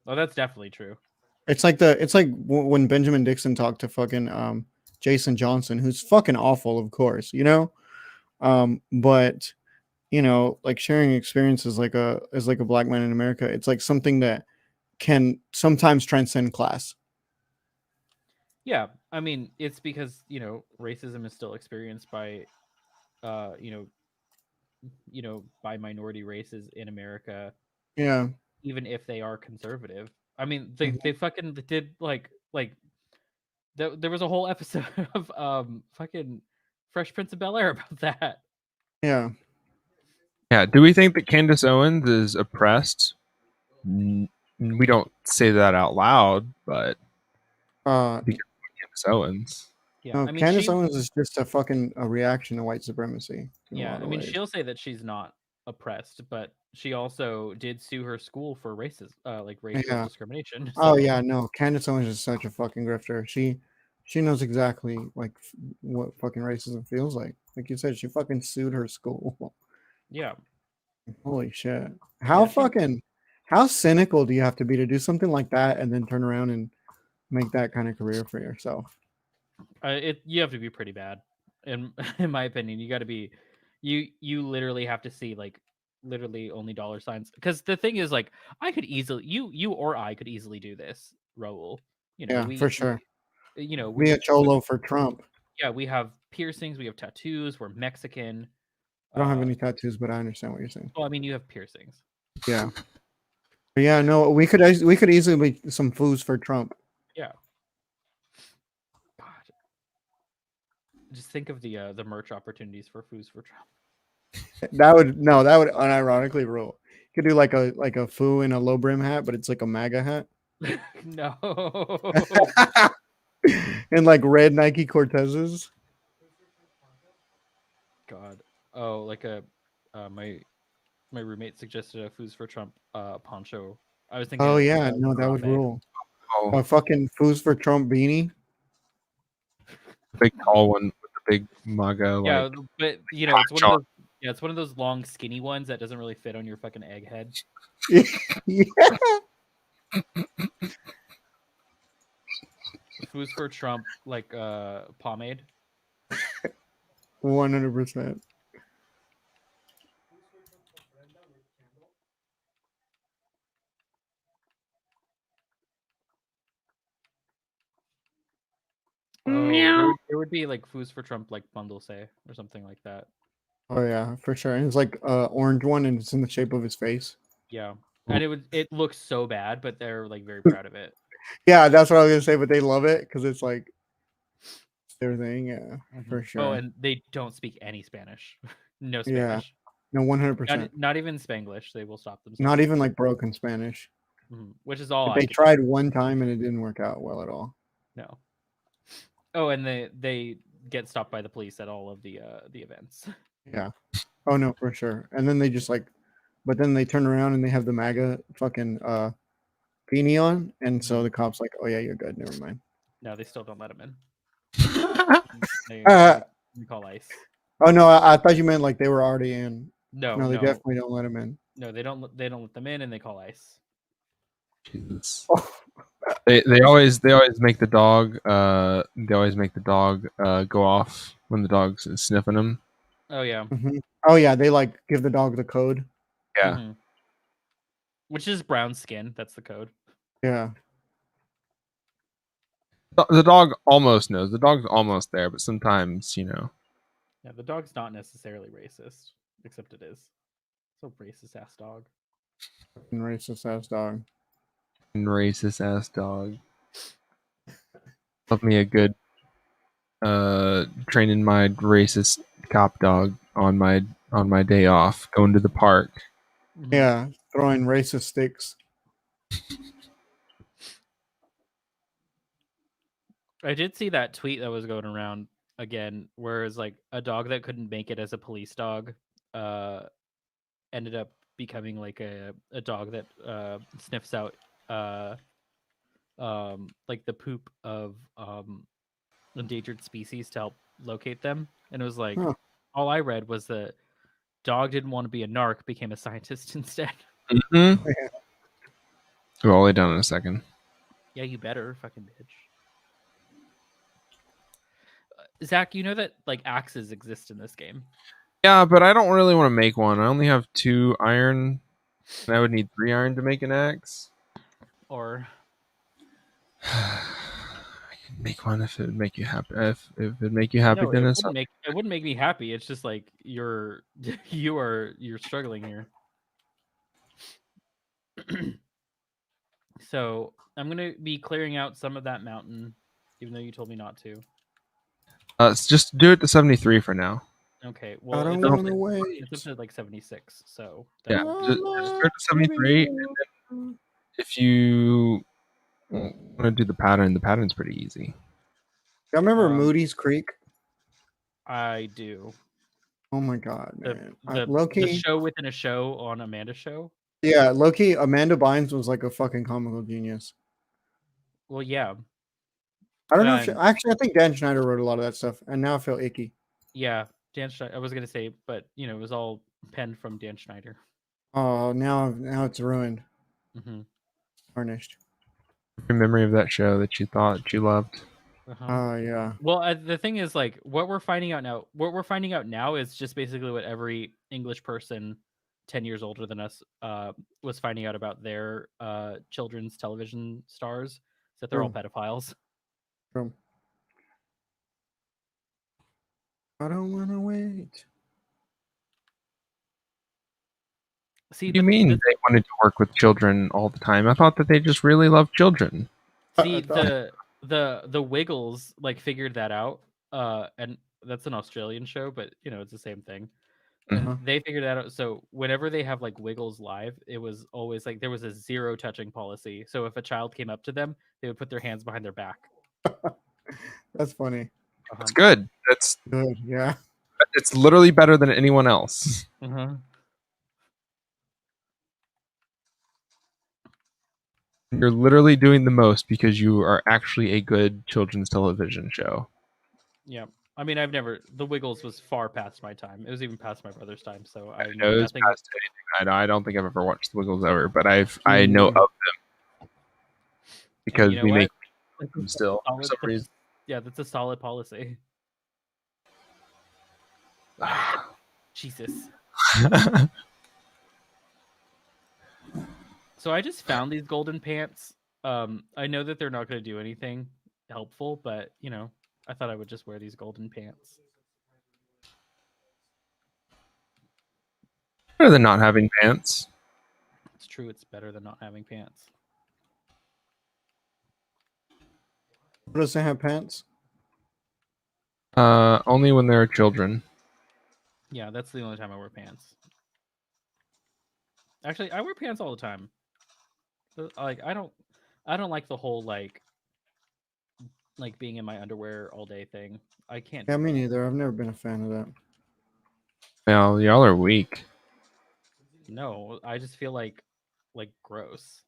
Well, that's definitely true. It's like when Benjamin Dixon talked to fucking Jason Johnson, who's fucking awful, of course, you know? But you know, like sharing experiences like a as like a black man in America, it's like something that can sometimes transcend class. Yeah. I mean, it's because, racism is still experienced by uh, you know, by minority races in America, Yeah. even if they are conservative. I mean, they Mhm. fucking did like there was a whole episode of fucking Fresh Prince of Bel Air about that. Yeah. Yeah, do we think that Candace Owens is oppressed? We don't say that out loud, but Uh because of Candace Owens. Yeah. no, I mean, Candace Owens is just a fucking a reaction to white supremacy in a lot of ways. she'll say that she's not oppressed, but she also did sue her school for like racial Yeah. discrimination. Oh So, yeah, no, Candace Owens is such a fucking grifter. She knows exactly like what fucking racism feels like. Like you said, she fucking sued her school. yeah. Holy shit. Yeah, she How cynical do you have to be to do something like that and then turn around and make that kind of career for yourself? it you have to be pretty bad in in my opinion. You got to be you literally have to see like literally only dollar signs, because the thing is like I could easily you or I could easily do this, Raul. Yeah, for We sure. Be we a cholo for Trump. yeah, we have piercings, we have tattoos, we're Mexican. I don't have uh any tattoos, but I understand what you're saying. well, I mean, you have piercings. Yeah. But yeah, no, we could easily be some foods for Trump. Yeah. God, just think of the merch opportunities for foods for Trump. That would unironically rule. You could do like a foo in a low brim hat, but it's like a MAGA hat. No. And like red Nike Cortezes. God. Oh, like a my roommate suggested a foods for Trump poncho. I was thinking Oh of yeah, no, that would Harambe. rule. Oh, A fucking foods for Trump beanie. big tall one with the big MAGA like Yeah, but it's one of chart. those. Yeah, it's one of those long, skinny ones that doesn't really fit on your fucking egghead. Yeah. Foods for Trump, like pomade. 100%. Oh, there would be like foods for Trump, like bundle say or something like that. Oh yeah, for sure. And it's like orange one, and it's in the shape of his face. Yeah, and it looks so bad, but they're like very proud of it. Yeah, that's what I was gonna say. But they love it because it's like everything. Yeah, for Mhm. sure. Oh, and they don't speak any Spanish. No Yeah. Spanish. No, 100%. Not even Spanglish. They will stop themselves. Not even like broken Spanish. Which is all Like, I they could tried one time and it didn't work out well at all. know. Oh, and they get stopped by the police at all of the events. Yeah. Oh no, for sure. And then they just like, but then they turn around and they have the MAGA fucking beanie on, and so the cops like, oh yeah, you're good. Never mind. No, they still don't let him in. They, Uh, they call ICE. oh no, I thought you meant like they were already in. No, No, they no, definitely don't let him in. no. They don't. They don't let them in, and they call ICE. Jesus. Oh, They always make the dog go off when the dog's sniffing him. Oh yeah. mhm. Oh yeah, they like give the dog the code. Yeah. Mhm. Which is brown skin. That's the code. Yeah. The dog almost knows. The dog's almost there, but sometimes, Yeah, the dog's not necessarily racist, except it is. It's a racist ass dog. Fucking racist ass dog. racist ass dog. Love me a good training my racist cop dog on my day off, going to the park. Mhm. Yeah, throwing racist sticks. I did see that tweet that was going around again, where it's like a dog that couldn't make it as a police dog, uh, ended up becoming like a dog that sniffs out uh like the poop of endangered species to help locate them. And it was like Huh. all I read was that dog didn't want to be a narc, became a scientist instead. Mm-hmm. We'll all lay down in a second. Yeah, you better, fucking bitch. Zach, you know that like axes exist in this game. Yeah, but I don't really want to make one. I only have 2 iron, and I would need 3 iron to make an axe. Or I can make one if it would make you happy. If it'd make you happy, no, Dennis. it wouldn't make me happy. It's just like you're you're struggling here. So I'm gonna be clearing out some of that mountain, even though you told me not to. Just do it to 73 for now. Okay, I well don't It'll- want to it's up wait. to like 76. So Yeah, that'll just start to 73. If you want to do the pattern's pretty easy. Y'all remember Um, Moody's Creek? I do Oh my god, the man. the Low the key, show within a show on Amanda's show. yeah, low key, Amanda Bynes was like a fucking comical genius. Well, yeah, I don't know if she, and actually, I think Dan Schneider wrote a lot of that stuff, and now I feel icky. yeah, Dan Schneider. I was gonna say, but it was all penned from Dan Schneider. Oh, now it's ruined, Hmm. tarnished. Your memory of that show that you thought you loved. Uh-huh. Oh yeah, Well, the thing is, like, what we're finding out now is just basically what every English person 10 years older than us was finding out about their children's television stars, is that they're all true, pedophiles. true. I don't want to wait. See, What do you mean the they wanted to work with children all the time? I thought that they just really loved children. see thought- the Wiggles like figured that out, and that's an Australian show, but it's the same thing. And Uh-huh. they figured that out. So whenever they have like Wiggles live, it was always like there was a zero touching policy. So if a child came up to them, they would put their hands behind their back. That's funny. That's good. Good, yeah. It's literally better than anyone else. Uh-huh. You're literally doing the most because you are actually a good children's television show. Yeah. I mean, the Wiggles was far past my time. It was even past my brother's time. So I It know was nothing. past anything. I don't think I've ever watched the Wiggles ever, but I know of them because you know we what? make them still for some reason. Yeah, that's a solid policy. Jesus. So I just found these golden pants. I know that they're not going to do anything helpful, but I thought I would just wear these golden pants. Better than not having pants. It's true. It's better than not having pants. What does it have pants? Only when there are children. Yeah, that's the only time I wear pants. Actually, I wear pants all the time. Like I don't like the whole like being in my underwear all day thing. I can't Yeah, do me that. neither. I've never been a fan of that. Well, y'all are weak. No, I just feel like gross.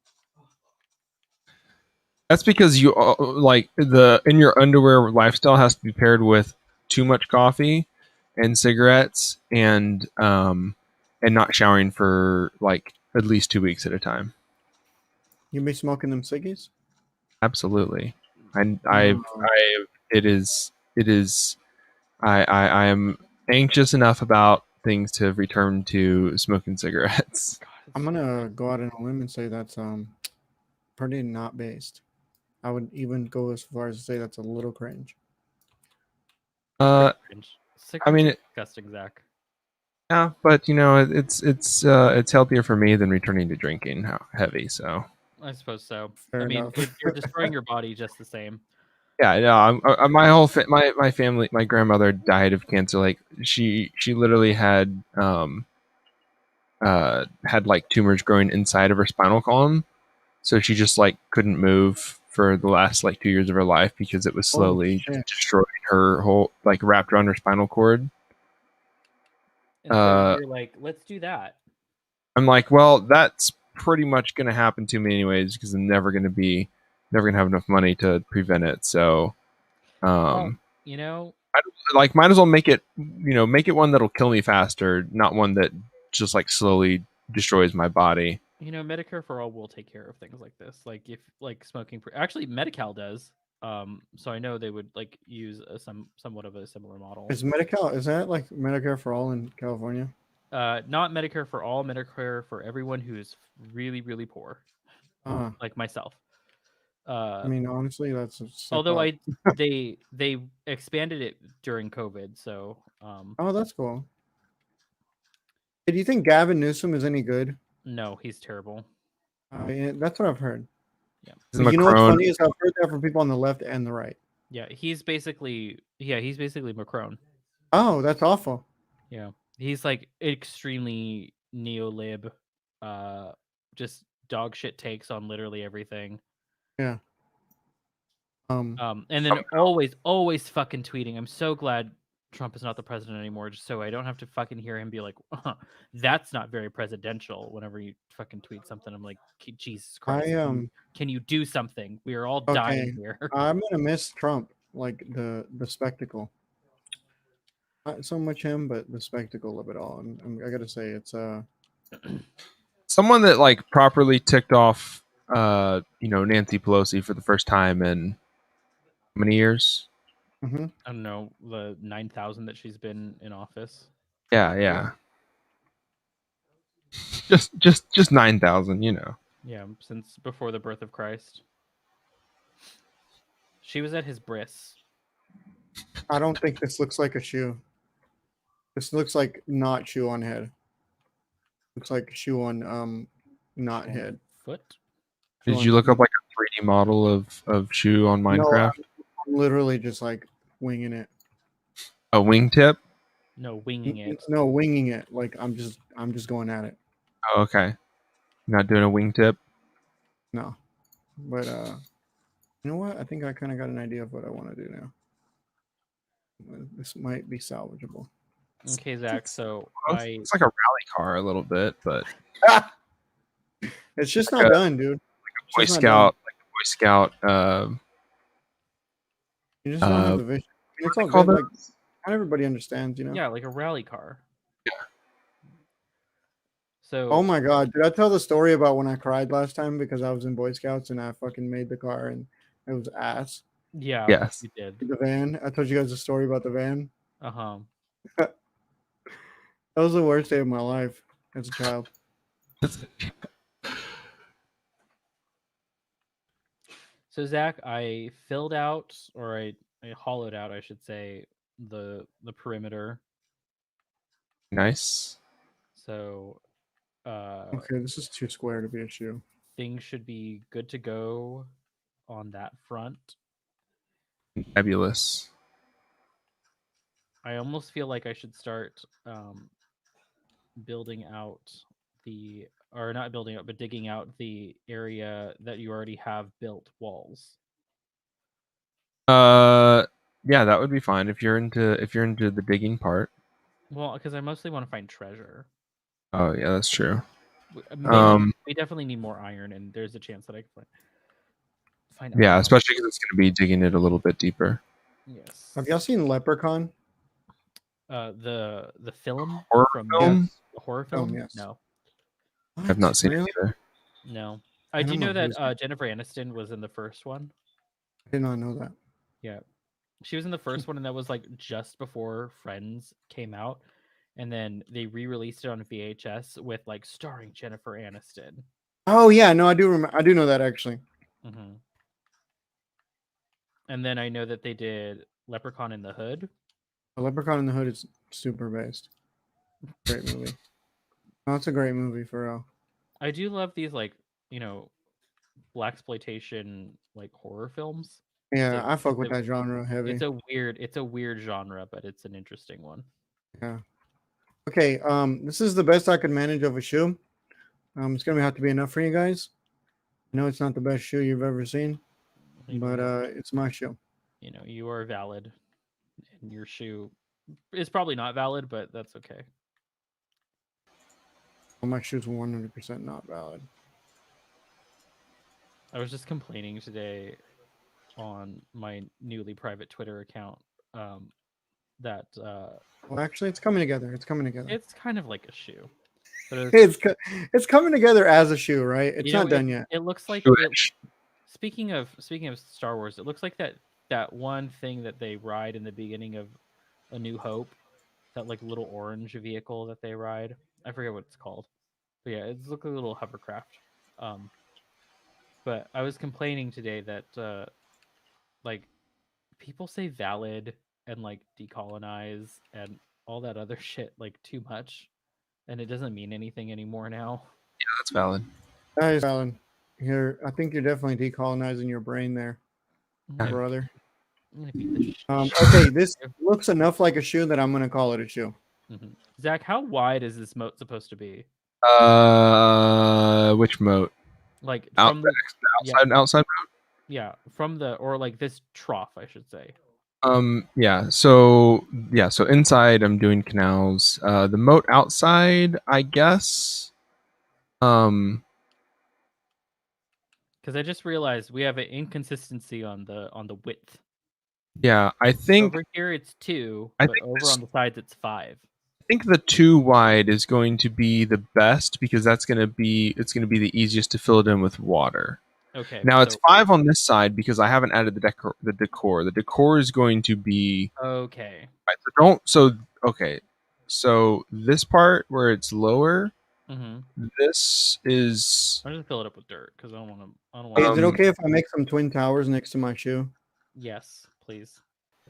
That's because you like the in your underwear lifestyle has to be paired with too much coffee and cigarettes and not showering for like at least 2 weeks at a time. You be smoking them ciggies? Absolutely. I No. I it is I am anxious enough about things to return to smoking cigarettes. God, I'm it's so gonna go out on a limb and say that's pretty not based. I would even go as far as to say that's a little cringe. Uh, cringe. I Cigarettes mean, are disgusting, Zach. yeah, but it's healthier for me than returning to drinking heavy. So I suppose so. Fair I mean, enough. you're destroying your body just the same. yeah, yeah. My whole my family, my grandmother died of cancer. Like she literally had like tumors growing inside of her spinal column, so she just like couldn't move for the last like 2 years of her life because it was Holy slowly just shit. destroying her whole like wrapped around her spinal cord. And so Uh, you're like, let's do that. I'm like, well, that's pretty much going to happen to me anyways because I'm never gonna have enough money to prevent it. So, Well, um, you know, like, might as well make it one that'll kill me faster, not one that just like slowly destroys my body. Medicare for all will take care of things like this. Like if like smoking, actually, Medi-Cal does. So I know they would like use somewhat of a similar model. Is Medi-Cal, is that like Medicare for all in California? Not Medicare for all, Medicare for everyone who is really, really poor, Uh, like myself. I mean, honestly, that's a step Although up. they expanded it during COVID, so Oh, that's cool. Hey, do you think Gavin Newsom is any good? no, he's terrible. Yeah, that's what I've heard. Yeah, This is But you know what's Macron. funny is I've heard that from people on the left and the right. yeah, he's basically Macron. Oh, that's awful. Yeah, he's like extremely neo-lib, uh, just dog shit takes on literally everything. Yeah. And then always fucking tweeting. I'm so glad Trump is not the president anymore, just so I don't have to fucking hear him be like, "That's not very presidential." Whenever you fucking tweet something, I'm like, Jesus Christ, I can you do something? We are all dying okay. here. I'm gonna miss Trump, like the spectacle. Not so much him, but the spectacle of it all. I gotta say, it's Someone that like properly ticked off Nancy Pelosi for the first time in how many years? mhm. I don't know, the 9,000 that she's been in office. Yeah. Just 9,000, Yeah, since before the birth of Christ. She was at his bris. I don't think this looks like a shoe. This looks like not shoe on head. Looks like shoe on not On head. foot. Shoe Did on you look feet. up like a 3D model of shoe on No, Minecraft? I'm literally just like winging it. A wingtip? No, winging it. No, winging it. Like I'm just going at it. Oh, okay. Not doing a wingtip? No, but you know what? I think I kind of got an idea of what I want to do now. This might be salvageable. Okay, Zach. So It's like a rally car a little bit, but It's just like not a done, dude. It's Boy just not done. Scout, like a Boy Scout. You just don't have the vision. I mean, it's all Call good. those? Like not everybody understands, you know. yeah, like a rally car. Yeah. So Oh my god, did I tell the story about when I cried last time because I was in Boy Scouts and I fucking made the car and it was ass. yeah, Yes. you did. The van. I told you guys the story about the van. Uh-huh. That was the worst day of my life as a child. So Zach, I filled out, or I hollowed out, I should say, the perimeter. Nice. So Okay, this is too square to be a shoe. things should be good to go on that front. Fabulous. I almost feel like I should start building out the, or not building out, but digging out the area that you already have built walls. Yeah, that would be fine if you're into the digging part. Well, because I mostly want to find treasure. Oh yeah, that's true. We definitely need more iron, and there's a chance that I can find Yeah, iron. especially because it's going to be digging it a little bit deeper. Yes. Have y'all seen Leprechaun? The film Horror from film? the horror Film, film? yes. No, I've not seen Really? it either. no. I I don't do know know that who's- Jennifer Aniston was in the first one. I did not know that. Yeah, she was in the first one, and that was like just before Friends came out, and then they re-released it on VHS with like starring Jennifer Aniston. Oh yeah, no, I do remember. I do know that actually. Hmm. And then I know that they did Leprechaun in the Hood. The Leprechaun in the Hood is super based. Great movie. No, it's a great movie for real. I do love these like, you know, blaxploitation like horror films. Yeah, I fuck It's with a, that genre heavy. it's a weird genre, but it's an interesting one. Yeah. Okay. This is the best I could manage of a shoe. It's gonna have to be enough for you guys. I know it's not the best shoe you've ever seen, but it's my shoe. You know, you are valid, and your shoe is probably not valid, but that's okay. Well, my shoe's 100% not valid. I was just complaining today on my newly private Twitter account that Well, actually, it's coming together. It's coming together. it's kind of like a shoe, but It's coming together as a shoe, right? It's you know, not done yet. It looks like Jewish. speaking of Star Wars, it looks like that one thing that they ride in the beginning of A New Hope, that like little orange vehicle that they ride. I forget what it's called, but yeah, it's like a little hovercraft. But I was complaining today that like people say valid and like decolonize and all that other shit like too much, and it doesn't mean anything anymore now. Yeah, that's valid. That is valid. I think you're definitely decolonizing your brain there, I'm brother. gonna beat the shit. Okay, this looks enough like a shoe that I'm gonna call it a shoe. Mhm. Zach, how wide is this moat supposed to be? Which moat? Like Out from the outside. yeah, from the, or like this trough, I should say. Yeah. So inside I'm doing canals. The moat outside, I guess. Because I just realized we have an inconsistency on the width. Yeah, I think Over here it's 2, I but think over this- on the sides it's 5. I think the 2 wide is going to be the best because it's going to be the easiest to fill it in with water. Okay. Now it's so- 5 on this side because I haven't added the decor. The decor is going to be Okay. right, so this part where it's lower, Mm-hmm. this is I'm just fill it up with dirt because I don't want to. I don't Hey, want. is it okay if I make some twin towers next to my shoe? Yes, please.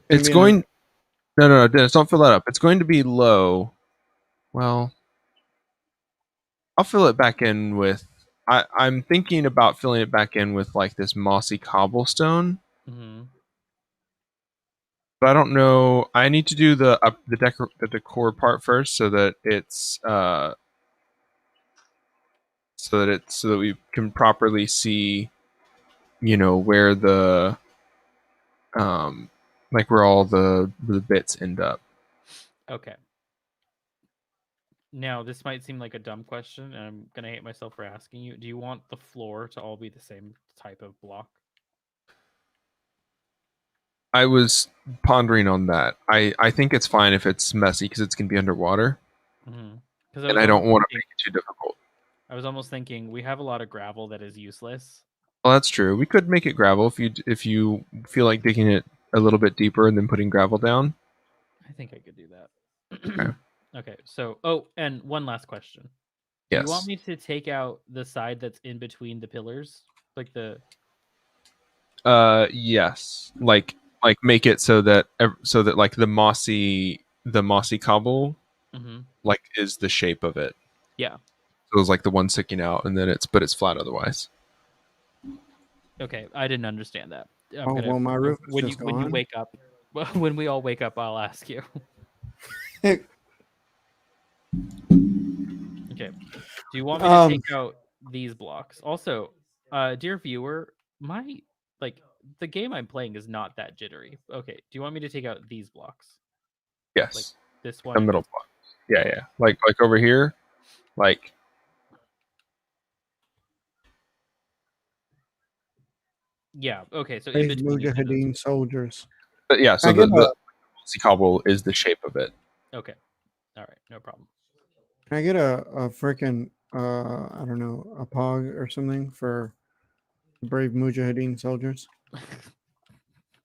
it's Maybe going. No, Dennis, don't fill that up. It's going to be low. Well, I'll fill it back in with. I'm thinking about filling it back in with like this mossy cobblestone, Mm-hmm. but I don't know. I need to do the decor part first so that it's so that we can properly see, where the like where all the bits end up. Okay. Now this might seem like a dumb question, and I'm gonna hate myself for asking you. Do you want the floor to all be the same type of block? I was pondering on that. I think it's fine if it's messy because it's gonna be underwater, Mm-hmm. and I don't want to make it too difficult. I was almost thinking we have a lot of gravel that is useless. Well, that's true. We could make it gravel if you feel like digging it a little bit deeper and then putting gravel down. I think I could do that. Okay. Okay. So, and one last question. Do Yes. you want me to take out the side that's in between the pillars, like the? Yes. Like make it so that like the mossy cobble Mm-hmm. like is the shape of it. Yeah. So it's like the one sticking out, and then it's flat otherwise. Okay, I didn't understand that. Well, my roof is when just you gone. wake up, when we all wake up, I'll ask you. Okay. Do you want me to take out these blocks? Also, dear viewer, my like the game I'm playing is not that jittery. Okay. Do you want me to take out these blocks? Like Yes, this the one and middle this block. Yeah, Okay. yeah. Like over here, like Yeah. Okay. So in Brave between each of those. Mujahideen soldiers. but yeah. Can So I get the a cobble is the shape of it. Okay. All right. No problem. Can I get a freaking I don't know, a pog or something for brave Mujahideen soldiers?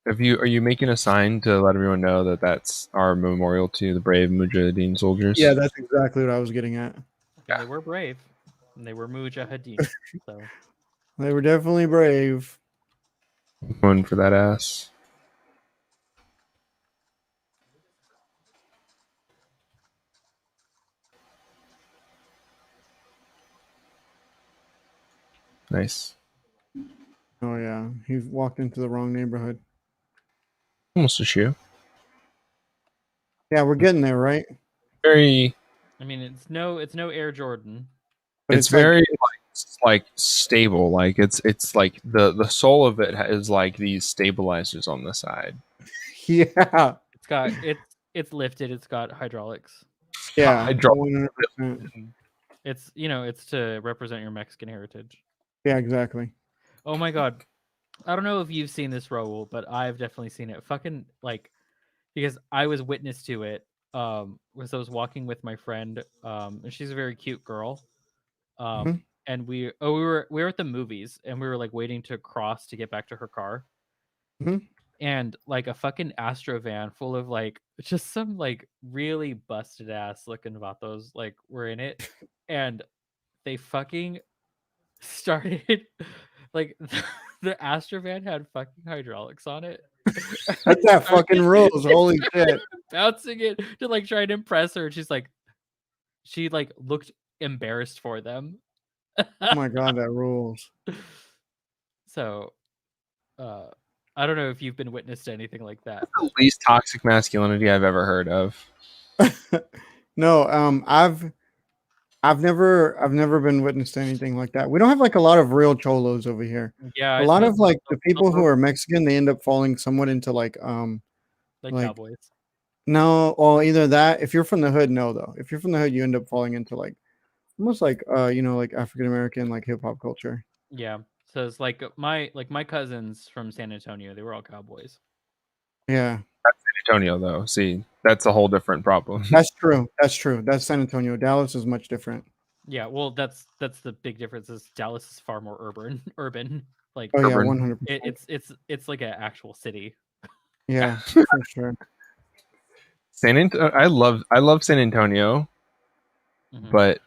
Are you making a sign to let everyone know that that's our memorial to the brave Mujahideen Yeah, soldiers? that's exactly what I was getting at. And they were brave. And they were mujahideen. So They were definitely brave. Going for that ass. Nice. Oh yeah, he walked into the wrong neighborhood. Almost a shoe. Yeah, we're getting there, right? Very. I mean, it's no Air Jordan. But It's it's like very like stable. Like it's like the soul of it is like these stabilizers on the side. yeah, It's lifted. It's got hydraulics. yeah, Hydro. 100%. It's it's to represent your Mexican heritage. Yeah, exactly. Oh my god. I don't know if you've seen this, Raul, but I've definitely seen it. Fucking like because I was witness to it. Was I was walking with my friend. And she's a very cute girl. Mhm. And we were at the movies and we were like waiting to cross to get back to her car. Mhm. And like a fucking Astro van full of like just some like really busted ass looking vatos like were in it, and they fucking started like the Astro van had fucking hydraulics on it. And That's they that fucking rules. Holy shit. bouncing it to like try and impress her. And she like looked embarrassed for them. Oh my god, that rules. So uh I don't know if you've been witness to anything like that, The but least toxic masculinity I've ever heard of. No, I've never been witness to anything like that. We don't have like a lot of real cholos over here. yeah, A I lot suppose of like the people who we're are Mexican, they end up falling somewhat into like like cowboys. no, or either that. If you're from the hood, no though. If you're from the hood, you end up falling into like almost like like African American like hip hop culture. Yeah. So it's like my cousins from San Antonio, they were all cowboys. Yeah. Antonio, though. See, that's a whole different problem. That's true. That's true. That's San Antonio. Dallas is much different. Yeah, well that's the big difference is Dallas is far more urban. Like Oh yeah, Urban. 100%. it's like an actual city. Yeah, for sure. I love San Antonio, Mhm. but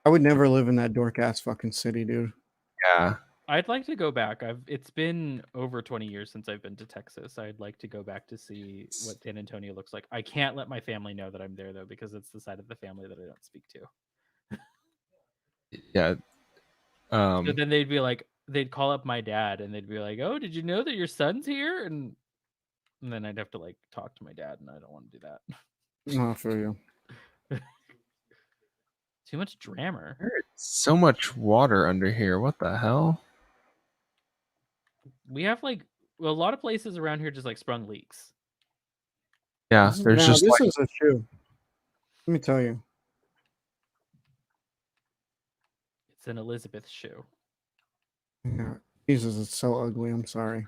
I would never live in that dork ass fucking city, dude. yeah, I'd like to go back. It's been over 20 years since I've been to Texas. I'd like to go back to see what San Antonio looks like. I can't let my family know that I'm there though because it's the side of the family that I don't speak to. yeah. So then they'd be like, they'd call up my dad and they'd be like, "Oh, did you know that your son's here?" And then I'd have to like talk to my dad, and I don't want to do that. No, I feel you. Too much drammer. There's so much water under here. What the hell? We have like a lot of places around here just like sprung leaks. Yeah, there's Now just this like is a shoe. Let me tell you. It's an Elizabeth shoe. Yeah. Jesus, it's so ugly. I'm sorry.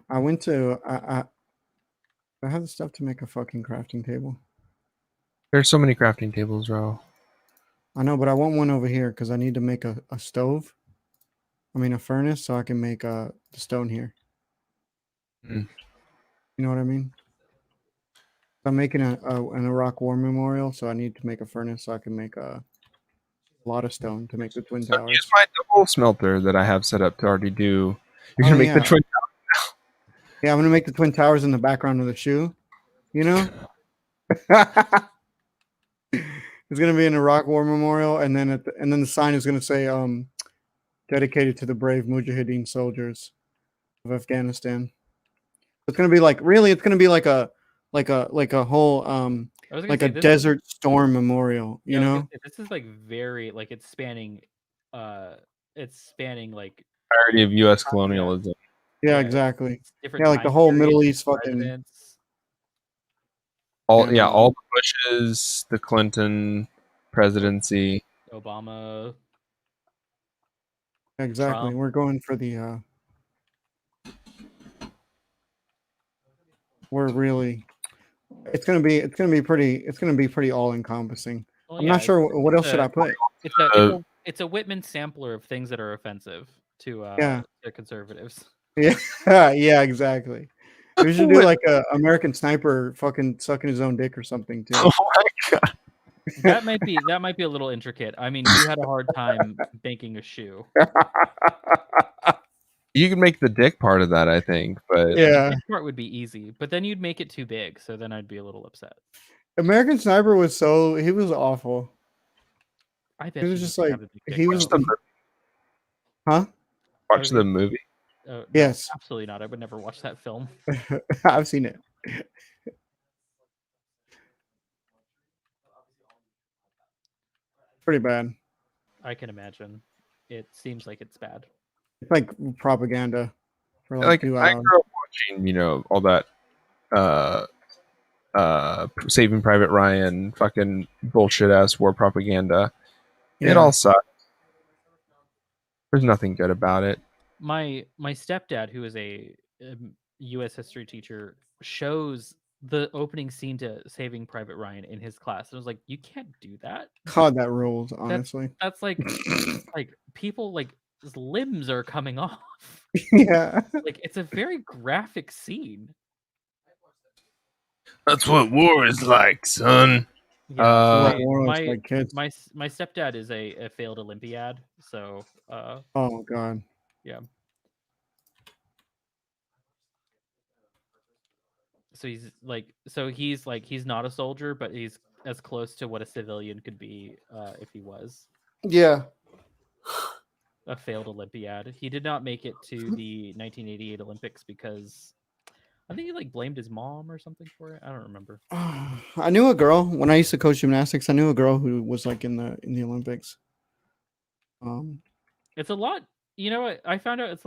I went to I have the stuff to make a fucking crafting table. there's so many crafting tables, bro. I know, but I want one over here because I need to make a stove. I mean a furnace so I can make the stone here. Mm. You know what I mean? I'm making an Iraq War memorial, so I need to make a furnace so I can make a lot of stone to make the twin So use towers. my double smelter that I have set up to already do. You're Oh gonna make the yeah, twin. yeah. I'm gonna make the twin towers in the background of the shoe. You know, it's gonna be an Iraq War memorial, and then and then the sign is gonna say dedicated to the brave Mujahideen soldiers of Afghanistan. It's gonna be like really. It's gonna be like a whole I was gonna like say a this is Desert Storm memorial. yeah, You I was gonna know? say this is like very like uh it's spanning like Entirety of U.S. yeah, colonialism. Yeah, yeah, exactly. it's different Yeah, like the time whole periods, Middle East different fucking presidents. All and all the Bushes, the Clinton presidency. Obama, exactly. Trump. We're going for the we're really it's gonna be pretty all encompassing. Well, I'm yeah, not sure what else should I put. Uh, it's a Whitman sampler of things that are offensive Yeah. to conservatives. Yeah. Yeah, exactly. We should do like a American Sniper fucking sucking his own dick or something too. oh my god! That might be a little intricate. I mean, you had a hard time making a shoe. You can make the dick part of that, I think, but Yeah. This part would be easy, but then you'd make it too big, so then I'd be a little upset. American Sniper was he was awful. I He bet was you just didn't like have a big dick. he was though. huh? I watch was the gonna- movie. no, Yes. absolutely not. I would never watch that film. I've seen it. Pretty bad. I can imagine. It seems like it's bad. It's like propaganda for like Like 2 I hours. grew up watching, all that uh Saving Private Ryan, fucking bullshit ass war propaganda. It Yeah. all sucks. There's nothing good about it. My stepdad, who is a U.S. history teacher, shows the opening scene to Saving Private Ryan in his class, and I was like, "You can't do that. God, that rules, honestly. That's like people like limbs are coming off. Yeah. Like it's a very graphic scene." That's what war is like, son. Yeah, so What war looks like kids. my stepdad is a failed Olympiad, so Oh god. yeah. He's not a soldier, but he's as close to what a civilian could be if he was Yeah. a failed Olympiad. He did not make it to the 1988 Olympics because I think he like blamed his mom or something for it. I don't remember. I knew a girl when I used to coach gymnastics. I knew a girl who was like in the Olympics. It's a lot. You know what? I found out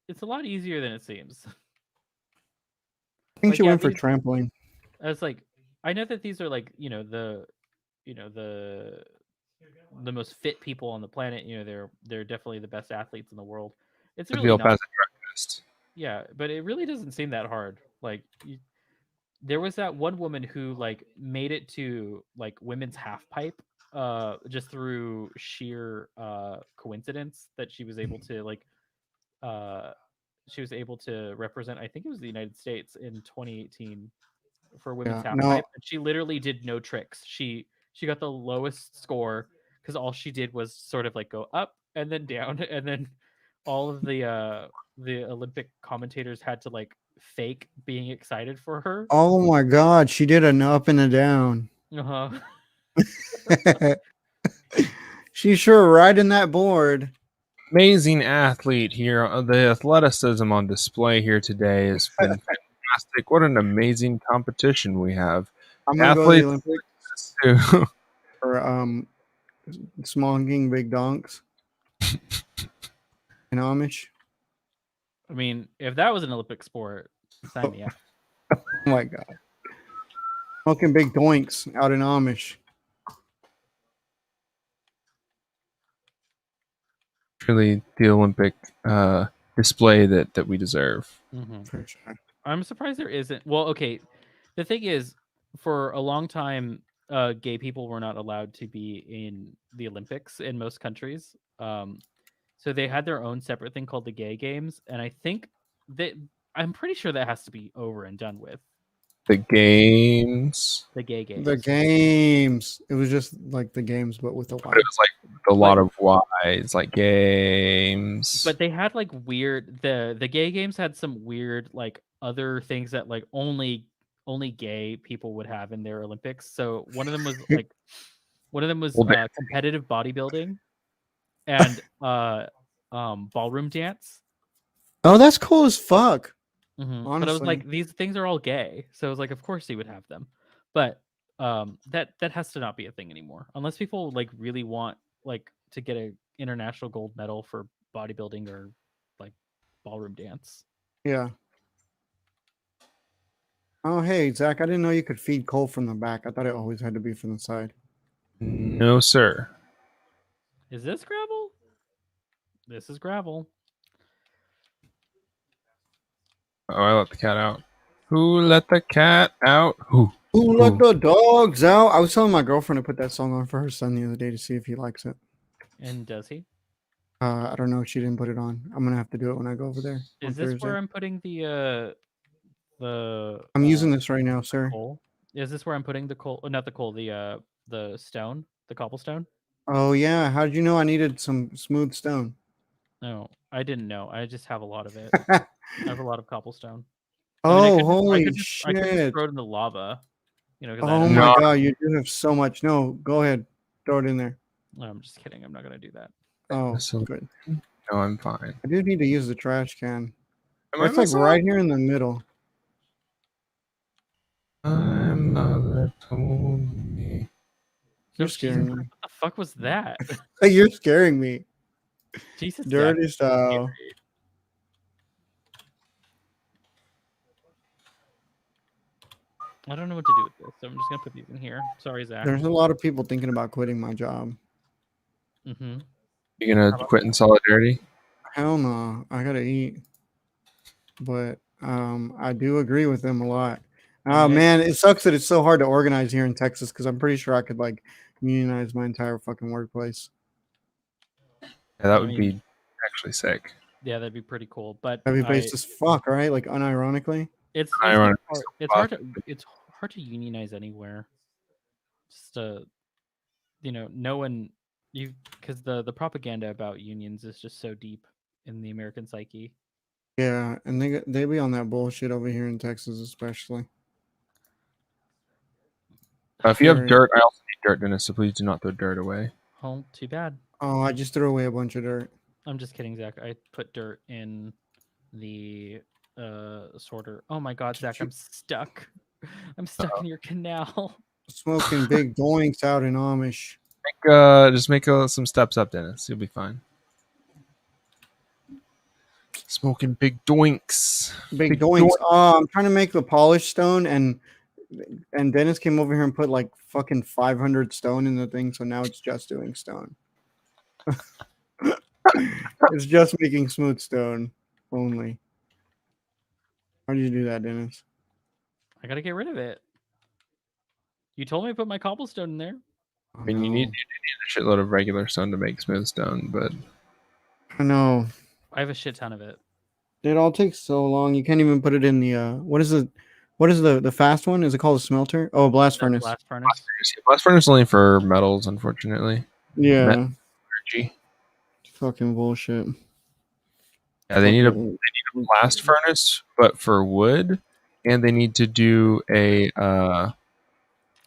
it's a lot easier than it seems. I think Like, she yeah, went for these- trampoline. I was like, I know that these are like the most fit people on the planet. They're definitely the best athletes in the world. It's really not. Yeah, but it really doesn't seem that hard. Like there was that one woman who like made it to like women's half pipe just through sheer coincidence that she was able to like represent, I think it was the United States in 2018 for women's Yeah. half No. pipe, and she literally did no tricks. She got the lowest score because all she did was sort of like go up and then down, and then all of the Olympic commentators had to like fake being excited for her. Oh my god, she did an up and a down. Uh-huh. She's sure riding that board. Amazing athlete here. The athleticism on display here today has been fantastic. What an amazing competition we have. I'm gonna go to the Athletes Olympics too. for smonging big donks in Amish. I mean, if that was an Olympic sport, sign me up. Oh my god. Smoking big doinks out in Amish. Truly the Olympic display that we deserve. Mm-hmm. For sure. I'm surprised there isn't. Well, okay. The thing is, for a long time, gay people were not allowed to be in the Olympics in most countries. So they had their own separate thing called the Gay Games, and I think that I'm pretty sure that has to be over and done with. The games. The Gay Games. The games. It was just like the games, but with a Y. But it was like a lot of Y's, like games. But they had like weird the Gay Games had some weird like other things that like only gay people would have in their Olympics. So one of them was competitive bodybuilding and ballroom dance. Oh, that's cool as fuck. But I was Honestly. like, these things are all gay, so I was like, of course he would have them. But that has to not be a thing anymore, unless people like really want like to get a international gold medal for bodybuilding or like ballroom dance. Yeah. Oh, hey, Zach, I didn't know you could feed coal from the back. I thought it always had to be from the side. No, sir. Is this gravel? This is gravel. Oh, I let the cat out. Who let the cat out? Who? Who let the dogs out? I was telling my girlfriend to put that song on for her son the other day to see if he likes it. And does he? I don't know. She didn't put it on. I'm gonna have to do it when I go over there on Is this Thursday. where I'm putting the I'm using this right now, sir. coal? Is this where I'm putting the coal? Not the coal, the stone, the cobblestone. Oh yeah. How did you know I needed some smooth stone? No, I didn't know. I just have a lot of it. I have a lot of cobblestone. Oh, I holy could just shit! throw it in the lava, because I Oh don't. my No. god, you do have so much. No, go ahead, throw it in there. No, I'm just kidding. I'm not gonna do that. Oh, So, good. no, I'm fine. I do need to use the trash can. Am I It's like messing right up? here in the middle. My mother told me. You're Oh, Jesus, scaring me. what the fuck was that? You're scaring me. Jesus, Zach, Dirty that's style. scary. I don't know what to do with this, so I'm just gonna put these in here. Sorry, Zach. There's a lot of people thinking about quitting my job. Mm-hmm. You gonna quit in solidarity? Hell no, I gotta eat. But I do agree with them a lot. Oh mean, man, it sucks that it's so hard to organize here in Texas because I'm pretty sure I could like unionize my entire fucking workplace. Yeah, that I would mean, be actually sick. yeah, that'd be pretty cool. But That'd be based as fuck, right? Like unironically. it's not Ironically, hard. so It's fuck. it's hard to unionize anywhere. Just no one you because the propaganda about unions is just so deep in the American psyche. Yeah, and they be on that bullshit over here in Texas, especially. If you have Very. dirt, I also need dirt, Dennis. So please do not throw dirt away. Oh, too bad. Oh, I just threw away a bunch of dirt. I'm just kidding, Zach. I put dirt in the sorter. Oh my god, Zach, I'm stuck. I'm stuck in your canal. Smoking big doinks out in Amish. Just make some steps up, Dennis. You'll be fine. Smoking big doinks. Big doinks. Oh, I'm trying to make the polished stone, and Dennis came over here and put like fucking 500 stone in the thing, so now it's just doing stone. It's just making smooth stone only. How did you do that, Dennis? I gotta get rid of it. You told me to put my cobblestone in there. Oh, I mean, you no. need a shitload of regular stone to make smooth stone, but I know. I have a shit ton of it. It all takes so long. You can't even put it in the what is the fast one? Is it called a smelter? Oh, a blast furnace. Blast furnace. blast furnace is only for metals, unfortunately. Yeah. Energy. Fucking bullshit. Yeah, they need a Fucking- blast furnace, but for wood, and they need to do a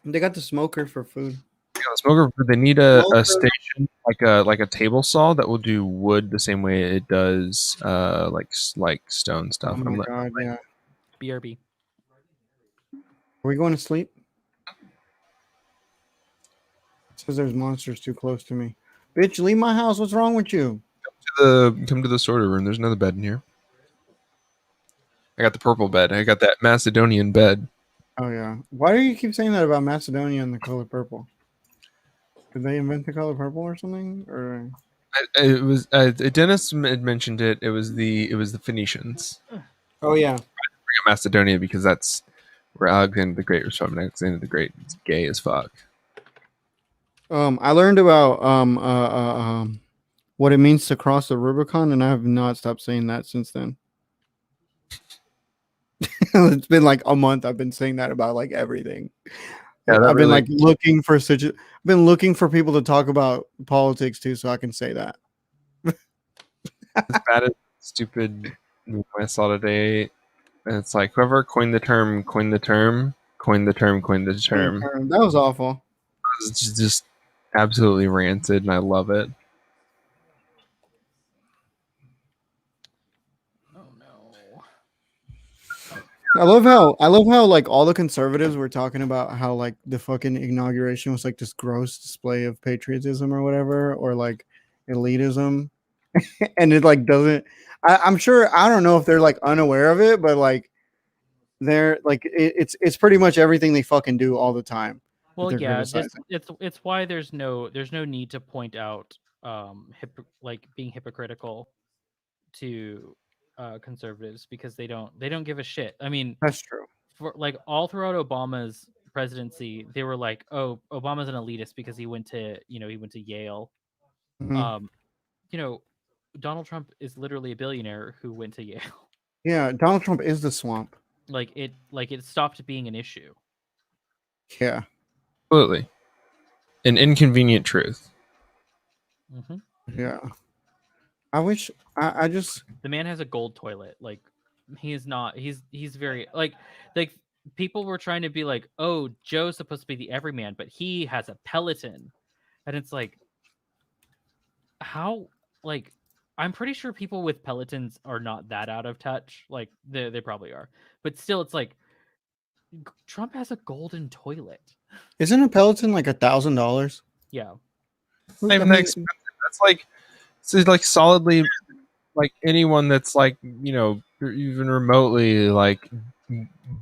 They got the smoker for food. smoker. They need a Smoker. station like a table saw that will do wood the same way it does like stone stuff. Oh my god, yeah. BRB. Are we going to sleep? It says there's monsters too close to me. Bitch, leave my house. What's wrong with you? Come to the sorter room. There's another bed in here. I got the purple bed. I got that Macedonian bed. Oh yeah. Why do you keep saying that about Macedonia and the color purple? Did they invent the color purple or something? Or It was Dennis had mentioned it. It was the Phoenicians. oh yeah. Bring up Macedonia because that's where Alexander the Great was from. And Alexander the Great is gay as fuck. I learned about what it means to cross the Rubicon, and I have not stopped saying that since then. It's been like a month. I've been saying that about like everything. Yeah, that I've been really- like looking for I've been looking for people to talk about politics too, so I can say that. As bad as stupid meme I saw today. And it's like whoever coined the term, coined the term, coined the term, coined the term. That was awful. It's just absolutely rancid, and I love it. Oh no. I love how like all the conservatives were talking about how like the fucking inauguration was like this gross display of patriotism or whatever, or like elitism, and it like doesn't. I'm sure I don't know if they're like unaware of it, but like they're like it's pretty much everything they fucking do all the time that Well, they're yeah, this criticizing. it's why there's no need to point out like being hypocritical to conservatives because they don't give a shit. I mean, That's true. for like all throughout Obama's presidency, they were like, "Oh, Obama's an elitist because he went to he went to Yale." Mhm. Um, you know, Donald Trump is literally a billionaire who went to Yale. Yeah, Donald Trump is the swamp. Like it stopped being an issue. Yeah, Absolutely. An inconvenient truth. Hmm. yeah. I wish I just The man has a gold toilet. Like he is not. He's very like people were trying to be like, oh, Joe's supposed to be the everyman, but he has a Peloton, and it's like how like I'm pretty sure people with Pelotons are not that out of touch. Like they probably are, but still, it's like Trump has a golden toilet. isn't a Peloton like $1,000? Yeah, Not I even that mean, expensive. That's like it's like solidly like anyone that's like even remotely like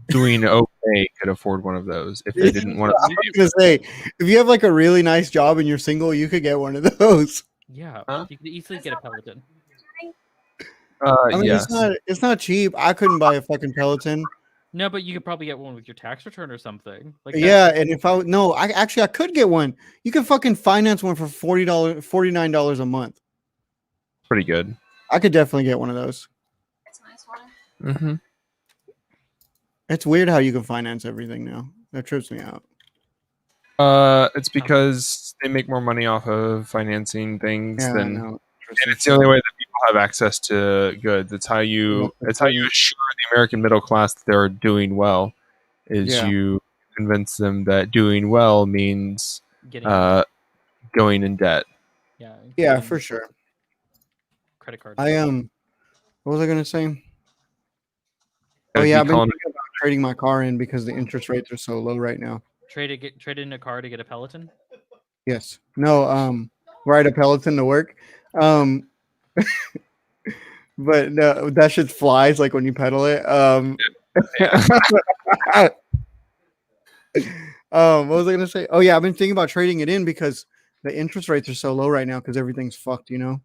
doing okay could afford one of those if they didn't want to. I you was gonna say, if you have like a really nice job and you're single, you could get one of those. yeah, Huh? you could easily get a Peloton. I mean, Yes. it's not cheap. I couldn't buy a fucking Peloton. No, but you could probably get one with your tax return or something like that. Yeah, and if I no, I actually I could get one. You can fucking finance one for $49 a month. Pretty good. I could definitely get one of those. Mm-hmm. It's weird how you can finance everything now. That trips me out. It's because they make more money off of financing things Yeah, I than, know. and it's the only way that people have access to goods. It's how you assure the American middle class that they're doing well. Is Yeah, you convince them that doing well means Getting in uh, debt. going in debt. Yeah, yeah, getting for sure. credit card I debt. what was I gonna say? Oh Gotta yeah, be I've been calling. thinking about trading my car in because the interest rates are so low right now. Trade in a car to get a Peloton. Yes. No, ride a Peloton to work. Um, but no, that shit flies like when you pedal it. Yeah. What was I gonna say? Oh yeah, I've been thinking about trading it in because the interest rates are so low right now because everything's fucked, you know.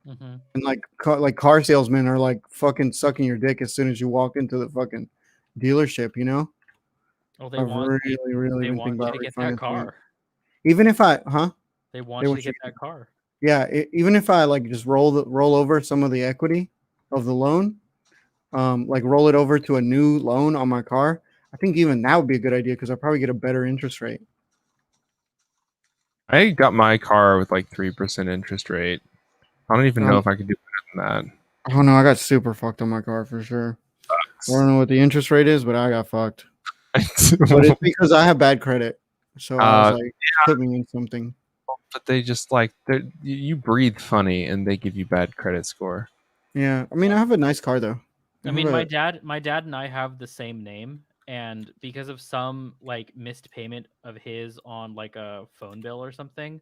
Mm-hmm. And like car salesmen are like fucking sucking your dick as soon as you walk into the fucking dealership, you know. Oh, I've really, really they been thinking want you about to get that refinancing it. car. Even if I, huh? They They want you to want you get that car. Yeah, even if I like just roll over some of the equity of the loan, like roll it over to a new loan on my car, I think even that would be a good idea because I probably get a better interest rate. I got my car with like 3% interest rate. I don't even know if I could do better than Oh no, I got super fucked on my car for sure. I don't know what the interest rate is, but I got fucked. But it's that. because I have bad credit, so I was uh, like, put me in something. but they just like you breathe funny and they give you bad credit score. Yeah, I mean, I have a nice car though. I I have mean, a my dad and I have the same name, and because of some like missed payment of his on like a phone bill or something,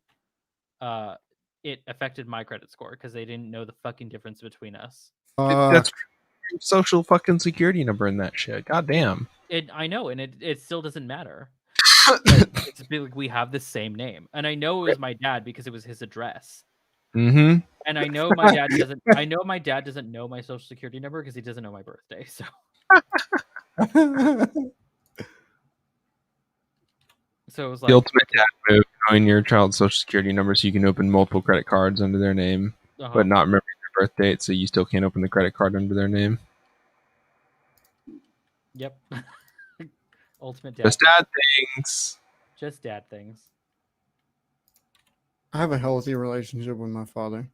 uh, it affected my credit score because they didn't know the fucking difference between us. That's fuck. social fucking security number in that shit. God damn. I know, and it still doesn't matter. Like it's like we have the same name, and I know it was my dad because it was his address. Mm-hmm. And I know my dad doesn't. I know my dad doesn't know my social security number because he doesn't know my birthday. So it was The like, ultimate okay, dad move: knowing your child's social security number so you can open multiple credit cards under their name, uh-huh, but not remembering their birth date, so you still can't open the credit card under their name. yep. Ultimate dad Just move. dad things. Just dad things. I have a healthy relationship with my father.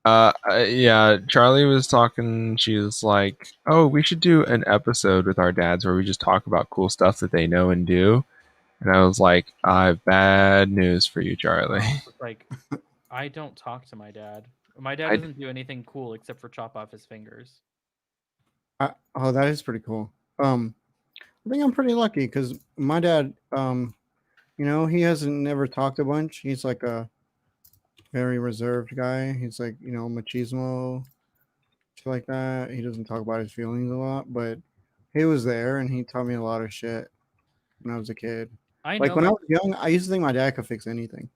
Yeah, Charlie was talking. She was like, "Oh, we should do an episode with our dads where we just talk about cool stuff that they know and do." And I was like, "I have bad news for you, Charlie. It's like I don't talk to my dad. My dad I doesn't do anything cool except for chop off his fingers. Oh, that is pretty cool. I think I'm pretty lucky because my dad, he hasn't never talked a bunch. He's like a very reserved guy. He's like, machismo, shit like that. He doesn't talk about his feelings a lot, but he was there and he taught me a lot of shit when I was a kid. I Like know when I my was young, I used to think my dad could fix anything.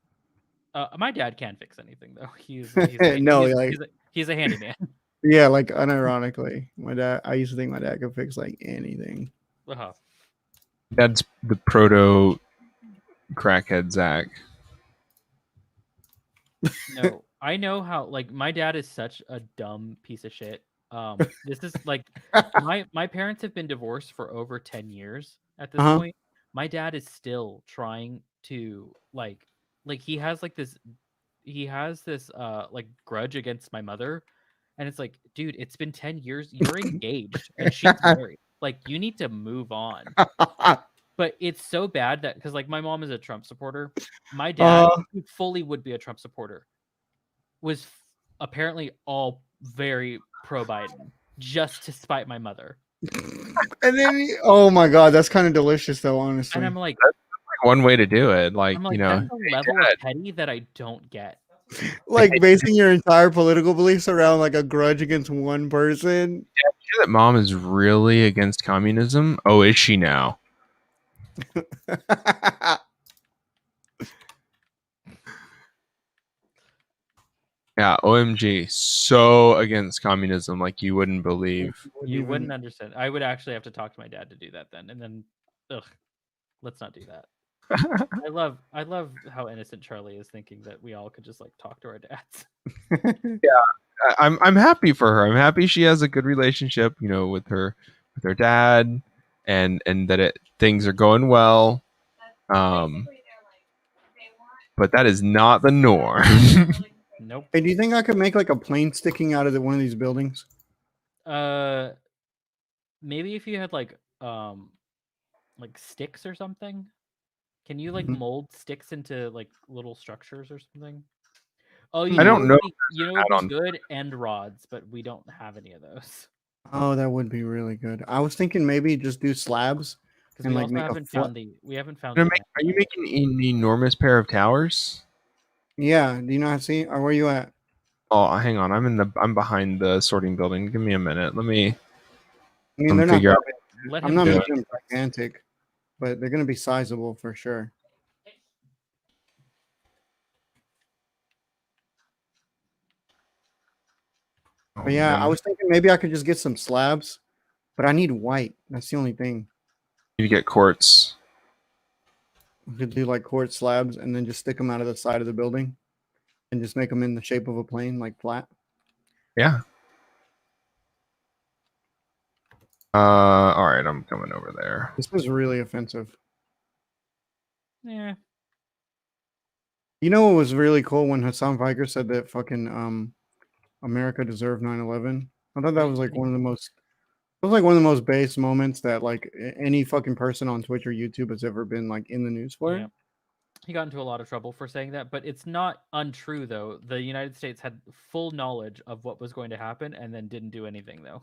my dad can't fix anything though. He's a, No, like he's a handyman. yeah, like unironically, my dad. I used to think my dad could fix like anything. Uh-huh. That's the proto crackhead Zach. No, I know how like my dad is such a dumb piece of shit. This is like my parents have been divorced for over 10 years at this Uh-huh. point. My dad is still trying to like he has this like grudge against my mother, and it's like, dude, it's been 10 years. You're engaged and she's married. Like you need to move on. But it's so bad that because like my mom is a Trump supporter, my dad, uh, who fully would be a Trump supporter, was apparently all very pro Biden just to spite my mother. and then, oh my god, that's kind of delicious, though. And Honestly, One way to do it, like, I'm like, that's a level of petty that I don't get. like basing your entire political beliefs around like a grudge against one person. that mom is really against communism. Oh, is she now? Yeah, OMG, so against communism, like you wouldn't believe. You wouldn't understand. I would actually have to talk to my dad to do that then. And then ugh, let's not do that. I love how innocent Charlie is thinking that we all could just like talk to our dads. I'm happy for her. I'm happy she has a good relationship, with her dad, and that things are going well. But that is not the norm. Nope. Hey, do you think I could make like a plane sticking out of one of these buildings? Maybe if you had like sticks or something. Can you like mold sticks into like little structures or something? Oh, I don't know. You know, it'd be add-on. good end rods, but we don't have any of those Oh, that would be really good. I was thinking maybe just do slabs because and we like also make a haven't flat. found Are the you making an enormous pair of towers? Yeah, do you know how to see? Or where you at? Oh, hang on. I'm behind the sorting building. Give me a minute. Let me I mean, they're not. figure out. Let I'm him not do making them gigantic, but they're gonna be sizable for sure. Oh, But yeah, I man. was thinking maybe I could just get some slabs, but I need white. That's the only thing. You get quartz. We could do like quartz slabs and then just stick them out of the side of the building and just make them in the shape of a plane, like flat. Yeah. All right. I'm coming over there. This was really offensive. Yeah. You know what was really cool when Hassan Viker said that fucking America deserved 9/11? I thought that was like one of the most it was like one of the most base moments that like any fucking person on Twitch or YouTube has ever been like in the news for. Yeah. He got into a lot of trouble for saying that, but it's not untrue though. The United States had full knowledge of what was going to happen and then didn't do anything though.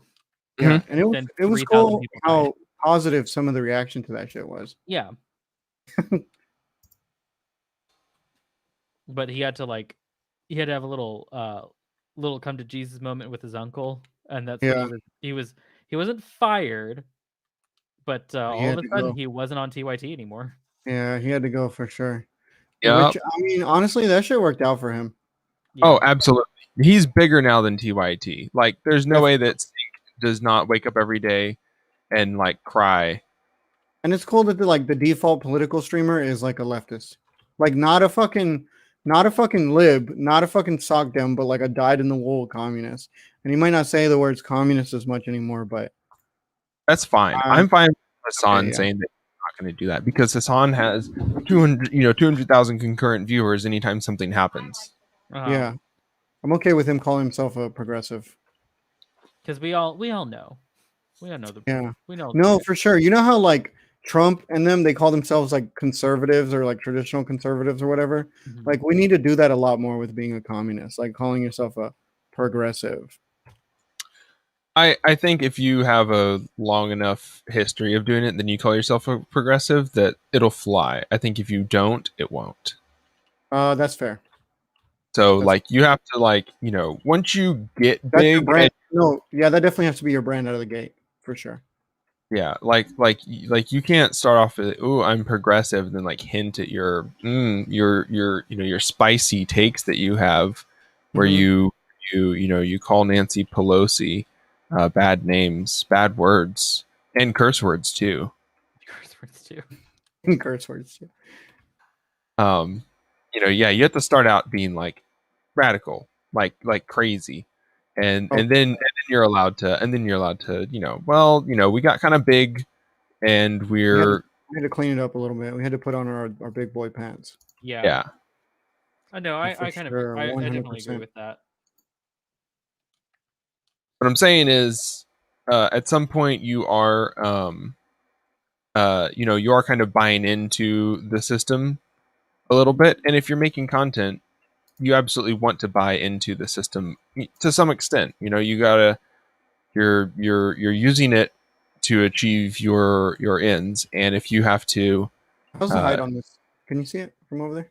Yeah, and Then it was 3,000 cool people died. how positive some of the reaction to that shit was. Yeah. But he had to have a little come to Jesus moment with his uncle, and that's Yeah. when he wasn't fired, but all had of a to sudden go. he wasn't on TYT anymore. Yeah, he had to go for sure. Yeah. Which I mean, honestly, that shit worked out for him. Yeah. Oh, absolutely. He's bigger now than TYT. Like, there's no way that Sync does not wake up every day and like cry. And it's cool that the default political streamer is like a leftist. Like not a fucking lib, not a fucking sock dem, but like a dyed in the wool communist. And he might not say the words communist as much anymore, but That's fine. I'm fine with Hassan yeah. saying that he's not going to do that because Hassan has 200,000 concurrent viewers anytime something happens. Yeah. I'm okay with him calling himself a progressive. Because we all know. We don't know we know. No, for sure. You know how like Trump and them, they call themselves like conservatives or like traditional conservatives or whatever. Mhm. Like we need to do that a lot more with being a communist, like calling yourself a progressive. I think if you have a long enough history of doing it, then you call yourself a progressive, that it'll fly. I think if you don't, it won't. That's fair. So That's like you have to like, once you get that's your big and brand. No, yeah, that definitely has to be your brand out of the gate for sure. yeah, like you can't start off with, oh, I'm progressive, and then like hint at your spicy takes that you have, where Hmm. you call Nancy Pelosi bad names, bad words, and curse words too. Curse words too. Curse words. Yeah. Um, yeah, you have to start out being like radical, like crazy, Oh, and then you're allowed to well, we got kind of big, and we had to we're we had to clean it up a little bit. We had to put on our big boy pants. Yeah. yeah. I know. For I kind of sure, I one hundred definitely agree percent. with that. What I'm saying is, at some point you are, you are kind of buying into the system a little bit, and if you're making content, you absolutely want to buy into the system to some extent. You gotta you're using it to achieve your ends, and if you have to, How's the uh, height on this? Can you see it from over there?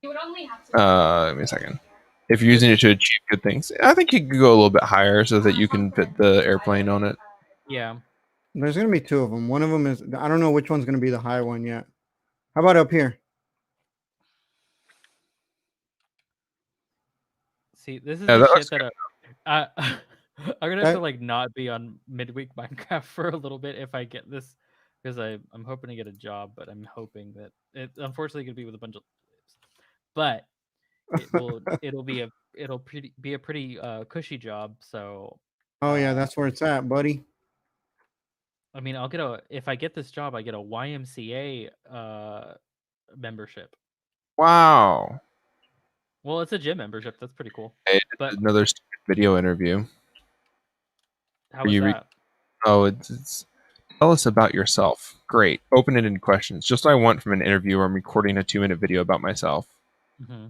give me a second. If you're using it to achieve good things, I think you could go a little bit higher so that you can fit the airplane on it. Yeah. There's gonna be two of them. One of them is I don't know which one's gonna be the high one yet. How about up here? See, this is Yeah, the that shit looks that I I'm gonna have to That like not be on midweek Minecraft for a little bit if I get this, because I'm hoping to get a job, but I'm hoping that it's unfortunately gonna be with a bunch of lives. But it'll be a pretty cushy job. So oh yeah, uh that's where it's at, buddy. I mean I'll get a if I get this job I get a YMCA membership. wow. Well, it's a gym membership. That's pretty cool. Hey, But another stupid video interview. how Where was you that? oh, it's tell us about yourself. Great. Open-ended questions. Just what I want from an interview where I'm recording a 2-minute video about myself. Hmm.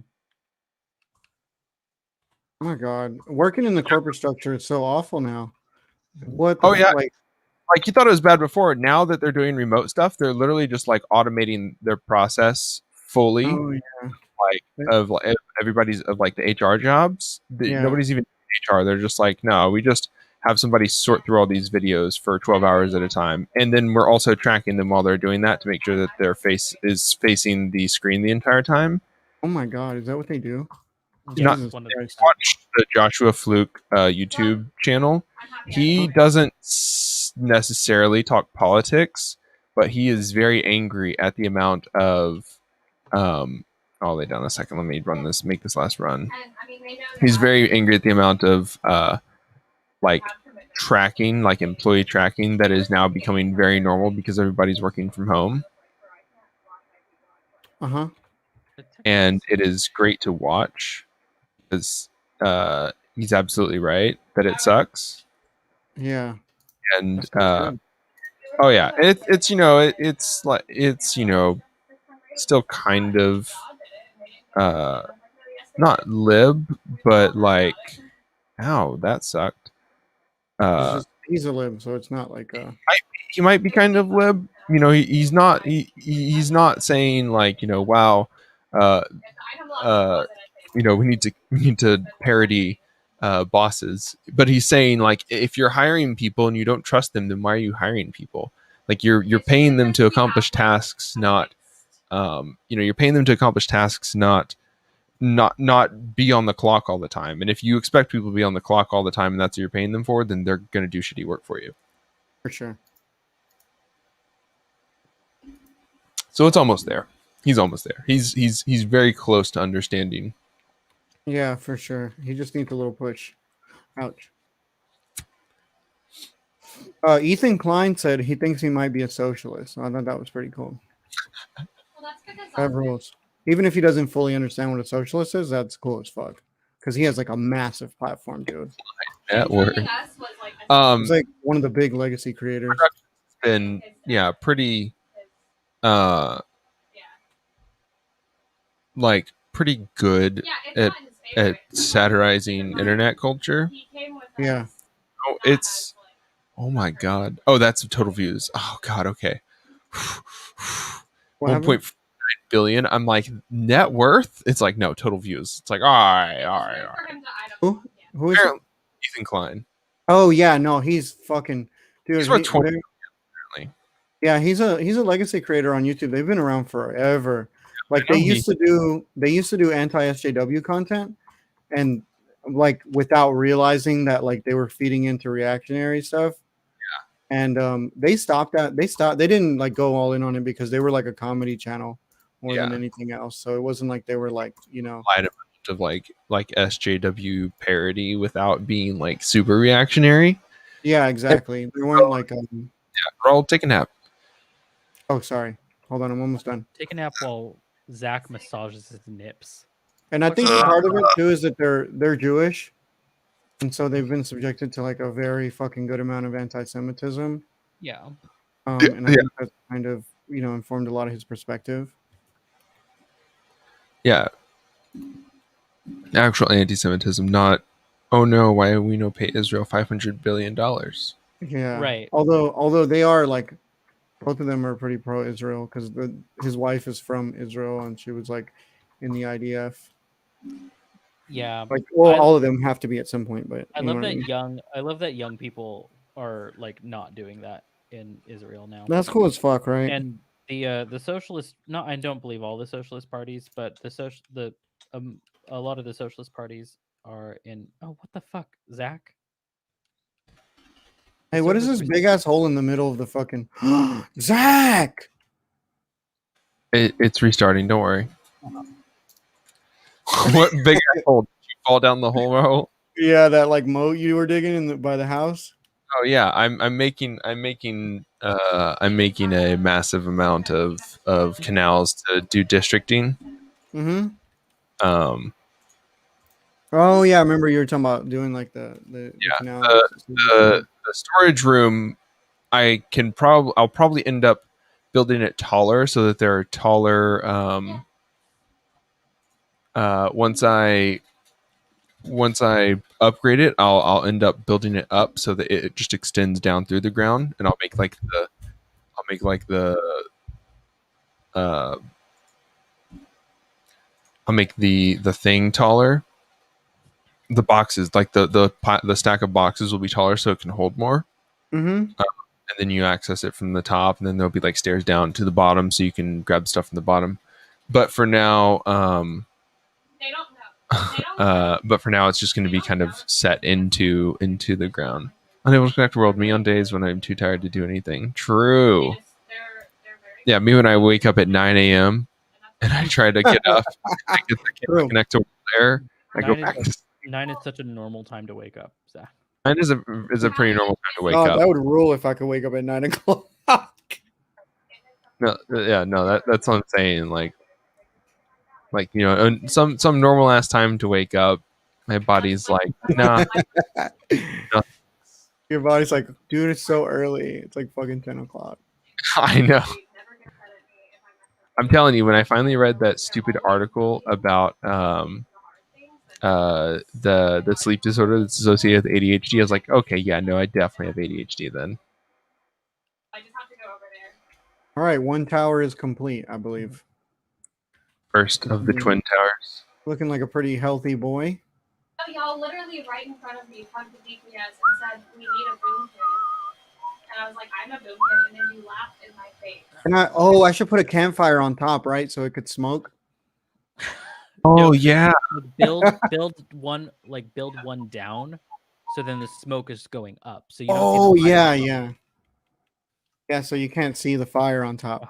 Oh my god, working in the corporate structure is so awful now. What the Oh yeah, like? like you thought it was bad before. Now that they're doing remote stuff, they're literally just like automating their process fully, Oh yeah, like of everybody's of like the HR jobs. yeah. Nobody's even in HR. They're just like, no, we just have somebody sort through all these videos for 12 hours at a time, and then we're also tracking them while they're doing that to make sure that their face is facing the screen the entire time. Oh my god, is that what they do? Yeah, Not Jesus one of Christ. watch the Joshua Fluke YouTube channel. He doesn't necessarily talk politics, but he is very angry at the amount of. I'll lay down a second. Let me make this last run. He's very angry at the amount of like tracking, like employee tracking, that is now becoming very normal because everybody's working from home, Uh huh. the technical and it is great to watch because he's absolutely right that it sucks. Yeah, And that's not good. oh yeah, it's it's like it's still kind of uh not lib, but like, ow, that sucked. It's Uh, just he's a lib, so it's not like he might be kind of lib. He's not. He's not saying like, wow, uh, we need to parody bosses, but he's saying like, if you're hiring people and you don't trust them, then why are you hiring people? Like you're paying them to accomplish tasks, not you're paying them to accomplish tasks, not be on the clock all the time. And if you expect people to be on the clock all the time and that's what you're paying them for, then they're going to do shitty work for you. for sure. So it's almost there. He's almost there. He's very close to understanding. Yeah, for sure. He just needs a little push. Ouch. Ethan Klein said he thinks he might be a socialist. I thought that was pretty cool. That rules. Even if he doesn't fully understand what a socialist is, that's cool as fuck. Because he has like a massive platform, dude. That word. He's like one of the big legacy creators. Been pretty uh like pretty good at satirizing internet culture. Yeah. Oh, it's oh my god. Oh, that's total views. Oh god. Okay. What One happened? point billion. I'm like net worth. It's like no total views. It's like all right, all right, all right. Who? Who is it? Apparently, Ethan Klein. Oh yeah, no, he's fucking dude. He's worth 20. Apparently. Yeah, he's a legacy creator on YouTube. They've been around forever. Like I know he. they used to do anti SJW content, and like without realizing that like they were feeding into reactionary stuff. And they stopped that. They didn't like go all in on it because they were like a comedy channel more than Yeah. anything else. So it wasn't like they were like Light amount of like SJW parody without being like super reactionary. yeah, exactly. They weren't like We're all taking a nap. oh sorry, hold on, I'm almost done. Take a nap while Zach massages his nips. And I think part of it too is that they're Jewish, and so they've been subjected to like a very fucking good amount of anti-Semitism. Yeah. And I think that's kind of informed a lot of his perspective. Yeah. Actual anti-Semitism, not. Oh no! Why do we no pay Israel $500 billion? Yeah, Right. Although they are like both of them are pretty pro-Israel because his wife is from Israel and she was like in the IDF. Yeah. Like, well, I- all of them have to be at some point, but I you know love what that mean? young people are like not doing that in Israel now. That's cool as fuck, right? And the socialist, no, I don't believe all the socialist parties, but a lot of the socialist parties are in. Oh, what the fuck, Zach? Hey, what is this big ass hole in the middle of the fucking Zach? It's restarting. Don't worry. What big hole? Did you fall down the hole? Yeah, that like moat you were digging by the house. Oh yeah, I'm making a massive amount of canals to do districting. Mm-hmm. Um, Oh yeah, I remember you were talking about doing like the Yeah, canal. the storage room, I'll probably end up building it taller so that there are taller. Once I upgrade it, I'll end up building it up so that it just extends down through the ground, and I'll make like uh I'll make the thing taller. The boxes, like the stack of boxes, will be taller so it can hold more. Mm-hmm. And then you access it from the top, and then there'll be like stairs down to the bottom so you can grab stuff from the bottom. But for now, but for now, it's just going to be kind of set into the ground. Unable to connect to world me on days when I'm too tired to do anything. True. Yeah, me when I wake up at 9 a.m. and I try to get up, I can't connect to there. I go back. 9 is such a normal time to wake up, Zach. 9 is a pretty normal time to wake Oh, up. that would rule if I could wake up at 9 o'clock. No, yeah, no, that's what I'm saying. Like some normal ass time to wake up. My body's like, nah. Your body's like, dude, it's so early. It's like fucking 10 o'clock. I know. I'm telling you, when I finally read that stupid article about the sleep disorder that's associated with ADHD, I was like, okay, yeah, no, I definitely have ADHD then. All right, one tower is complete, I believe. First of the twin towers. Looking like a pretty healthy boy. So y'all literally right in front of me talked to DPS and said we need a boom kit. And I was like, I'm a boom kit, and then you laughed in my face. And I should put a campfire on top, right? So it could smoke. Oh yeah. Build one down, so then the smoke is going up. So you don't see the fire yeah. Yeah, so you can't see the fire on top.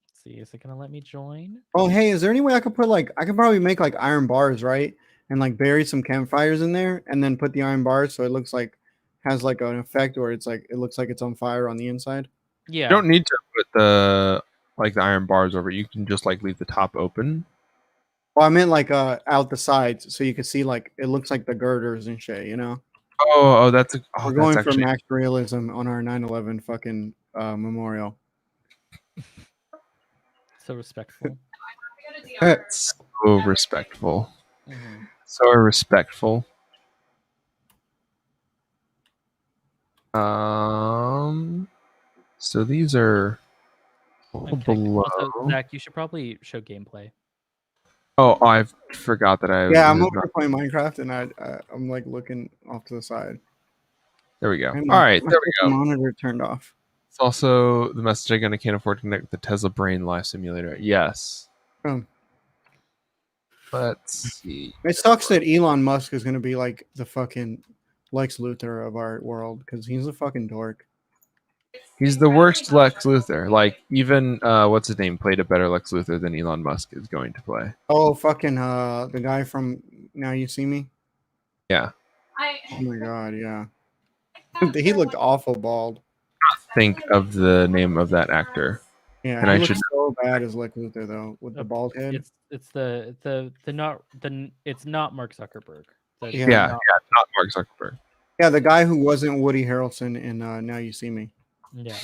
Let's see, is it gonna let me join? Oh, hey, is there any way I could put I could probably make like iron bars, right? And like bury some campfires in there and then put the iron bars so it looks like has like an effect where it's like it looks like it's on fire on the inside. Yeah. You don't need to put the iron bars over. You can just like leave the top open. Well, I meant like out the sides so you could see like it looks like the girders and shit, you know? Oh, We're going for max realism on our 9/11 fucking memorial. So respectful. So respectful. Mm-hmm. So respectful. So these are a little Okay. below. Also, Zach, you should probably show gameplay. Oh, I forgot that I Yeah, I'm was over not. here playing Minecraft, and I'm like looking off to the side. There we go. And All right, my there we fucking go. monitor turned off. It's also the message again. I can't afford to connect with the Tesla Brain Life Simulator. Yes. Oh. Let's see. It sucks that Elon Musk is gonna be like the fucking Lex Luthor of our world because he's a fucking dork. He's the worst Lex Luthor. Like even what's his name played a better Lex Luthor than Elon Musk is going to play. Oh, fucking the guy from Now You See Me. Yeah. Oh my god, yeah. He looked awful bald. Think of the name of that actor. Yeah, And he I looks should so bad as Lex Luthor though, with the bald head. It's not Mark Zuckerberg. Yeah. yeah, not Mark Zuckerberg. Yeah, the guy who wasn't Woody Harrelson in Now You See Me. Yeah.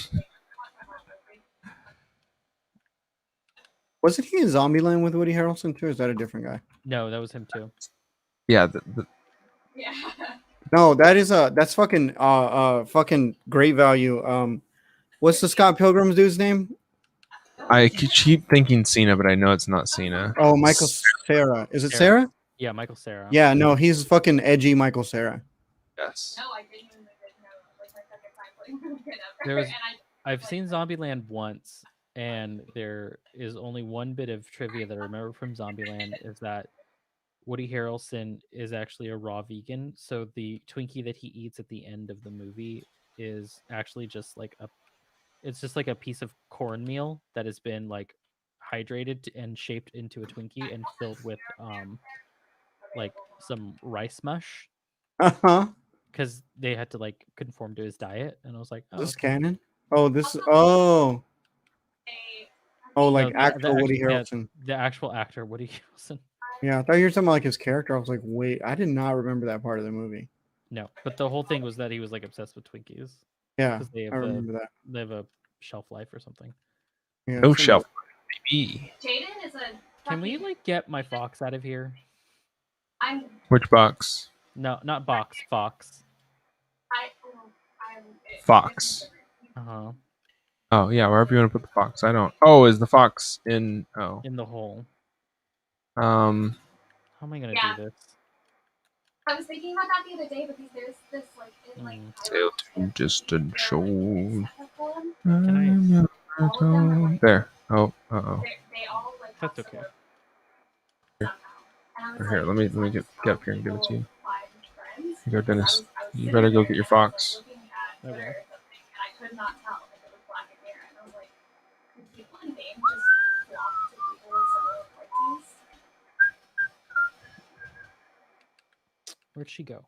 Wasn't he in Zombieland with Woody Harrelson too? Or is that a different guy? No, that was him too. Yeah, Yeah. No, that's fucking fucking great value. What's the Scott Pilgrim's dude's name? I keep thinking Cena, but I know it's not Cena. Oh, Michael Sarah. Is it Sarah. Sarah? Yeah, Michael Cera. Yeah, no, he's fucking edgy Michael Sarah. Yes. No, I genuinely didn't know. Like my second time playing Broken ever. There was- And I've seen Zombieland once, and there is only one bit of trivia that I remember from Zombieland is that Woody Harrelson is actually a raw vegan, so the Twinkie that he eats at the end of the movie is actually just like a piece of cornmeal that has been like hydrated and shaped into a Twinkie and filled with like some rice mush Uh-huh. because they had to like conform to his diet, and I was like, oh, This okay. canon? Oh, this like No, actual Woody Harrelson. the actual actor Woody Harrelson. Yeah, I thought you were talking about like his character. I was like, wait, I did not remember that part of the movie. No, but the whole thing was that he was like obsessed with Twinkies Yeah, because they I remember that. have a shelf life or something. Yeah, No some- shelf. Baby. Jaden is a. Can we fucking- like get my fox out of here? I'm. Which box? No, not box, fox. I'm. Fox. Uh huh. Oh yeah, wherever you want to put the fox. I don't. Oh, is the fox in? Oh. In the hole. Um. How am I gonna Yeah. do this? I was thinking about that the other day, but there's this like in like. Sail to distant shores. Can There. Oh. Oh. They all like. have That's okay. sort of somehow. And I was Here, like, let me get up here and give it to you. Here you go, Dennis. You better go get your fox. I will. And I could not tell if it was black and hair. And I was like, could people in game just flock to people with similar qualities? Where'd she go?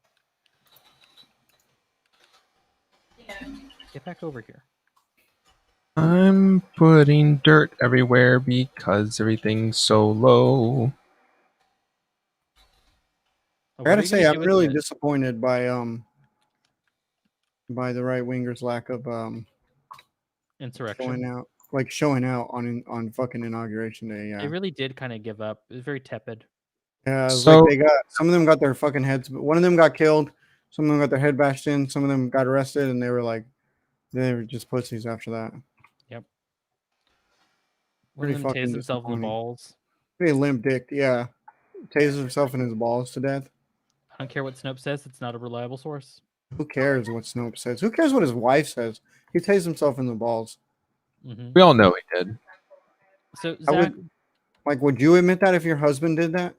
Yeah. Get back over here. I'm putting dirt everywhere because everything's so low. Oh, I what gotta are you say, gonna I'm do with really the- disappointed by the right wingers' lack of insurrection. showing out on fucking inauguration day. Yeah, They really did kind of give up. It was very tepid. yeah. It was So- like some of them got their fucking heads. One of them got killed. Some of them got their head bashed in. Some of them got arrested, and they were just pussies after that. One of them fucking tased himself in the disappointing. balls. Pretty limp dicked. Yeah, tases himself in his balls to death. I don't care what Snope says. It's not a reliable source. Who cares what Snope says? Who cares what his wife says? He tased himself in the balls. Hmm. We all know he did. So I Zach, would you admit that if your husband did that?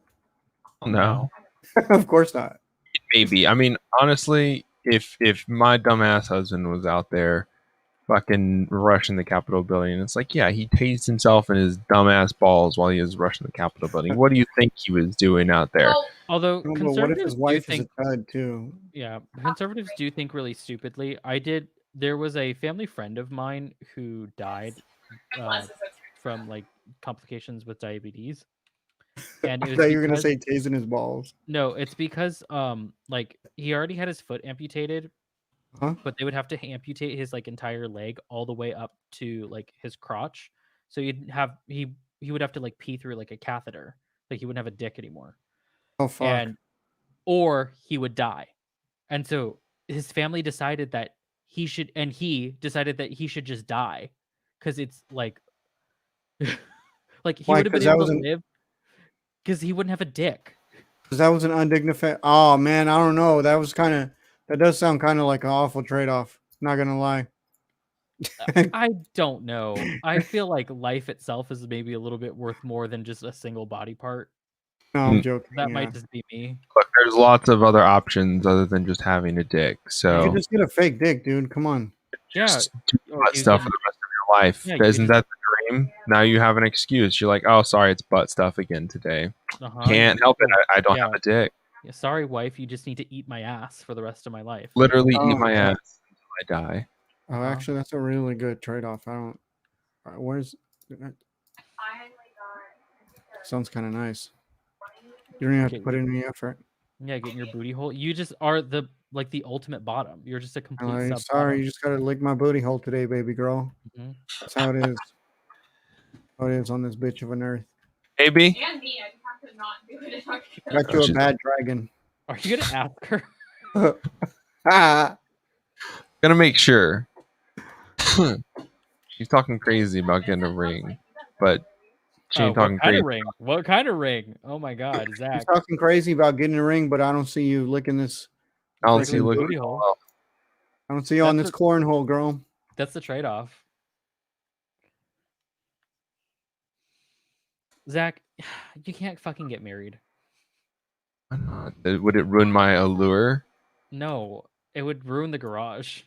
No, Of course not. maybe. I mean, honestly, if my dumbass husband was out there fucking rushing the Capitol building, it's like, yeah, he tased himself in his dumbass balls while he was rushing the Capitol building. What do you think he was doing out there? Well, although No, but what if conservatives his do wife think, is a tud too? yeah, conservatives do think really stupidly. There was a family friend of mine who died from like complications with diabetes, and I it was thought you were gonna because- say tasing his balls. no, it's because like he already had his foot amputated, Huh? but they would have to amputate his like entire leg all the way up to like his crotch. So he would have to like pee through like a catheter. Like he wouldn't have a dick anymore. Oh fuck! Or he would die. And so his family decided that he decided that he should just die because it's like like he Why? would have been Because that able was to an live because he wouldn't have a dick. undignified. Oh man, I don't know. That does sound kind of like an awful trade off. Not gonna lie. I don't know. I feel like life itself is maybe a little bit worth more than just a single body part. No, I'm Mm. joking. That Yeah. might just be me. Look, there's lots of other options other than just having a dick. You So could just get a fake dick, dude. Come on. Yeah. just do Or butt you stuff can- for the rest of your life. Yeah, you could Isn't just- that the dream? Now you have an excuse. You're like, oh, sorry, it's butt stuff again today. Can't help it. I don't have a dick. Yeah, sorry, wife. You just need to eat my ass for the rest of my life. Literally Oh, eat my yeah. ass until I die. Oh, actually, that's a really good trade off. I don't. Where's? Sounds kind of nice. You don't even have to put in any effort. Yeah, get in your booty hole. You just are the ultimate bottom. You're just a complete sub. Sorry, you just gotta lick my booty hole today, baby girl. Mhm. That's how it is. How it is on this bitch of an earth. Maybe. And me, I just have to not do it. Got you a bad dragon. Are you gonna ask her? Ah, Gonna make sure. She's talking crazy about getting a ring, but she ain't talking what kind crazy. of ring? What kind of ring? Oh my God, he's Zach. talking crazy about getting a ring, but I don't see you licking this. I don't see freaking looking booty at hole. all. I don't see you on this cornhole, girl. That's the trade-off. Zach, you can't fucking get married. Why not? Would it ruin my allure? No, it would ruin the garage.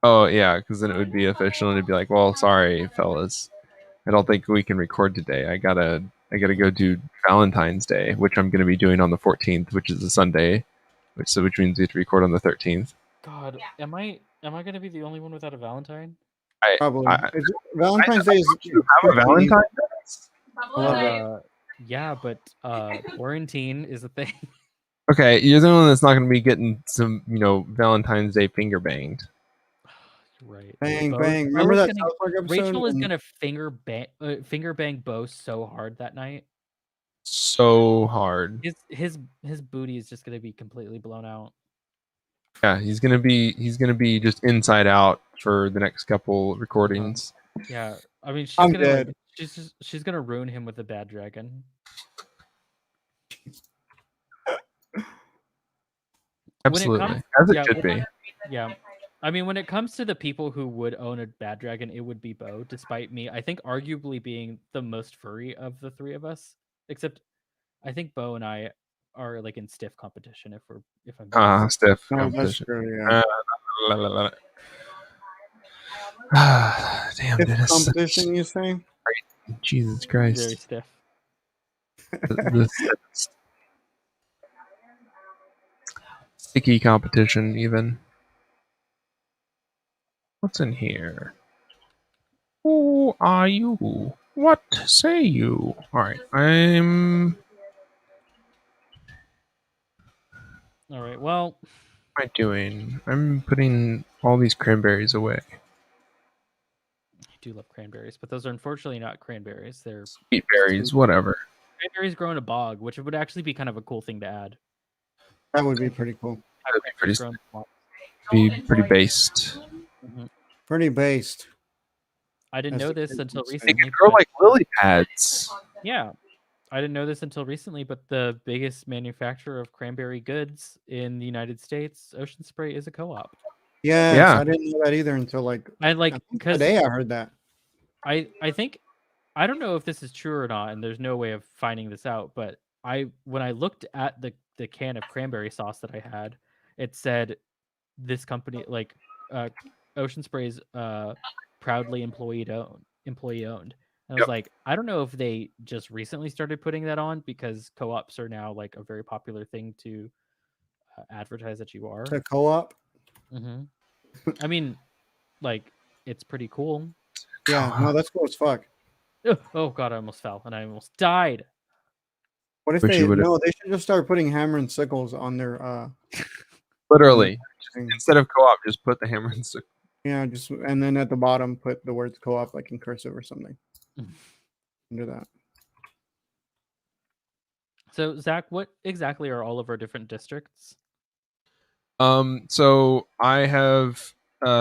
Oh yeah, because then it would be official and it'd be like, well, sorry, fellas, I don't think we can record today. I gotta go do Valentine's Day, which I'm gonna be doing on the 14th, which is a Sunday, which means we have to record on the 13th. God, am I gonna be the only one without a Valentine? Probably. Valentine's Day is. You have a Valentine's Day? Yeah, but quarantine is a thing. Okay, you're the one that's not gonna be getting some, Valentine's Day finger banged. Right. Bang, Bo- bang. Bo's Remember that gonna- South Park episode? Rachel is when- gonna finger bang Bo so hard that night. So hard. His booty is just gonna be completely blown out. Yeah, he's gonna be just inside out for the next couple recordings. Yeah, I mean she's I'm gonna dead. she's gonna ruin him with a bad dragon. Absolutely, as it should be. Yeah. I mean, when it comes to the people who would own a bad dragon, it would be Bo, despite me, I think, arguably being the most furry of the three of us. Except, I think Bo and I are like in stiff competition. If I'm being honest. Stiff No, that's competition. true, yeah. Damn, If Dennis. competition, you say? Jesus very Christ. stiff. This sticky competition, even. What's in here? Who are you? What say you? Alright, I'm. All right. Well, What am I doing? I'm putting all these cranberries away. I do love cranberries, but those are unfortunately not cranberries. They're Sweet berries, whatever. cranberries grow in a bog, which would actually be kind of a cool thing to add. That would be pretty cool. Have That'd be cranberries pretty- grow in a bog. Be pretty based. Mhm. Pretty based. I didn't That's know the this kids until would say. They recently. can grow but- like lily pads. Yeah, I didn't know this until recently, but the biggest manufacturer of cranberry goods in the United States, Ocean Spray, is a co-op. Yes, Yeah. I didn't know that either until I I like think because today I heard that. I think I don't know if this is true or not, and there's no way of finding this out. But when I looked at the can of cranberry sauce that I had, it said this company Ocean Spray's proudly employee owned. And I was Yep. like, I don't know if they just recently started putting that on because co-ops are now like a very popular thing to advertise that you are. The co-op. hmm I mean, like it's pretty cool. Yeah, no, that's cool as fuck. Ugh, oh god, I almost fell and I almost died. What if Wish you would've- they should just start putting hammer and sickles on their Literally. thing. Instead of co-op, just put the hammer and stick. Yeah, just and then at the bottom put the words co-op like in cursive or something. Under that. So Zach, what exactly are all of our different districts? So I have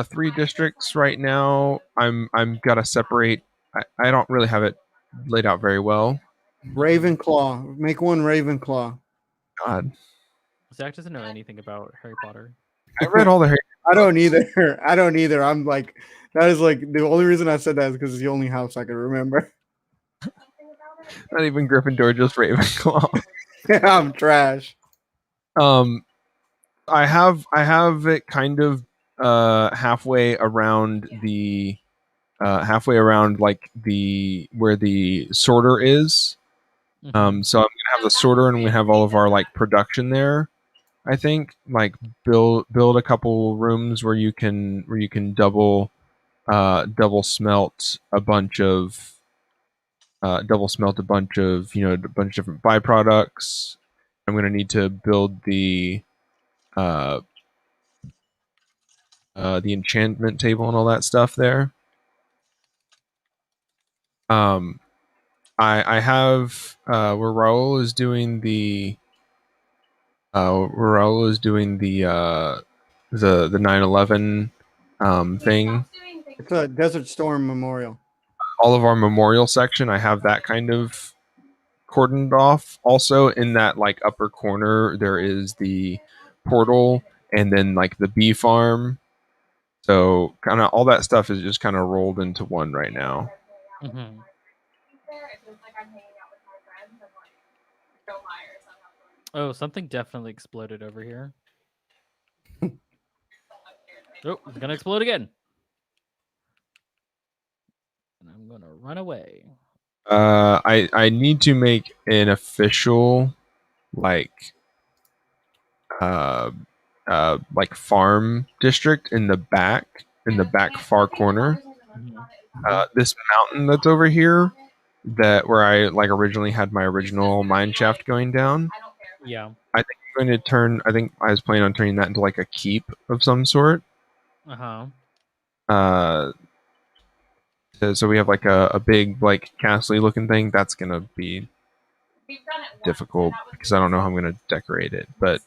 three districts right now. I'm gotta separate. I don't really have it laid out very well. Ravenclaw. Make one Ravenclaw. God, Zach doesn't know anything about Harry Potter. I read all the Harry. I don't either. I don't either. I'm like, that is like the only reason I said that is because it's the only house I can remember. Not even Gryffindor, just Ravenclaw. I'm trash. I have it kind of halfway around like the where the sorter is. Mhm. So I'm gonna have the sorter, and we have all of our like production there. I think like build a couple rooms where you can double smelt a bunch of a bunch of different byproducts. I'm gonna need to build uh, the enchantment table and all that stuff there. Um, I have where Raul is doing the 9/11 thing. It's a Desert Storm Memorial. All of our memorial section, I have that kind of cordoned off. Also, in that like upper corner, there is the portal, and then like the bee farm. So kind of all that stuff is just kind of rolled into one right now. Mhm. Oh, something definitely exploded over here. Oh, it's gonna explode again. And I'm gonna run away. I need to make an official like uh like farm district in the back far corner. Mhm. This mountain that's over here, that where I like originally had my original mine shaft going down. Yeah. I think I'm going to turn. I think I was planning on turning that into like a keep of some sort. Uh-huh. Uh, so we have like a big like castle looking thing. That's gonna be difficult because I don't know how I'm gonna decorate it. But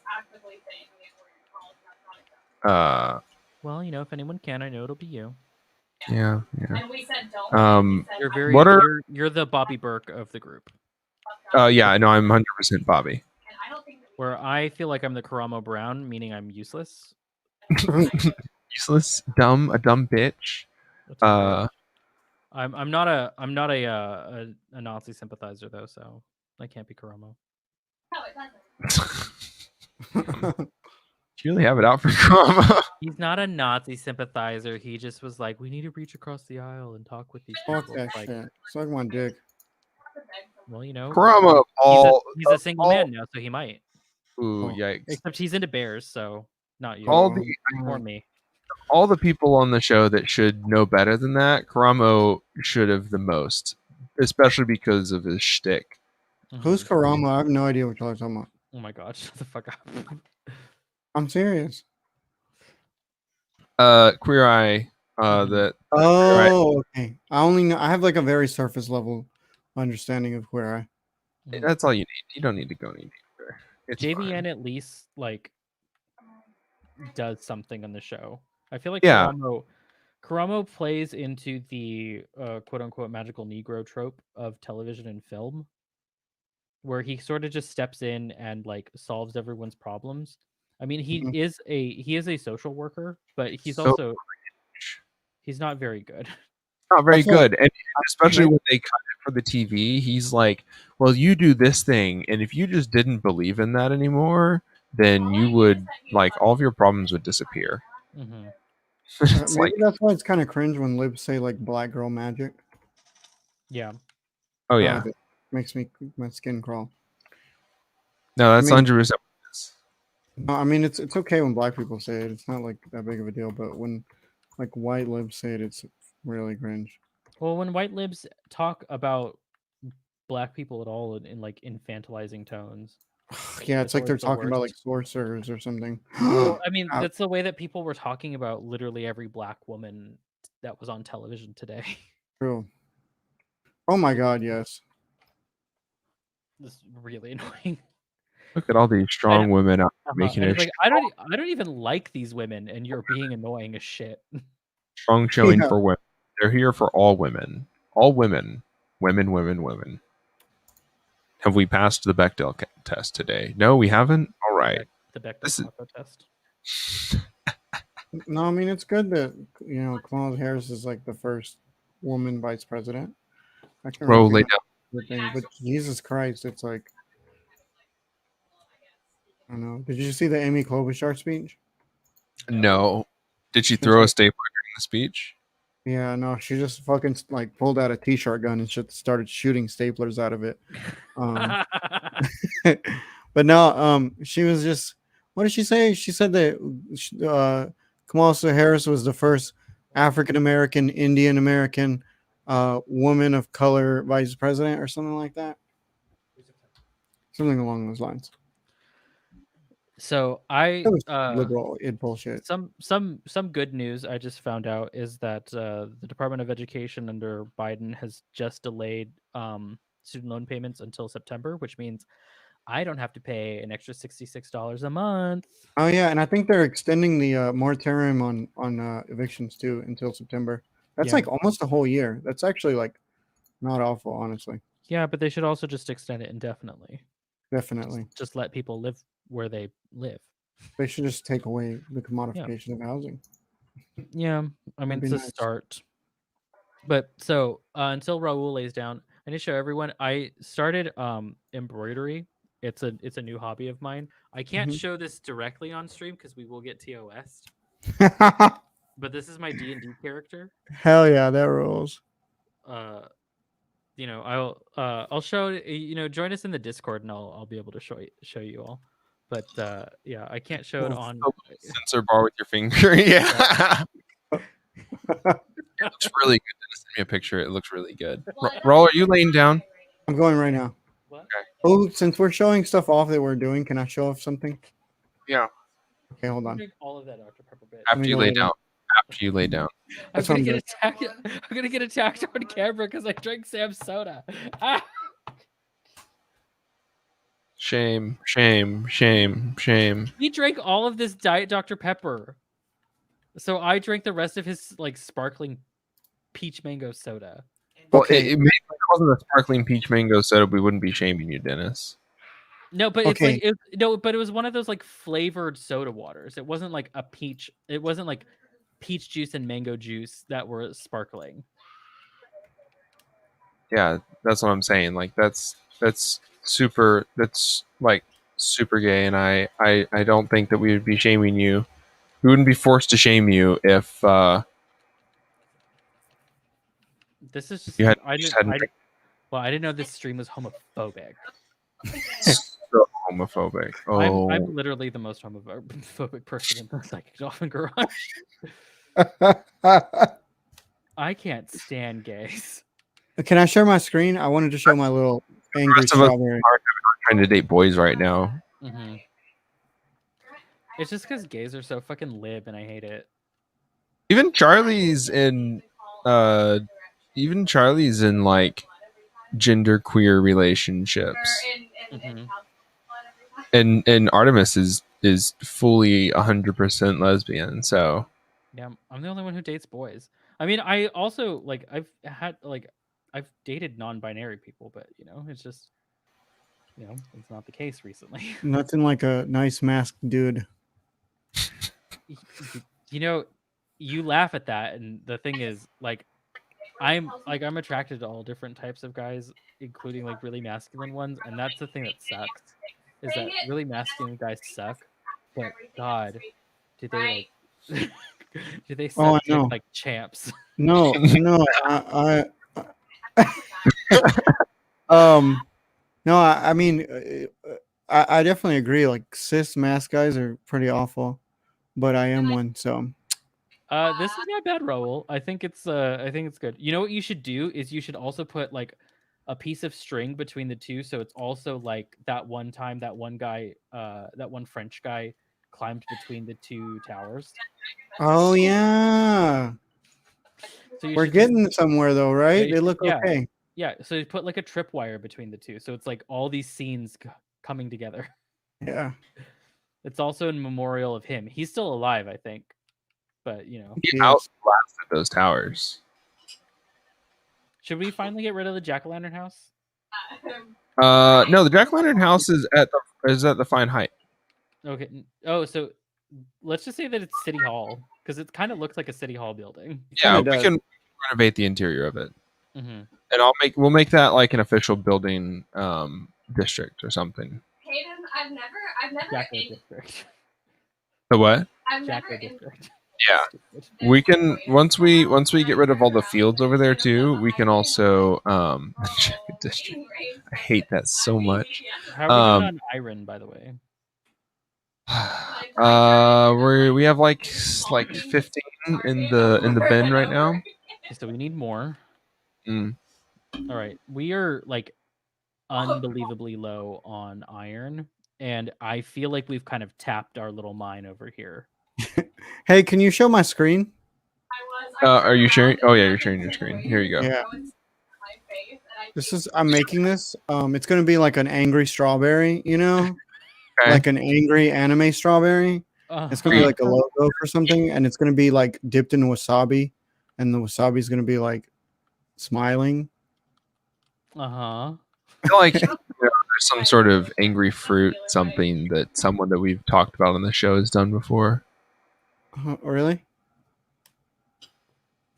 uh, Well, if anyone can, I know it'll be you. yeah. You're What are? you're the Bobby Burke of the group. Yeah, I know. I'm 100% Bobby. Where I feel like I'm the Karamo Brown, meaning I'm useless. Useless, a dumb bitch. That's right. I'm not a Nazi sympathizer though, so I can't be Karamo. You really have it out for drama. He's not a Nazi sympathizer. He just was like, we need to reach across the aisle and talk with these Fuck people. that Like, shit. Suck my dick. well, Karama, he's a single man now, so he might. Ooh, Oh. yikes! Except he's into bears, so not you. All the Or me. all the people on the show that should know better than that, Karamo should have the most, especially because of his shtick. Who's Mhm. Karama? I have no idea what y'all are talking about. Oh my god, shut the fuck up. I'm serious. Queer Eye, that Oh, okay. I only know. I have like a very surface level understanding of Queer Eye. that's all you need. You don't need to go any deeper. It's JVN fine. at least like does something on the show. I feel like Yeah. Karamo plays into the quote unquote magical Negro trope of television and film, where he sort of just steps in and like solves everyone's problems. I mean, he Mhm. is a social worker, but he's So also he's not very good. not very I feel like good, and especially when they cut it for the TV, he's like, "Well, you do this thing, and if you just didn't believe in that anymore, then you would like all of your problems would disappear." Hmm. It's maybe like, that's why it's kind of cringe when libs say like black girl magic. Yeah. oh yeah, It makes my skin crawl. no, that's I mean, 100%. no, I mean it's okay when black people say it. It's not like that big of a deal, but when like white libs say it, it's really cringe. Well, when white libs talk about black people at all in like infantilizing tones, Yeah, it's it's like always they're the talking about like worst. sorcerers or something. Well, I mean, Ouch. that's the way that people were talking about literally every black woman that was on television today. True. Oh my god, yes. This is really annoying. Look at all these strong women out making And a it's like I don't even like these women, and you're being annoying as shit. strong showing Yeah. for women. They're here for all women. All women. Women, women, women. Have we passed the Bechdel test today? No, we haven't? All right. The Bechdel This is- taco test. No, I mean it's good that Kamala Harris is like the first woman vice president. I can Bro, lay recognize the thing, but Jesus Christ, it's like I don't know. Did you see the Amy Klobuchar speech? down. No. Did she She was throw a like, stapler during the speech? yeah, no, she just fucking like pulled out a t-shirt gun and shit started shooting staplers out of it. But no, she was just what did she say? She said that Kamala Harris was the first African American, Indian American woman of color vice president or something like that. Something along those lines. So I It was liberal bullshit. some good news I just found out is that the Department of Education under Biden has just delayed student loan payments until September, which means I don't have to pay an extra $66 a month. Oh yeah, and I think they're extending the moratorium on evictions too until September. That's Yeah. like almost a whole year. That's actually like not awful, honestly. Yeah, but they should also just extend it indefinitely. Definitely, Just let people live where they live. they should just take away the commodification of housing. Yeah, I mean be it's a nice. start. But so until Raul lays down, I need to show everyone. I started embroidery. It's a new hobby of mine. I can't Mhm. show this directly on stream because we will get TOS. But this is my D&D character. Hell yeah, that rules. I'll show join us in the Discord and I'll be able to show you all. But yeah, I can't show it on Sensor bar with your finger. Yeah. It looks really good. Dennis, send me a picture. It looks really good. Roll, are you laying down? I'm going right now. What? Oh, since we're showing stuff off that we're doing, can I show off something? Yeah. Okay, hold on. Drink all of that Dr. Pepper bit. After you go lay lay down. down. After you lay down. That's I'm what gonna I'm get attacked. I'm gonna get attacked on camera because I drank Sam's soda. Ah! Shame, shame, shame, shame. He drank all of this Diet Dr. Pepper, so I drank the rest of his like sparkling peach mango soda. Well, Okay. it maybe if it wasn't a sparkling peach mango soda, we wouldn't be shaming you, Dennis. No, but it's Okay. like but it was one of those like flavored soda waters. It wasn't like a peach. It wasn't like peach juice and mango juice that were sparkling. Yeah, that's what I'm saying. Like that's super. That's like super gay, and I don't think that we would be shaming you. We wouldn't be forced to shame you if This is just you had I just didn't. hadn't Well, I didn't know this stream was homophobic. so homophobic. Oh, I'm literally the most homophobic person in the Psychic Dolphin Garage. I can't stand gays. Can I share my screen? I wanted to show my little angry rest of us strawberry. trying to date boys right now. Mm-hmm. It's just because gays are so fucking lib, and I hate it. Even Charlie's in like gender queer relationships. Mhm. And Artemis is fully 100% lesbian. So Yeah, I'm the only one who dates boys. I mean, I also like I've dated non-binary people, but it's just it's not the case recently. Nothing like a nice masked dude. You laugh at that, and the thing is, like, I'm attracted to all different types of guys, including like really masculine ones, and that's the thing that sucks. Is that really masculine guys suck? But God, do they like? Do they Oh, I suck dick know. like champs? No, no, I mean, I definitely agree. Like cis mask guys are pretty awful, but I am one, so This is not bad, Raul. I think it's good. You know what you should do is you should also put like a piece of string between the two, so it's also like that one time that one guy, that one French guy climbed between the two towers. oh yeah, So you we're should just- getting somewhere though, right? you They should- look yeah. okay. Yeah, so you put like a tripwire between the two, so it's like all these scenes coming together. Yeah. It's also in memorial of him. He's still alive, I think. But He Yes. outlasted those towers. should we finally get rid of the jack-o'-lantern house? No, the jack-o'-lantern house is at the fine height. Okay. Oh, so let's just say that it's City Hall because it kind of looks like a City Hall building. Yeah, Kinda we does. can renovate the interior of it, Mm-hmm. and we'll make that like an official building district or something. Hayden, I've never Jacko district. The what? I've never Jacko in, district. Yeah, Stupid. we can once we get rid of all the fields over there too. We can also check the district. I hate that so much. How are we doing on iron, by the way? We have like 15 in the bin right now. Okay, so we need more. Mm. All right, we are like unbelievably low on iron, and I feel like we've kind of tapped our little mine over here. Hey, can you show my screen? Are you sharing? Oh yeah, you're sharing your screen. Here you go. Yeah. I'm making this. It's gonna be like an angry strawberry, you know? Okay. Like an angry anime strawberry. It's gonna be like a logo for something, and it's gonna be like dipped in wasabi, and the wasabi is gonna be like smiling. Uh-huh. I feel like there's some sort of angry fruit, something that someone that we've talked about on the show has done before. Really?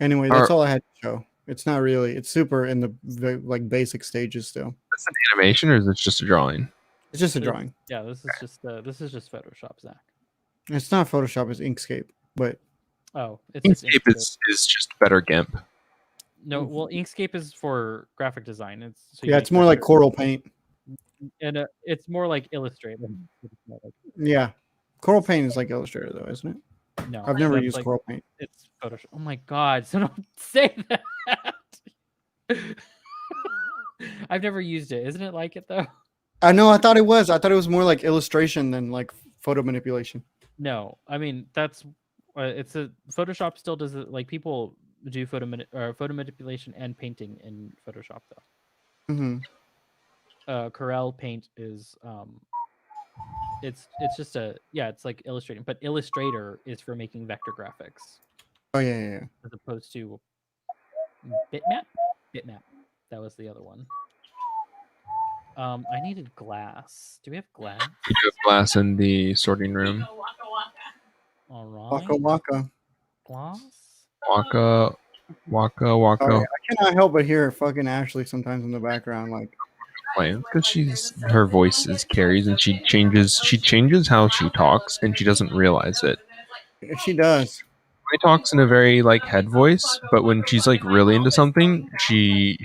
Anyway, that's all I had to show. It's not really. It's super in the like basic stages still. Is this an animation or is it just a drawing? It's just a drawing. Yeah, this is just Photoshop, Zach. It's not Photoshop. It's Inkscape. But Oh, it's just Inkscape is just better GIMP. No, well, Inkscape is for graphic design. It's more like Coral Paint. And it's more like Illustrator. Yeah, Coral Paint is like Illustrator though, isn't it? No, I've never that's used Coral Paint. It's Photoshop. Oh my god! So don't say that. I've never used it. Isn't it like it though? I know. I thought it was. I thought it was more like illustration than like photo manipulation. No, I mean that's it's a Photoshop still does it. Like people do photo manipulation and painting in Photoshop though. Mm-hmm. Corel Paint is it's just it's like illustrating, but Illustrator is for making vector graphics. Oh yeah. As opposed to Bitmap. That was the other one. I needed glass. Do we have glass? We do have glass in the sorting room. All right. Waka waka. Glass. Waka. Oh, yeah. I cannot help but hear fucking Ashley sometimes in the background, like because her voice is carries and she changes how she talks and she doesn't realize it. she does. She talks in a very like head voice, but when she's like really into something, she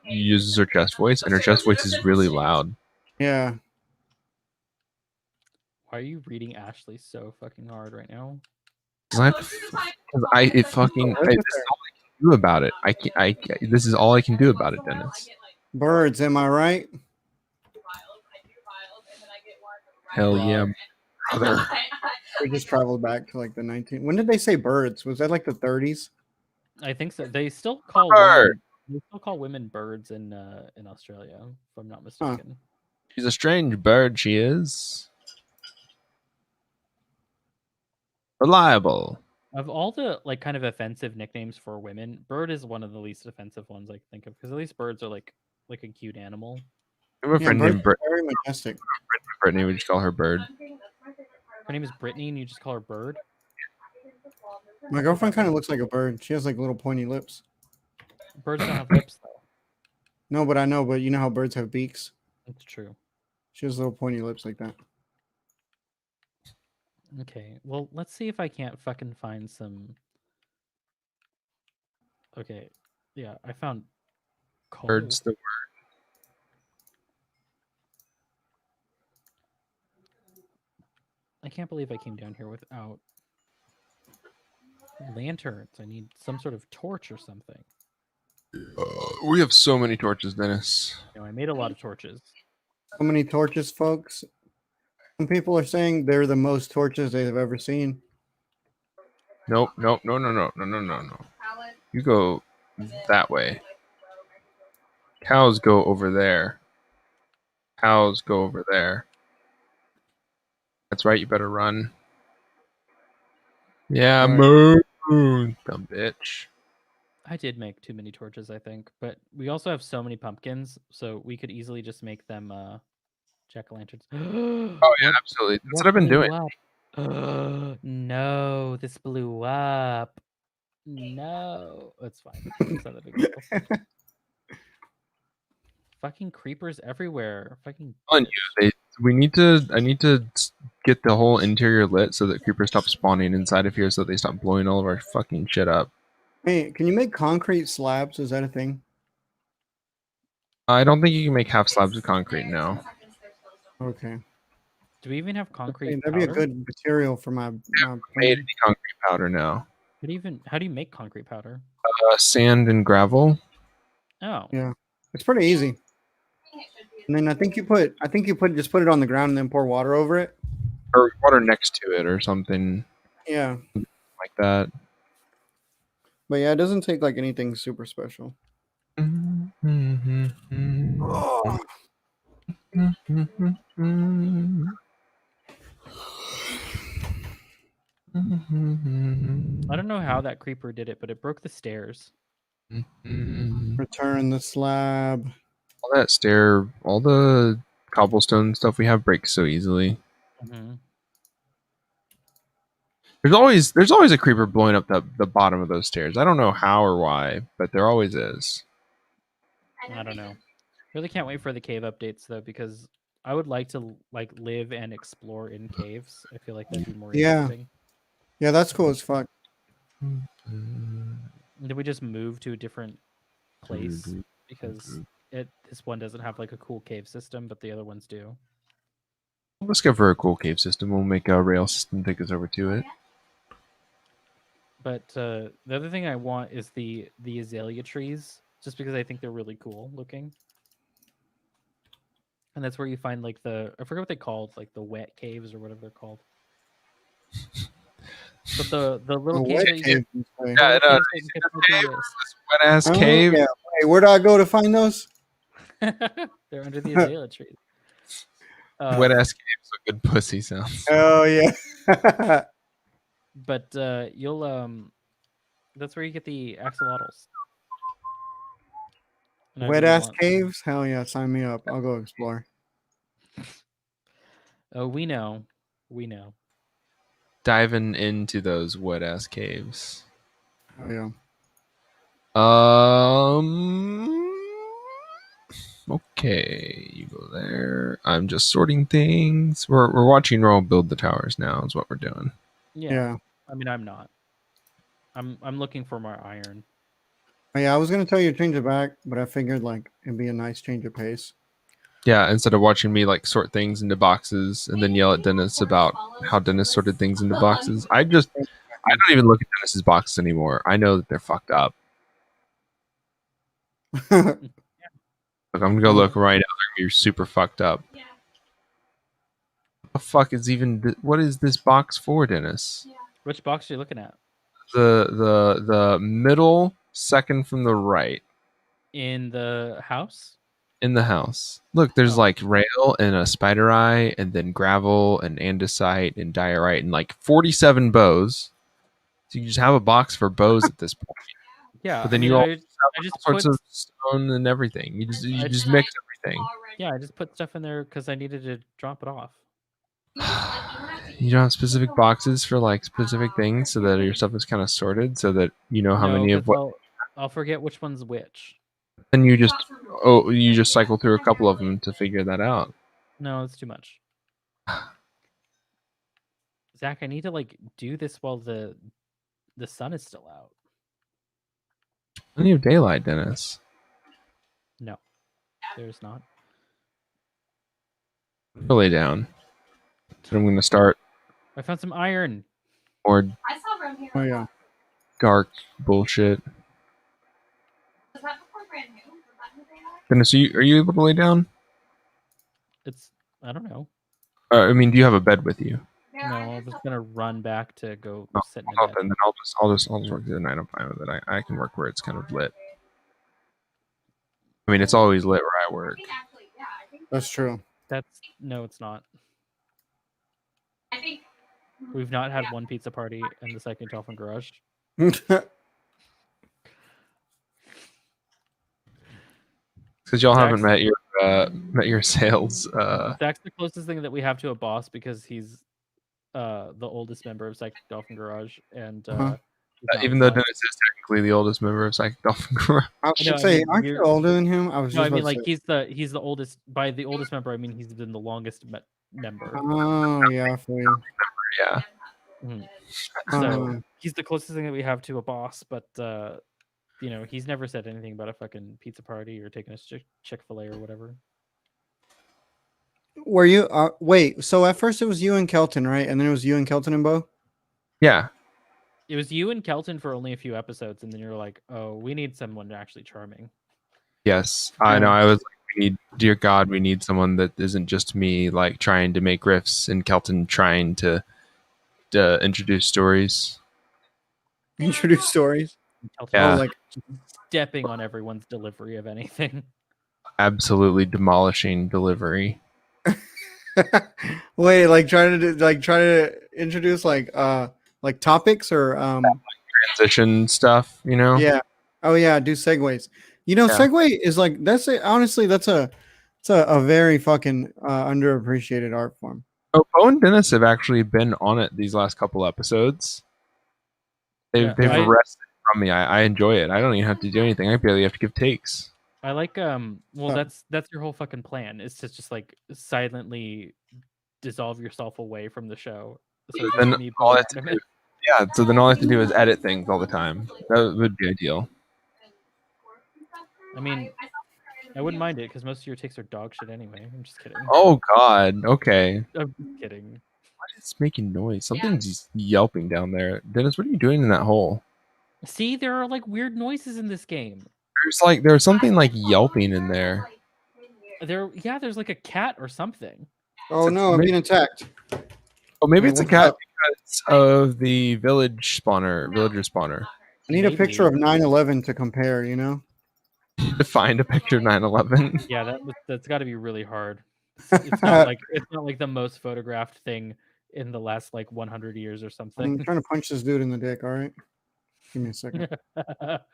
uses her chest voice, and her chest voice is really loud. Yeah. Why are you reading Ashley so fucking hard right now? This is all I can do about it. This is all I can do about it, Dennis. Birds, am I right? Hell yeah, brother. We just traveled back to like the 19. When did they say birds? Was that like the 30s? I think so. They still call women birds in Australia, if I'm not mistaken. She's a strange bird. She is reliable. Of all the like kind of offensive nicknames for women, bird is one of the least offensive ones I can think of because at least birds are like a cute animal. I have a friend named Brittany. Very majestic. Brittany, we just call her Bird. Her name is Brittany, and you just call her Bird. My girlfriend kind of looks like a bird. She has like little pointy lips. Birds don't have lips though. No, but I know. But you know how birds have beaks? That's true. She has little pointy lips like that. Okay, well, let's see if I can't fucking find some. Okay, yeah, I found coal. Bird's the word. I can't believe I came down here without lanterns. I need some sort of torch or something. We have so many torches, Dennis. I made a lot of torches. So many torches, folks. Some people are saying they're the most torches they've ever seen. Nope. No. You go that way. Cows go over there. Cows go over there. That's right. You better run. Yeah, All right. moon, dumb bitch. I did make too many torches, I think, but we also have so many pumpkins, so we could easily just make them jack-o'-lanterns. Oh yeah, absolutely. That's what I've been doing. Up? No, this blew up. No, it's fine. It's not a big deal. Fucking creepers everywhere. Fucking. On you, I need to get the whole interior lit so that creepers stop spawning inside of here, so they stop blowing all of our fucking shit up. Hey, can you make concrete slabs? Is that a thing? I don't think you can make half slabs of concrete now. Okay. Do we even have Hey, concrete that'd be a powder? good material for my Made plan. any concrete powder now. How do you make concrete powder? Sand and gravel. Oh, Yeah, it's pretty easy. And then I think you just put it on the ground and then pour water over it. Or water next to it or something Yeah, like that. but yeah, it doesn't take like anything super special. Oh, I don't know how that creeper did it, but it broke the stairs. return the slab. All that stair, all the cobblestone stuff we have breaks so easily. Mhm. There's always a creeper blowing up the bottom of those stairs. I don't know how or why, but there always is. I don't know. Really can't wait for the cave updates though, because I would like to like live and explore in caves. I feel like that'd be more Yeah. interesting. Yeah, that's cool as fuck. And then we just move to a different place because this one doesn't have like a cool cave system, but the other ones do. We'll discover a cool cave system. We'll make a rail system take us over to it. But the other thing I want is the azalea trees, just because I think they're really cool looking. And that's where you find like I forget what they called, like the wet caves or whatever they're called. But the little A cave wet that you cave. get, you say. Yeah, little no, caves that you get to do this wet ass Oh, cave. yeah. Hey, where do I go to find those? this. They're under the azalea trees. Wet ass cave, so good pussy sounds. Oh yeah. But you'll that's where you get the axolotls. And I Wet really ass want- caves? Hell yeah, sign me up. I'll go explore. Oh, we know. We know. Diving into those wet ass caves. Oh yeah. Okay, you go there. I'm just sorting things. We're watching Roll build the towers now. Is what we're doing. Yeah. I mean, I'm not. I'm looking for more iron. Oh, yeah, I was gonna tell you to change it back, but I figured like it'd be a nice change of pace. Yeah, instead of watching me like sort things into boxes and then yell at Dennis about how Dennis sorted things into boxes, I don't even look at Dennis's boxes anymore. I know that they're fucked up. Look, I'm gonna go look right now. They're gonna be super fucked up. What the fuck is what is this box for, Dennis? Which box are you looking at? The middle second from the right In the house? in the house. Look, there's Oh. like rail and a spider eye, and then gravel and andesite and diorite and like 47 bows. So you just have a box for bows at this point. Yeah. But then I mean, you all I have just all sorts put of stone and everything. You I just mix everything. yeah, I just put stuff in there because I needed to drop it off. You don't have specific boxes for like specific things so that your stuff is kind of sorted so that you know how many of 'cause what. I'll forget which one's which. Then you just cycle through a couple of them to figure that out. No, it's too much. Zach, I need to like do this while the sun is still out. Plenty of daylight, Dennis. No, there's not. Lay down. So I'm going to start I found some iron. more I saw room here. Oh yeah. dark bullshit. Was that before brand new? Was that who they are? Dennis, are you able to lay down? It's I don't know. I mean, do you have a bed with you? There No, are I'm there just some- gonna run back to go No, sit in my bed. then I'll just work through the night. I'm fine with it. I can work where it's kind of lit. I mean, it's always lit where I I work. think actually, yeah, I think That's true. No, it's not. We've not had one pizza party in the second Dolphin Garage. Because y'all haven't Zach's- met your sales. Zach's the closest thing that we have to a boss because he's the oldest member of Psychic Dolphin Garage, and he's not Even though left. Dennis is technically the oldest member of Psychic Dolphin Garage. I No, should I say, mean, aren't you you're- older than him? I was No, just I mean about to like say. he's the oldest. By the oldest member, I mean he's been the longest member. Oh yeah, I feel you. Yeah. Mhm. So Um, he's the closest thing that we have to a boss, but you know, he's never said anything about a fucking pizza party or taking us to Chick-fil-A or whatever. were you? Wait. So at first it was you and Kelton, right? And then it was you and Kelton and Bo. Yeah. It was you and Kelton for only a few episodes, and then you're like, "Oh, we need someone actually charming." Yes. I know. Oh. I was like, dear God, we need someone that isn't just me, like trying to make riffs and Kelton trying to introduce stories. Introduce stories. And Kelton Yeah. Oh, was like stepping on everyone's delivery of anything. Absolutely demolishing delivery. wait, like trying to introduce like topics or Transition stuff, you know? yeah. Oh yeah, do segues. You know, Yeah. segue is like honestly that's a very fucking underappreciated art form. Oh, Bo and Dennis have actually been on it these last couple episodes. They've I- wrested from me. I enjoy it. I don't even have to do anything. I barely have to give takes. I like well Oh. that's your whole fucking plan is to just like silently dissolve yourself away from the show. So it's Then just me all I playing have to tournament. Yeah, so then all I have to do is edit things all the time. That would be ideal. I mean, I wouldn't mind it because most of your takes are dog shit anyway. I'm just kidding. Oh God. Okay. I'm just kidding. What is making noise? Something's yelping down there. Dennis, what are you doing in that hole? See, there are like weird noises in this game. There's something like yelping in there. There's like a cat or something. Oh no, I'm being attacked. Oh, maybe Wait, it's a what's cat up? because of the villager spawner. I need a Maybe. picture of 9/11 to compare, you know? To find a picture of 9/11. Yeah, that's got to be really hard. It's not like the most photographed thing in the last like 100 years or I'm something. trying to punch this dude in the dick, all right? Give me a second. That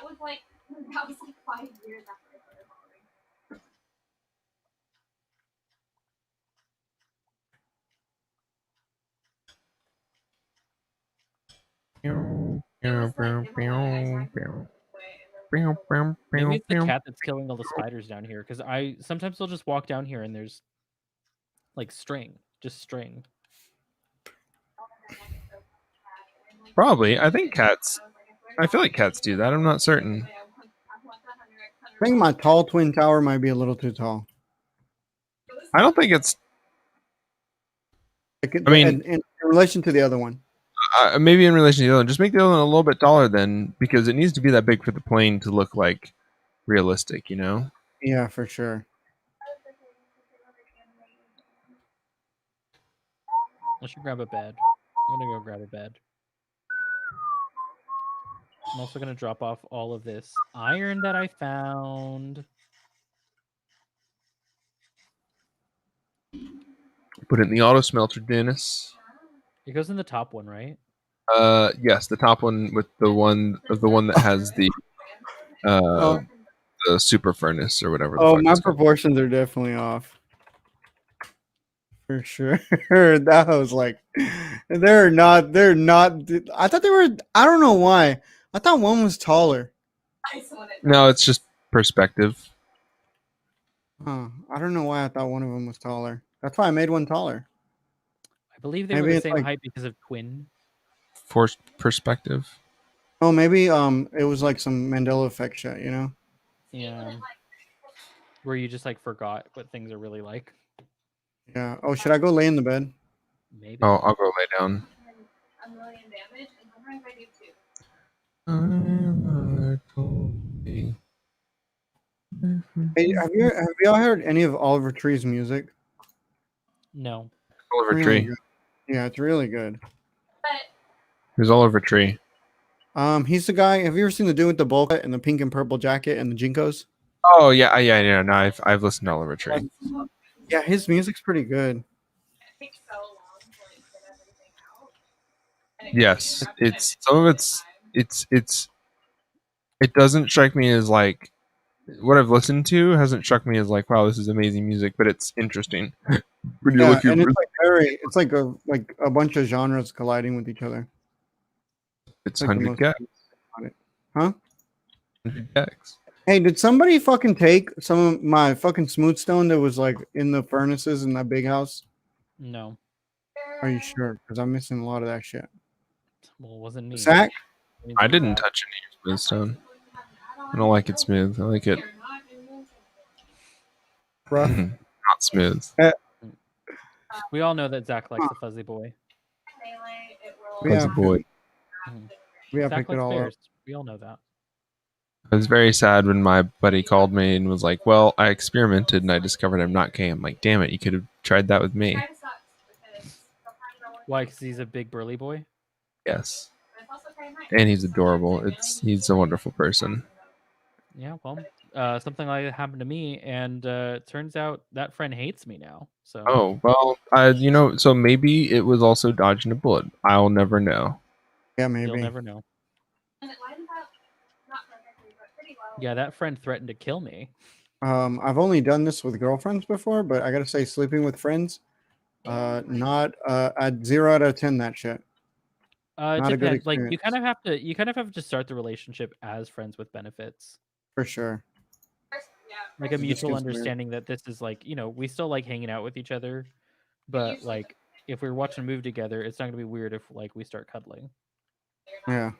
was like 5 years after I started following. Maybe it's the cat that's killing all the spiders down here because I sometimes they'll just walk down here and there's like just string. Probably. I feel like cats do that. I'm not certain. I think my tall twin tower might be a little too tall. I don't think it's. Like, I mean- in relation to the other one. Maybe in relation to the other one. Just make the other one a little bit taller then, because it needs to be that big for the plane to look like realistic, you know? Yeah, for sure. I should grab a bed. I'm gonna go grab a bed. I'm also gonna drop off all of this iron that I found. Put it in the auto smelter, Dennis. It goes in the top one, right? Yes, the top one with the one that has the Oh. the super furnace or whatever. The Oh, fuck my it's called. proportions are definitely off. For sure. That was like they're not I thought they were I don't know why. I thought one was taller. No, it's just perspective. Huh. I don't know why I thought one of them was taller. That's why I made one taller. I believe they Maybe were the it's same like- height because of twin. Forced perspective. Oh, maybe it was like some Mandela effect shit, you know? Yeah. Where you just like forgot what things are really like. Yeah. Oh, should I go lay in the bed? Maybe. Oh, I'll go lay down. A million damage, and sometimes I do too. Hey, have y'all heard any of Oliver Tree's music? No. All over Really tree. good. Yeah, it's really good. But Who's all over tree? He's the guy. Have you ever seen the dude with the bowl cut and the pink and purple jacket and the Jinkos? Oh yeah. No, I've listened to Oliver Tree. Yeah, his music's pretty good. it takes so long to like Yes, it's some of it's it doesn't strike me as like what I've listened to hasn't struck me as like wow this is amazing music, but it's interesting when you Yeah, look at and it's like a bunch of genres colliding with each other. it's It's like the 100 most gex, on it. Huh? 100 gex. Hey, did somebody fucking take some of my fucking smooth stone that was like in the furnaces in that big house? No, Are you sure? Because I'm missing a lot of that shit. well, it wasn't me. Zach? It needs I to be didn't Zach. touch any smooth stone. I don't like it smooth. I like it Rough. not smooth. We all know that Zach likes the fuzzy boy. We Fuzzy have boy. we have Zach picked it likes all up. bears. We all know that. I was very sad when my buddy called me and was like, "Well, I experimented and I discovered I'm not gay." I'm like, "Damn it! You could have tried that with me." Why? Because he's a big burly boy. Yes, and he's adorable. He's a wonderful person. Yeah, well, something like that happened to me, and it turns out that friend hates me now. So Oh well, so maybe it was also dodging a bullet. I'll never know. Yeah, you'll maybe. never know. Yeah, that friend threatened to kill me. I've only done this with girlfriends before, but I gotta say, sleeping with friends, not at 0 out of 10. That shit. It Not a good depends. Like experience. you kind of have to start the relationship as friends with benefits. For sure. Like a It just mutual gets weird. understanding that this is like, we still like hanging out with each other, but like if we're watching a movie together, it's not gonna be weird if like we start cuddling. Yeah.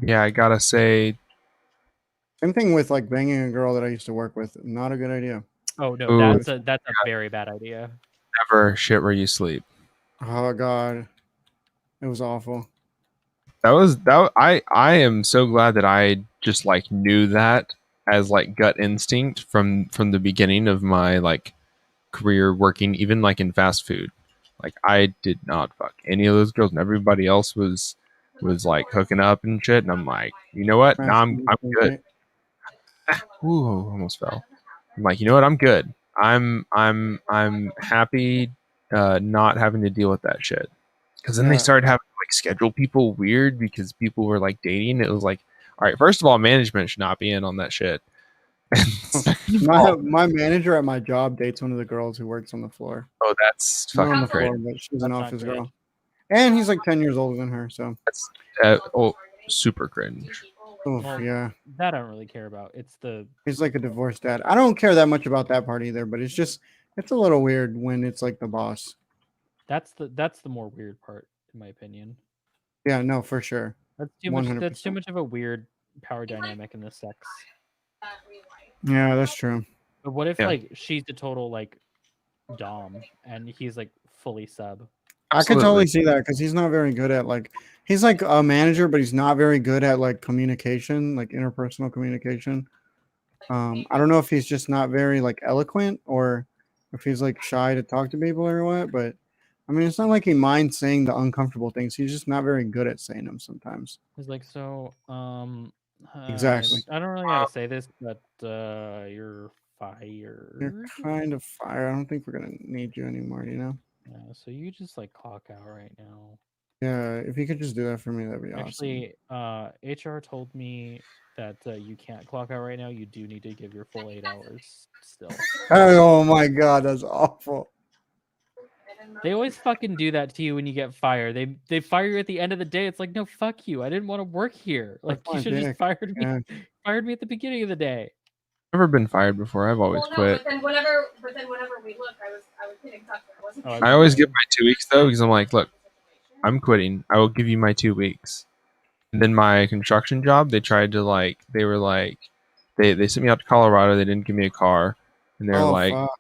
Yeah, I gotta say, Same thing with like banging a girl that I used to work with. Not a good idea. Oh no, Ooh. that's a very bad idea. never shit where you sleep. Oh god, it was awful. I am so glad that I just like knew that as like gut instinct from the beginning of my like career working even like in fast food. Like I did not fuck any of those girls and everybody else was like hooking up and shit and I'm like, you know what? Now I'm good. Ooh, almost fell. I'm like, you know what? I'm good. I'm happy not having to deal with that shit. Because then they Yeah. started having to like schedule people weird because people were like dating. It was like, all right, first of all, management should not be in on that shit. My manager at my job dates one of the girls who works on the floor. Oh, that's Not on fucking the great. floor, but she's an That's not office great. girl. And he's like 10 years older than her, so That's super cringe. oof, Well, yeah. that I don't really care about. It's the He's like a divorced dad. I don't care that much about that part either, but it's a little weird when it's like the boss. that's the more weird part, in my opinion. Yeah, no, for sure. That's too much. 100%. That's too much of a weird power dynamic in the sex. Yeah, that's true. But what if Yeah. like she's the total like dom and he's like fully sub? I could totally see that because he's not very good at like he's like a manager, but he's not very good at like communication, like interpersonal communication. I don't know if he's just not very like eloquent or if he's like shy to talk to people or what, but I mean it's not like he minds saying the uncomfortable things. He's just not very good at saying them sometimes. He's like, so Exactly. I don't really know how to say this, but you're You're fired. kind of fired. I don't think we're gonna need you anymore, you know? Yeah, so you just like clock out right now. Yeah, if you could just do that for me, that'd be awesome. Actually, HR told me that you can't clock out right now. You do need to give your full 8 hours still. Oh my god, that's awful. They always fucking do that to you when you get fired. They fire you at the end of the day. It's like, no, fuck you. I didn't want to work here. Like That's you my should have just dick. fired me. Yeah. Fired me at the beginning of the day. Never been fired before. I've always Well, no, quit. but then whenever we looked, I was getting touched. I wasn't. Oh, I always give my 2 weeks though because I'm like, look, I'm quitting. I will give you my 2 weeks. And then my construction job, they tried to like, they were like, they sent me out to Colorado. They didn't give me a car, and Oh, fuck.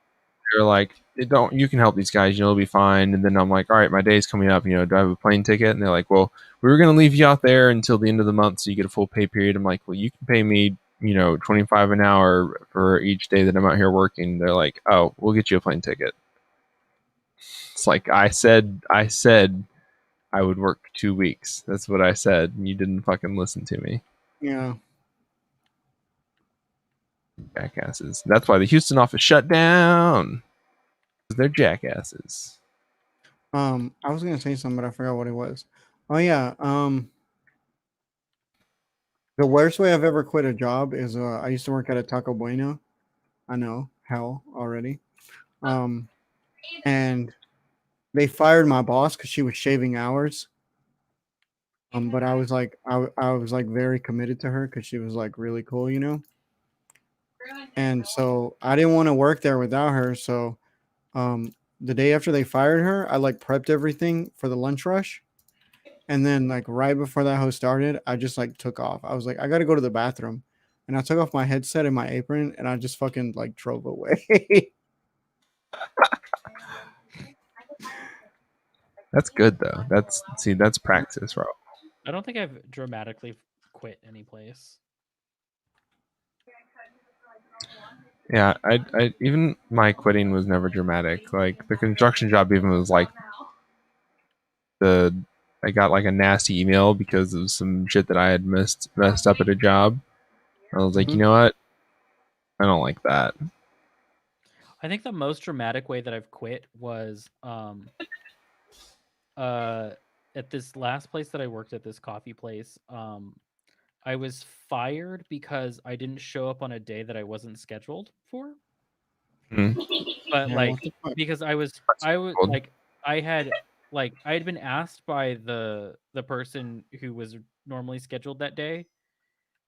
they're like, you can help these guys. It'll be fine. And then I'm like, all right, my day's coming up. Do I have a plane ticket? And they're like, well, we were gonna leave you out there until the end of the month so you get a full pay period. I'm like, well, you can pay me, $25 an hour for each day that I'm out here working. They're like, oh, we'll get you a plane ticket. It's like I said I would work 2 weeks. That's what I said. And you didn't fucking listen to me. Yeah. Jackasses. That's why the Houston office shut down. They're jackasses. I was gonna say something, but I forgot what it was. Oh yeah. The worst way I've ever quit a job is I used to work at a Taco Bueno. I know, hell already. And they fired my boss because she was shaving hours. But I was like, I was like very committed to her because she was like really cool, you know. And so I didn't want to work there without her. So the day after they fired her, I like prepped everything for the lunch rush. And then like right before that host started, I just like took off. I was like, I gotta go to the bathroom. And I took off my headset and my apron and I just fucking like drove away. That's good though. That's practice, bro. I don't think I've dramatically quit any place. Yeah, I even my quitting was never dramatic. Like the construction job even was like I got like a nasty email because of some shit that I had messed up at a job. I was like, Mhm. you know what? I don't like that. I think the most dramatic way that I've quit was at this last place that I worked at, this coffee place. I was fired because I didn't show up on a day that I wasn't scheduled for. Hmm. But Yeah, like what the fuck? because I was Cold. like I had been asked by the person who was normally scheduled that day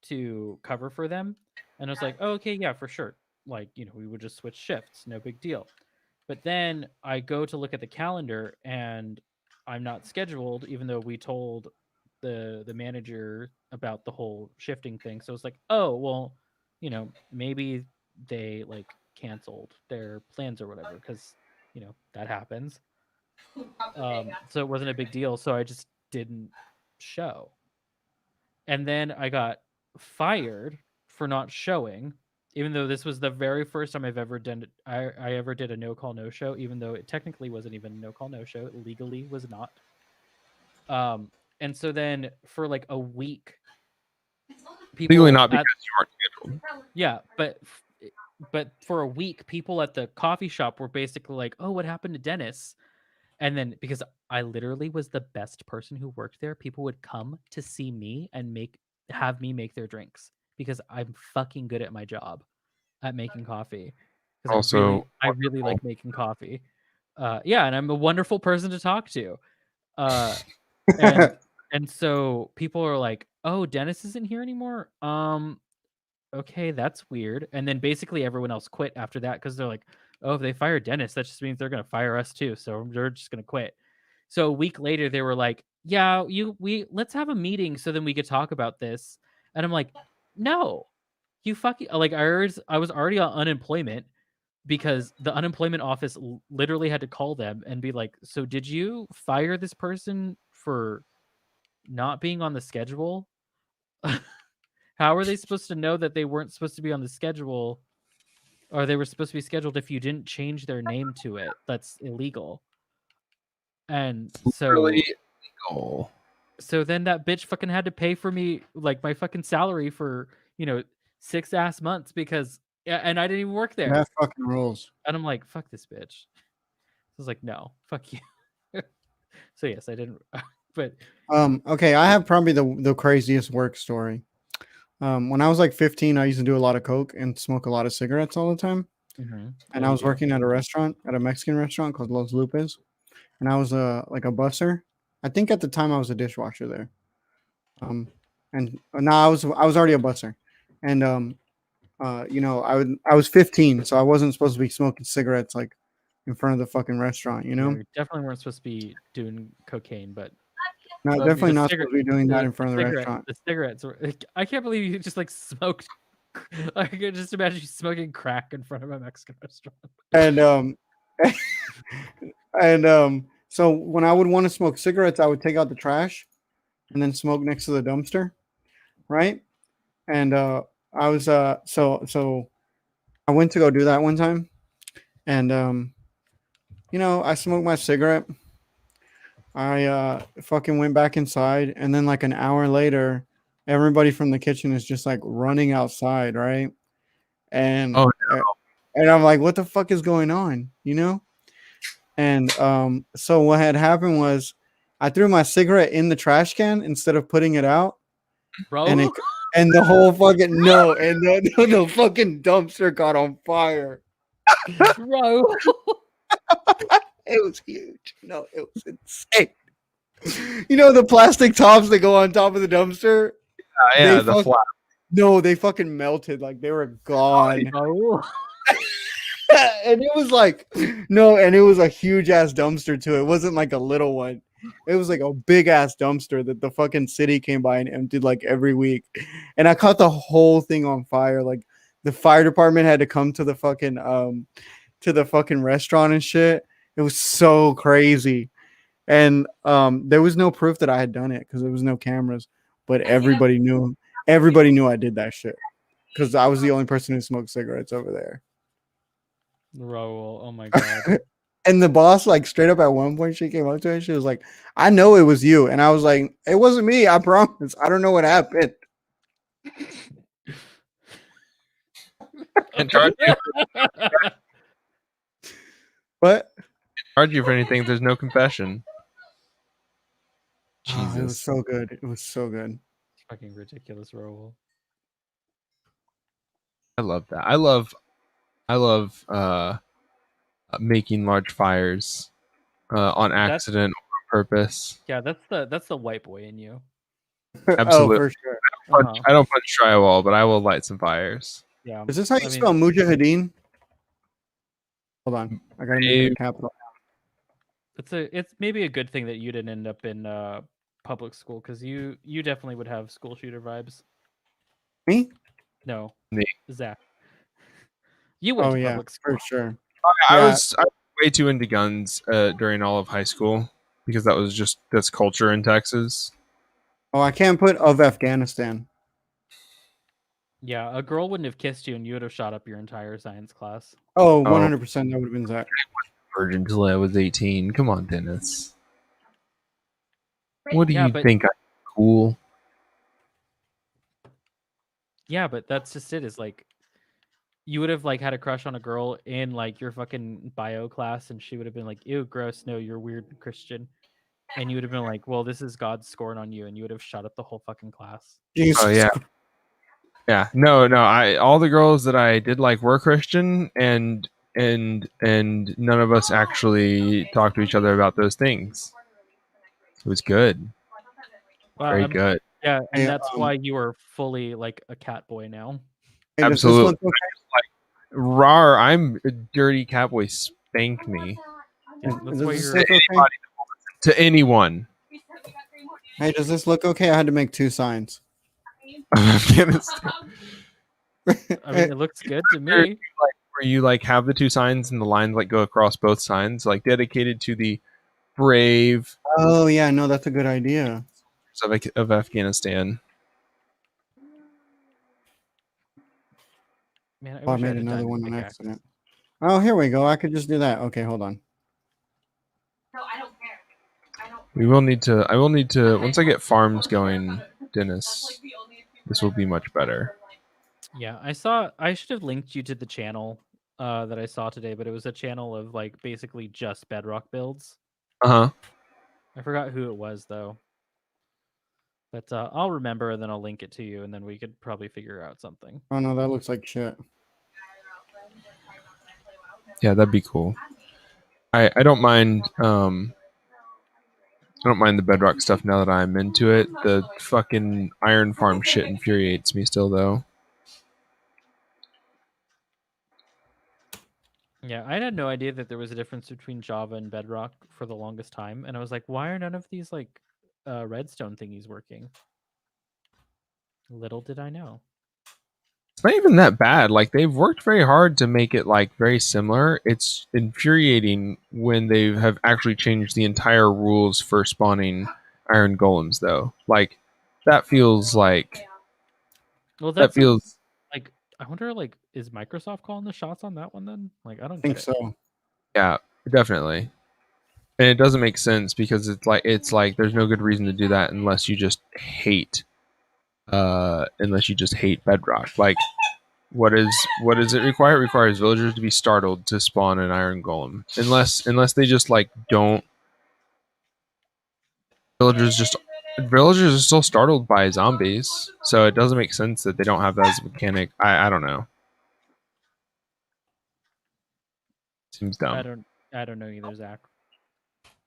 to cover for them, and I was like, oh, okay, yeah, for sure. Like, you know, we would just switch shifts, no big deal. But then I go to look at the calendar and I'm not scheduled, even though we told the manager about the whole shifting thing. So it's like, oh well, you know, maybe they like canceled their plans or whatever, because you know that happens. So it wasn't a big deal. So I just didn't show. And then I got fired for not showing, even though this was the very first time I've ever done I ever did a no call no show, even though it technically wasn't even a no call no show. It legally was not. And so then for like a week, Legally people not because at you weren't scheduled. yeah, but for a week, people at the coffee shop were basically like, "Oh, what happened to Dennis?" And then because I literally was the best person who worked there, people would come to see me and have me make their drinks because I'm fucking good at my job at making coffee. Because Also I really like making coffee. Yeah, and I'm a wonderful person to talk to. Uh, and so people are like, "Oh, Dennis isn't here anymore." Okay, that's weird. And then basically everyone else quit after that because they're like, oh, if they fire Dennis, that just means they're gonna fire us too. So they're just gonna quit. So a week later, they were like, yeah, we let's have a meeting so then we could talk about this. And I'm like, no, you fucking like I was already on unemployment because the unemployment office literally had to call them and be like, so did you fire this person for not being on the schedule? How are they supposed to know that they weren't supposed to be on the schedule, or they were supposed to be scheduled if you didn't change their name to it? That's illegal. And really legal. so then that bitch fucking had to pay for me like my fucking salary for, you know, 6 ass months because yeah, and I didn't even work there. That fucking rules. And I'm like, fuck this bitch. I was like, no, fuck you. So yes, I didn't but Okay, I have probably the craziest work story. When I was like 15, I used to do a lot of coke and smoke a lot of cigarettes all the time. And I was working at a restaurant, at a Mexican restaurant called Los Lupes, and I was like a busser. I think at the time I was a dishwasher there. And no, I was already a busser, and you know, I was 15, so I wasn't supposed to be smoking cigarettes like in front of the fucking restaurant, you yeah, know. we definitely weren't supposed to be doing cocaine, but No, I mean, definitely not supposed to be doing that in front of the restaurant. the cigarettes were like, I can't believe you just like smoked. I could just imagine you smoking crack in front of a Mexican restaurant. And and so when I would want to smoke cigarettes, I would take out the trash and then smoke next to the dumpster, right? And I was so I went to go do that one time, and you know, I smoked my cigarette. I fucking went back inside, and then like an hour later, everybody from the kitchen is just like running outside, right? And Oh, and I'm like, what the fuck is going on, you know? And so what had happened was I threw my cigarette in the trash can instead of putting it out, Bro, and the whole fucking the fucking dumpster caught on fire. bro. It was huge. No, it was insane. You know the plastic tops that go on top of the dumpster? Yeah, the flap. No, they fucking melted. Like they were gone. Bro. And it was like, no, and it was a huge ass dumpster too. It wasn't like a little one. It was like a big ass dumpster that the fucking city came by and emptied like every week. And I caught the whole thing on fire. Like the fire department had to come to the fucking restaurant and shit. It was so crazy. And there was no proof that I had done it because there was no cameras, but everybody knew I did that shit because I was the only person who smoked cigarettes over there. Bro, oh my god. And the boss, like straight up at one point, she came up to me. She was like, "I know it was you," and I was like, "It wasn't me. I promise. I don't know what happened." Can't charge you. What? Charge you for anything if there's no confession. Oh, it was Jesus. so good. It was so good. Fucking ridiculous, Raoul. I love that. I love making large fires on accident or on purpose. Yeah, that's the white boy in you. Absolutely. Oh, for sure. I don't punch drywall, but I will light some fires. Yeah. Is this how you spell Mujahideen? Hold on, I gotta make it capital. It's maybe a good thing that you didn't end up in public school because you definitely would have school shooter vibes. Me? No, Me. Zach. You went Oh to yeah, public school. for sure. I Yeah. was way too into guns during all of high school because that's culture in Texas. Oh, I can't put of Afghanistan. Yeah, a girl wouldn't have kissed you and you would have shot up your entire science class. Oh, 100%. That would have been Zach. Virgin until I was 18. Come on, Dennis. What do Yeah, you but- think? I'm cool. Yeah, but that's just it. Is like you would have like had a crush on a girl in like your fucking bio class, and she would have been like, "Ew, gross! No, you're weird Christian," and you would have been like, "Well, this is God's scorn on you," and you would have shut up the whole fucking class. Jesus. Oh yeah. Yeah. No. All the girls that I did like were Christian, and none of us actually talked to each other about those things. It was good. Wow, Very good. Yeah, and Hey, that's why you are fully like a cat boy now. Hey, does this Absolutely. look okay? Rar, I'm a dirty catboy. Spank me Yeah, Does that's why this you're. look okay? to anyone. Hey, does this look okay? I had to make 2 signs. Afghanistan. I mean, it looks good to me. Where you like have the 2 signs and the lines like go across both signs, like dedicated to the brave Oh yeah, no, that's a good idea. of Afghanistan. Man, Oh, I wish made had a another diamond one on pickaxe. accident. Oh, here we go. I could just do that. Okay, hold on. No, I don't care. I don't. I will need to once I get farms going, Dennis, this will be much better. Yeah, I should have linked you to the channel that I saw today, but it was a channel of like basically just bedrock builds. Uh-huh. I forgot who it was though. But I'll remember and then I'll link it to you and then we could probably figure out something. Oh no, that looks like shit. Yeah, that'd be cool. I don't mind I don't mind the bedrock stuff now that I'm into it. The fucking iron farm shit infuriates me still though. Yeah, I had no idea that there was a difference between Java and Bedrock for the longest time, and I was like, why are none of these like redstone thingies working? Little did I know. It's not even that bad. Like they've worked very hard to make it like very similar. It's infuriating when they have actually changed the entire rules for spawning iron golems though. Like that feels like Well, that feels like I wonder like is Microsoft calling the shots on that one then? Like I don't I think get it. so. yeah, definitely. And it doesn't make sense because it's like there's no good reason to do that unless you just hate bedrock. Like what does it require? It requires villagers to be startled to spawn an iron golem. Unless they just like don't. Villagers are still startled by zombies, so it doesn't make sense that they don't have that as a mechanic. I don't know. Seems I dumb. don't know either, Zach.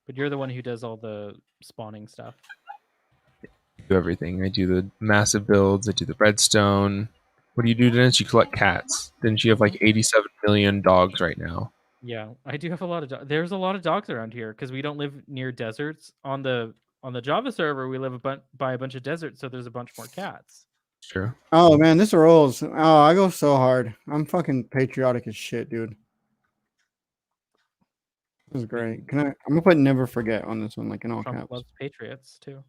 But you're the one who does all the spawning stuff. I do everything. I do the massive builds. I do the redstone. What do you do, Dennis? You collect cats. Didn't you have like 87 million dogs right now? Yeah, I do have a lot of there's a lot of dogs around here because we don't live near deserts. On the Java server, we live by a bunch of deserts, so there's a bunch more cats. Sure. Oh man, this rolls. Oh, I go so hard. I'm fucking patriotic as shit, dude. This is great. I'm gonna put never forget on this one, like in all Trump caps. loves patriots too.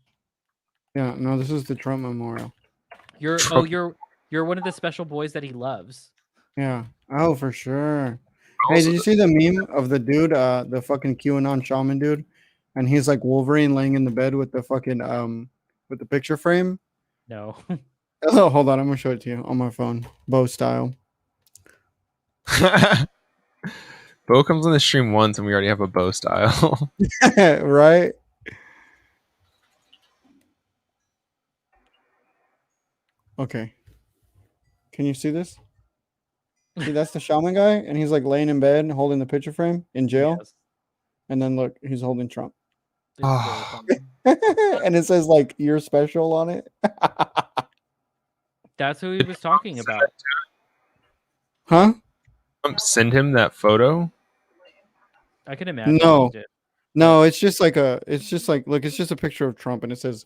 Yeah, no, this is the Trump memorial. You're one of the special boys that he loves. Yeah. Oh, for sure. Hey, did you see the meme of the dude, the fucking QAnon shaman dude? And he's like Wolverine laying in the bed with the fucking with the picture frame. No. Oh, hold on, I'm gonna show it to you on my phone. Bow style. Bo comes on the stream once and we already have a bow style. Right? Okay. Can you see this? See, that's the shaman guy, and he's like laying in bed holding the picture frame in jail. Yes. And then look, he's holding Trump. It's very Oh. funny. And it says like you're special on it. That's who he was talking about. Huh? Send him that photo. I can imagine. No. He did. No, it's just like look, it's just a picture of Trump and it says,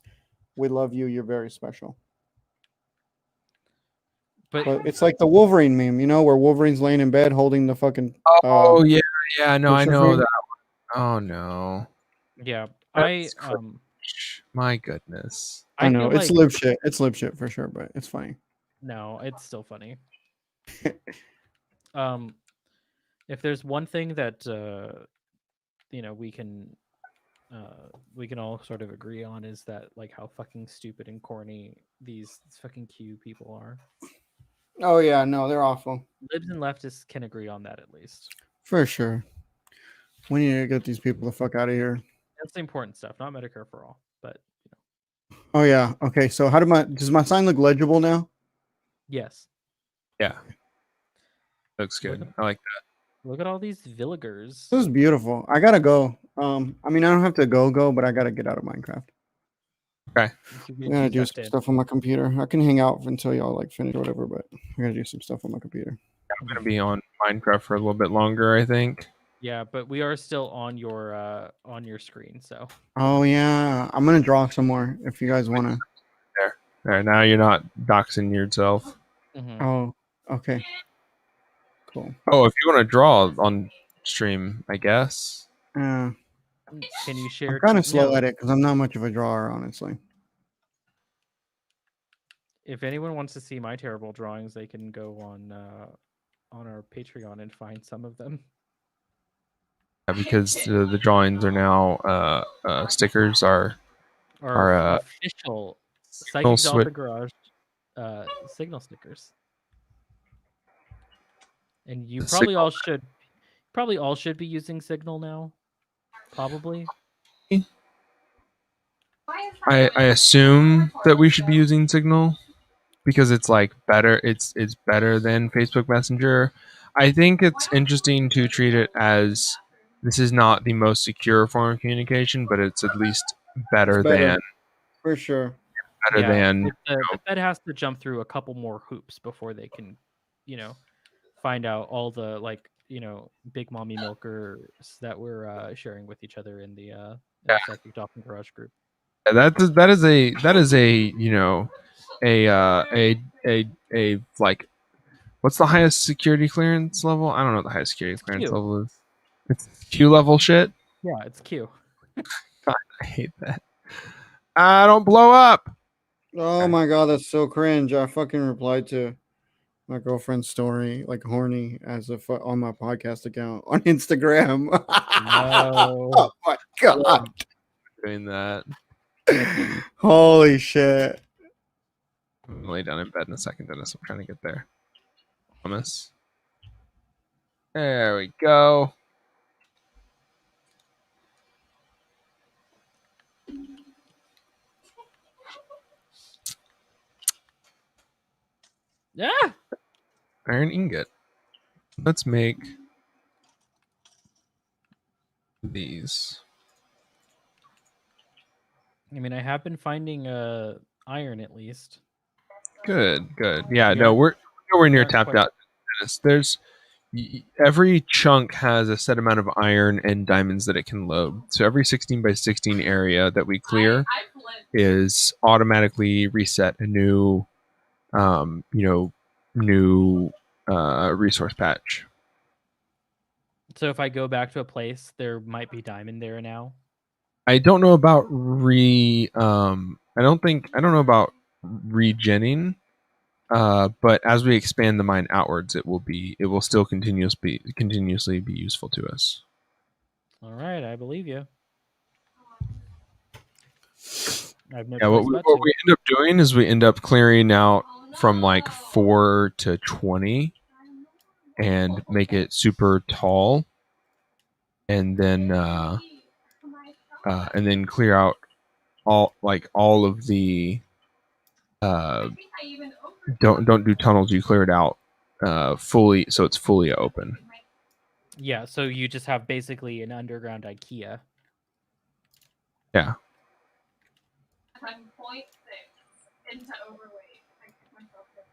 "We love you, you're very special." But it's like the Wolverine meme, you know, where Wolverine's laying in bed holding the fucking Oh yeah, no, I picture know frame. that one. Oh no. yeah, That's my goodness. I know, feel it's like lib shit. It's lib shit for sure, but it's funny. no, it's still funny. If there's one thing that we can all sort of agree on is that like how fucking stupid and corny these fucking Q people are. Oh yeah, no, they're awful. Libs and leftists can agree on that at least. For sure. We need to get these people the fuck out of here. That's the important stuff, not Medicare for all. But Oh yeah. Okay, so does my sign look legible now? yes. Yeah. Looks good. I like that. Look at all these villagers. This is beautiful. I gotta go. I mean, I don't have to go, but I gotta get out of Minecraft. Okay. I gotta do some stuff on my computer. I can hang out until y'all like finish or whatever, but I gotta do some stuff on my computer. I'm gonna be on Minecraft for a little bit longer, I think. Yeah, but we are still on your screen, so. Oh yeah, I'm gonna draw some more if you guys wanna. There, now you're not doxing yourself. Mm-hmm. Oh, okay. Cool. Oh, if you want to draw on stream, I guess. Can you share? I'm kind of slow at it because I'm not much of a drawer, honestly. If anyone wants to see my terrible drawings, they can go on our Patreon and find some of them. Yeah, because the drawings are now stickers are Official Psychic Dolphin Garage signal stickers. And you probably all should be using Signal now. Probably. I assume that we should be using Signal because it's like better. It's better than Facebook Messenger. I think it's interesting to treat it as this is not the most secure form of communication, but it's at least better than for sure. Better than the Fed has to jump through a couple more hoops before they can, find out all the big mommy milkers that we're sharing with each other in the Psychic Dolphin Garage group. Yeah, that is a a like what's the highest security clearance level? I don't know what the highest security clearance level is. It's Q level shit. Yeah, it's Q. God, I hate that. Don't blow up. Oh my god, that's so cringe. I fucking replied to my girlfriend's story like horny as on my podcast account on Instagram. No. Oh my god. Doing that. Holy shit. I'm gonna lay down in bed in a second, Dennis. I'm trying to get there. promise. There we go. Yeah. Iron ingot. Let's make these. I mean, I have been finding iron at least. Good, good. Yeah, We no, aren't- we're nowhere near aren't tapped quite- out. There's every chunk has a set amount of iron and diamonds that it can load. So every 16 by 16 area that we clear I flipped. is automatically reset a new, new resource patch. So if I go back to a place, there might be diamond there now. I don't know about I don't know about regenning. But as we expand the mine outwards, it will still continuously be useful to us. All right, I believe you. I have no Yeah, choice what but to. we end up doing is we end up clearing out from like 4 to 20 and make it super tall, and then clear out all of the don't do tunnels. You clear it out fully, so it's fully open. Yeah, so you just have basically an underground IKEA. Yeah. I'm 0.6 into overweight. I kicked myself in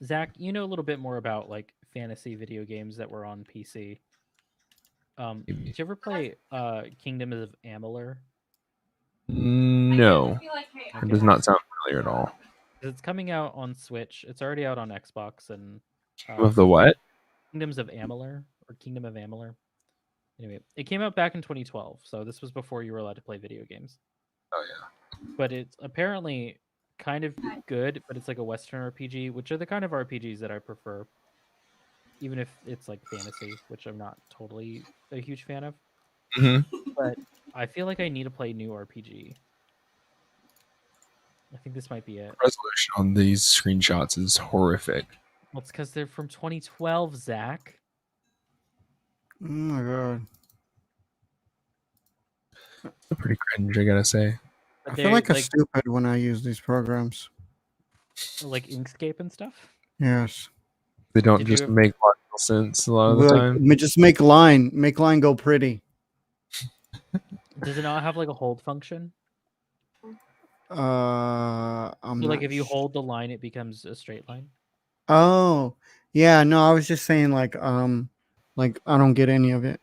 Zach, you know a little bit more about like fantasy video games that were on PC. Did you ever play Kingdom of Amalur? No, it does not sound familiar at all. It's coming out on Switch. It's already out on Xbox and Of the what? Kingdoms of Amalur or Kingdom of Amalur. Anyway, it came out back in 2012, so this was before you were allowed to play video games. Oh yeah. But it's apparently kind of good, but it's like a Western RPG, which are the kind of RPGs that I prefer. Even if it's like fantasy, which I'm not totally a huge fan of. Mm-hmm. But I feel like I need to play new RPG. I think this might be it. Resolution on these screenshots is horrific. Well, it's because they're from 2012, Zach. Oh my god. Pretty cringe, I gotta say. But I feel they're, like a stupid when I use these programs. like Inkscape and stuff. Yes. They don't Did just you ever- make logical sense a lot of the time. Just make line go pretty. Does it not have like a hold function? I'm So like not if you sh- hold the line, it becomes a straight line. Oh, yeah. No, I was just saying like I don't get any of it.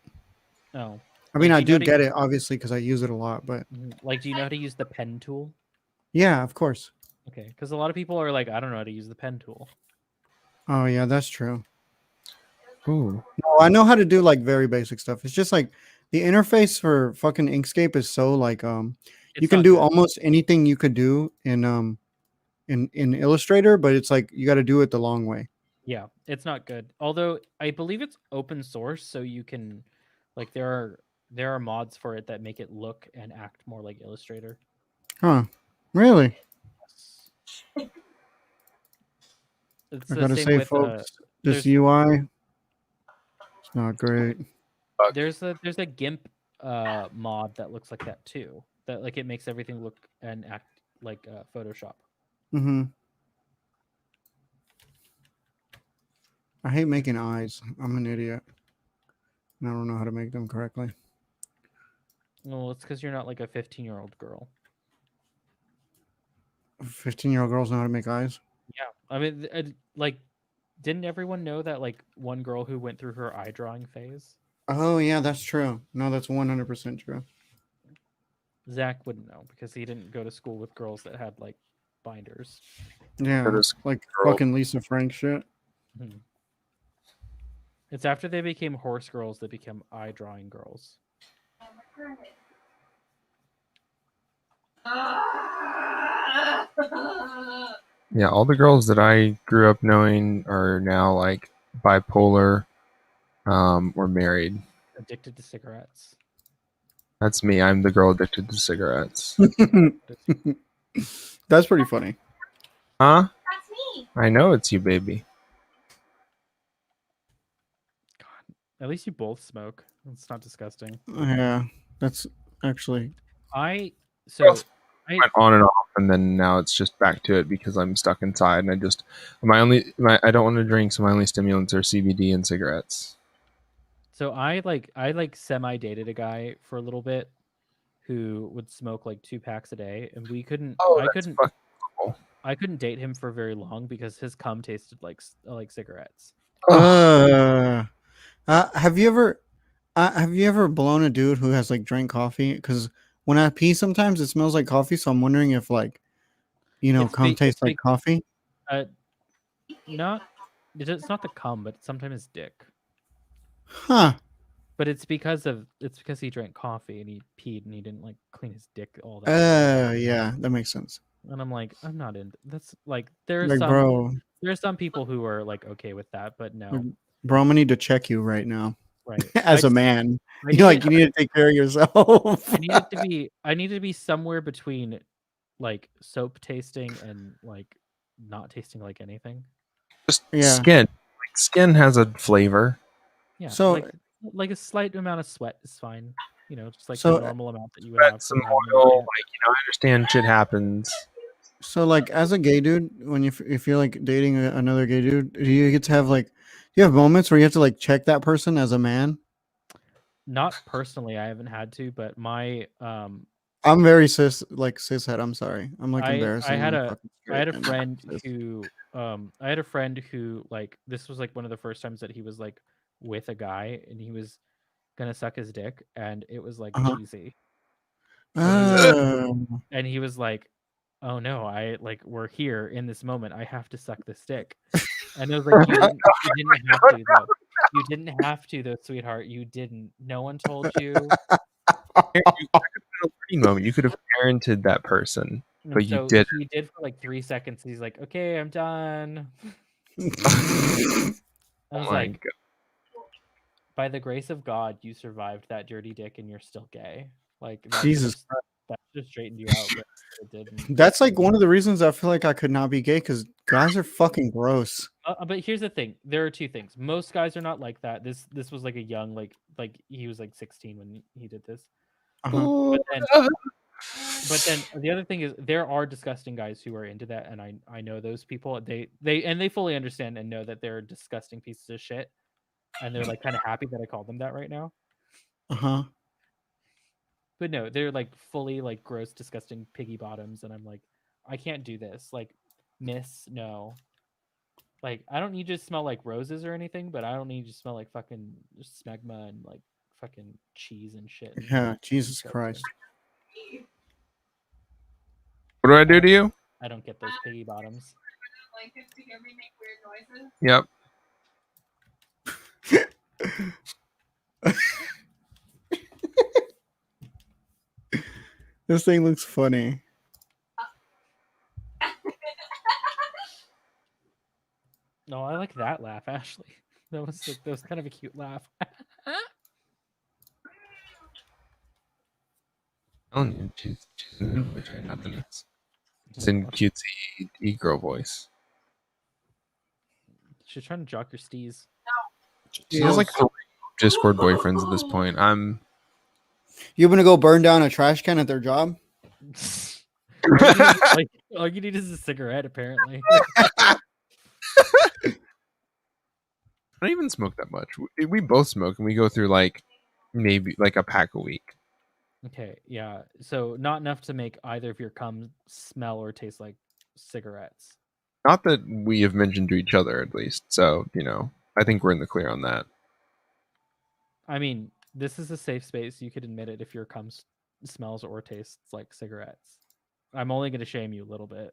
Oh, I mean, Like, I do you know do how to- get it obviously because I use it a lot, but like, do you know how to use the pen tool? yeah, of course. Okay, because a lot of people are like, I don't know how to use the pen tool. Oh yeah, that's true. Ooh. No, I know how to do like very basic stuff. It's just like the interface for fucking Inkscape is so like you It's can not do good. almost anything you could do in Illustrator, but it's like you got to do it the long way. Yeah, it's not good. Although I believe it's open source, so you can, like, there are mods for it that make it look and act more like Illustrator. Huh? Really? It's I the gotta same say, with folks, this there's- UI, it's not great. there's a GIMP mod that looks like that too. That like it makes everything look and act like Photoshop. Mm-hmm. I hate making eyes. I'm an idiot. And I don't know how to make them correctly. Well, it's because you're not like a 15-year-old girl. 15-year-old girls know how to make eyes. Yeah, I mean, like, didn't everyone know that like one girl who went through her eye drawing phase? Oh yeah, that's true. No, that's 100% true. Zach wouldn't know because he didn't go to school with girls that had like binders. Yeah, this like girl- fucking Lisa Frank shit. Mhm. It's after they became horse girls that became eye drawing girls. Yeah, all the girls that I grew up knowing are now like bipolar, or married. Addicted to cigarettes. That's me. I'm the girl addicted to cigarettes. That's pretty funny. Huh? That's me. I know it's you, baby. At least you both smoke. It's not disgusting. Yeah, that's actually. I Yes. I Went on and off, and then now it's just back to it because I'm stuck inside, and I don't want to drink, so my only stimulants are CBD and cigarettes. I semi dated a guy for a little bit who would smoke like 2 packs a day, and I couldn't date him for very long because his cum tasted like cigarettes. Uh, have you ever blown a dude who has like drank coffee? Because when I pee, sometimes it smells like coffee. So I'm wondering if like cum tastes like coffee. Uh, not it's not the cum, but sometimes it's dick. Huh. But it's because he drank coffee and he peed and he didn't like clean his dick all that. Yeah, that makes sense. And I'm like, I'm not into that's like there Like, bro, are some people who are like okay with that, but no. bro, I'm gonna need to check you right now. Right. As a man, I you need to take care of yourself. I need to be somewhere between like soap tasting and like not tasting like anything. Just Yeah. skin. Like, skin has a flavor. Yeah. So- like a slight amount of sweat is fine. You know, just like So- the normal amount that you would have. Some from having oil. a- Like, I understand shit happens. So, like, as a gay dude, if you're like dating another gay dude, do you get to have like, do you have moments where you have to like check that person as a man? Not personally, I haven't had to, but my I'm very cishet. I'm sorry. I'm like I embarrassing. had I'm a fucking I had a straight, friend man. who I had a friend who like this was like one of the first times that he was like with a guy and he was gonna suck his dick and it was like Uh-huh. cheesy. Oh. And he was like, "Oh no, we're here in this moment. I have to suck this dick." And I was like, you didn't have to though. You didn't have to though, sweetheart. You didn't. No one told you. Moment. You could have parented that person, And but you so did. he did for like 3 seconds. He's like, "Okay, I'm done." I was Oh my like, God. by the grace of God, you survived that dirty dick and you're still gay. Like that Jesus. that just straightened you out, but it didn't. That's like one of the reasons I feel like I could not be gay because guys are fucking gross. But here's the thing: there are two things. Most guys are not like that. This was like a young like he was like 16 when he did this. Uh-huh. But then the other thing is there are disgusting guys who are into that, and I know those people. They fully understand and know that they're disgusting pieces of shit, and they're like kind of happy that I called them that right now. Uh-huh. But no, they're like fully like gross, disgusting piggy bottoms, and I'm like, I can't do this. Like, miss, no. Like, I don't need you to smell like roses or anything, but I don't need you to smell like fucking smegma and like fucking cheese and shit. And, Yeah, like, Jesus disgusting. Christ. What do I do to you? I don't get those piggy bottoms. Like to hear me make weird noises. Yep. This thing looks funny. No, I like that laugh, Ashley. That was kind of a cute laugh. She's in voice right now. She's in cutesy e-girl voice. She's trying to jock your steez. She has like 3 Discord boyfriends at this point. You gonna go burn down a trash can at their job? All you need is a cigarette, apparently. I don't even smoke that much. We both smoke, and we go through like maybe like a pack a week. Okay, yeah. So not enough to make either of your cum smell or taste like cigarettes. Not that we have mentioned to each other, at least. So I think we're in the clear on that. I mean, this is a safe space. You could admit it if your cum smells or tastes like cigarettes. I'm only going to shame you a little bit.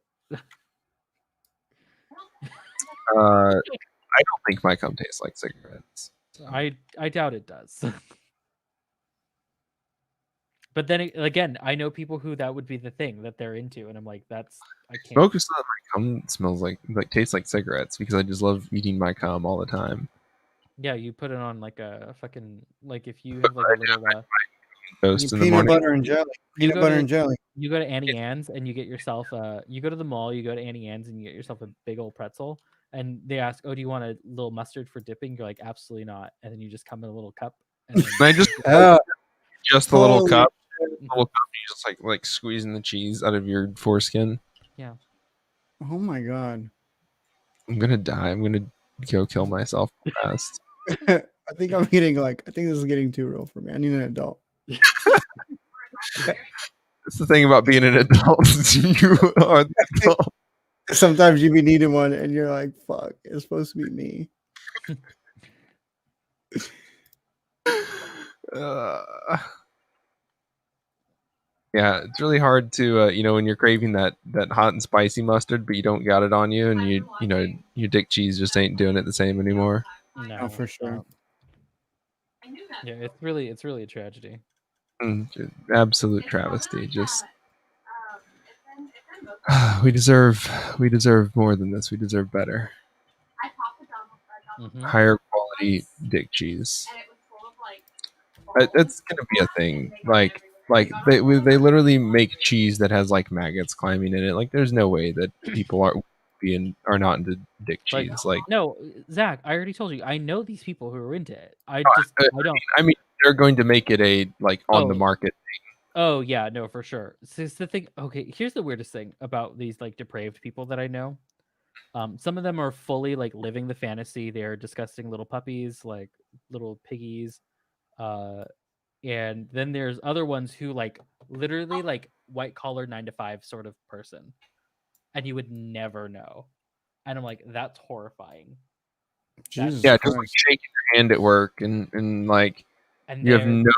I don't think my cum tastes like cigarettes. So. I doubt it does. But then again, I know people who that would be the thing that they're into, and I'm like, I can't. Smoke is not my cum smells like tastes like cigarettes because I just love eating my cum all the time. Yeah, you put it on like a fucking if you have like a little toast in the Peanut morning. butter and jelly. You Peanut go butter to and jelly. you go to Annie Ann's and you get yourself you go to the mall, you go to Annie Ann's and you get yourself a big old pretzel, and they ask, "Oh, do you want a little mustard for dipping?" You're like, "Absolutely not," and then you just come in a little cup, and then And I just Oh, the little holy cup, shit. little cup. You just like squeezing the cheese out of your foreskin. yeah. Oh my god. I'm gonna die. I'm gonna go kill myself fast. I think I think this is getting too real for me. I need an adult. That's the thing about being an adult. Is you are the adult. Sometimes you be needing one and you're like, fuck, it's supposed to be me. Uh, yeah, it's really hard to when you're craving that hot and spicy mustard, but you don't got it on you, and your dick cheese just ain't doing it the same anymore. No, for it's sure. not. Yeah, it's really a tragedy. Absolute travesty. Just we deserve more than this. We deserve better, Mhm. higher quality dick cheese. That's gonna be a thing. Like they literally make cheese that has like maggots climbing in it. Like there's no way that people are not into dick Like, cheese. Like no, Zach, I already told you. I know these people who are into it. I don't. I mean they're going to make it a like on the Oh. market. Oh yeah, no, for sure. So it's the thing. Okay, here's the weirdest thing about these like depraved people that I know. Some of them are fully like living the fantasy. They're disgusting little puppies, like little piggies. Uh, and then there's other ones who like literally like white collar 9 to 5 sort of person, and you would never know. And I'm like, that's horrifying. Jesus Yeah, Christ. just like shaking your hand at work and like And you have they're no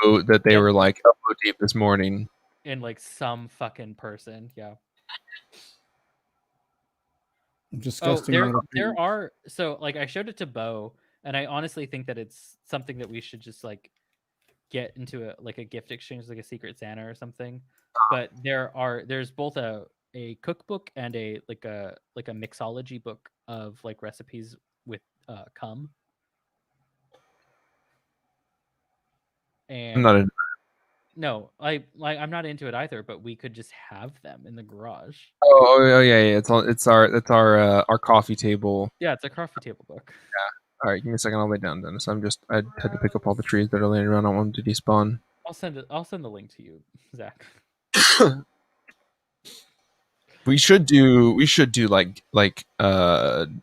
clue that they Yep. were like elbow deep this morning. in like some fucking person, yeah. Oh, Disgusting there little there pig. are so like I showed it to Bo, and I honestly think that it's something that we should just like get into a gift exchange, like a Secret Santa or something. But there's both a cookbook and a mixology book of like recipes with cum. I'm And not a no, I'm not into it either, but we could just have them in the garage. yeah. It's our coffee table. Yeah, it's a coffee table book. All right, give me a second. I'll lay down, Dennis. I had to pick up all the trees that are laying around. I want them to despawn. I'll send the link to you, Zach. We should do like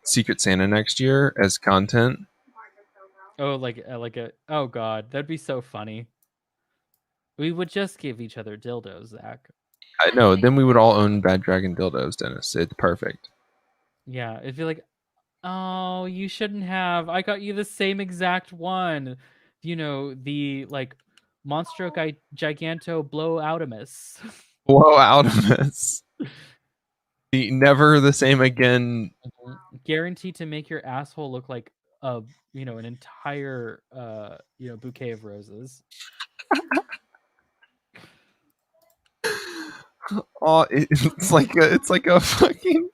Secret Santa next year as content. Oh, oh god, that'd be so funny. We would just give each other dildos, Zach. I know. Then we would all own Bad Dragon dildos, Dennis. It's perfect. Yeah, it'd be like, oh, you shouldn't have. I got you the same exact one. You know, the like Monstro Giganto Blow Outimus. Blow out of this. Never the same again. Guaranteed to make your asshole look like an entire bouquet of roses. Oh, it's like a fucking.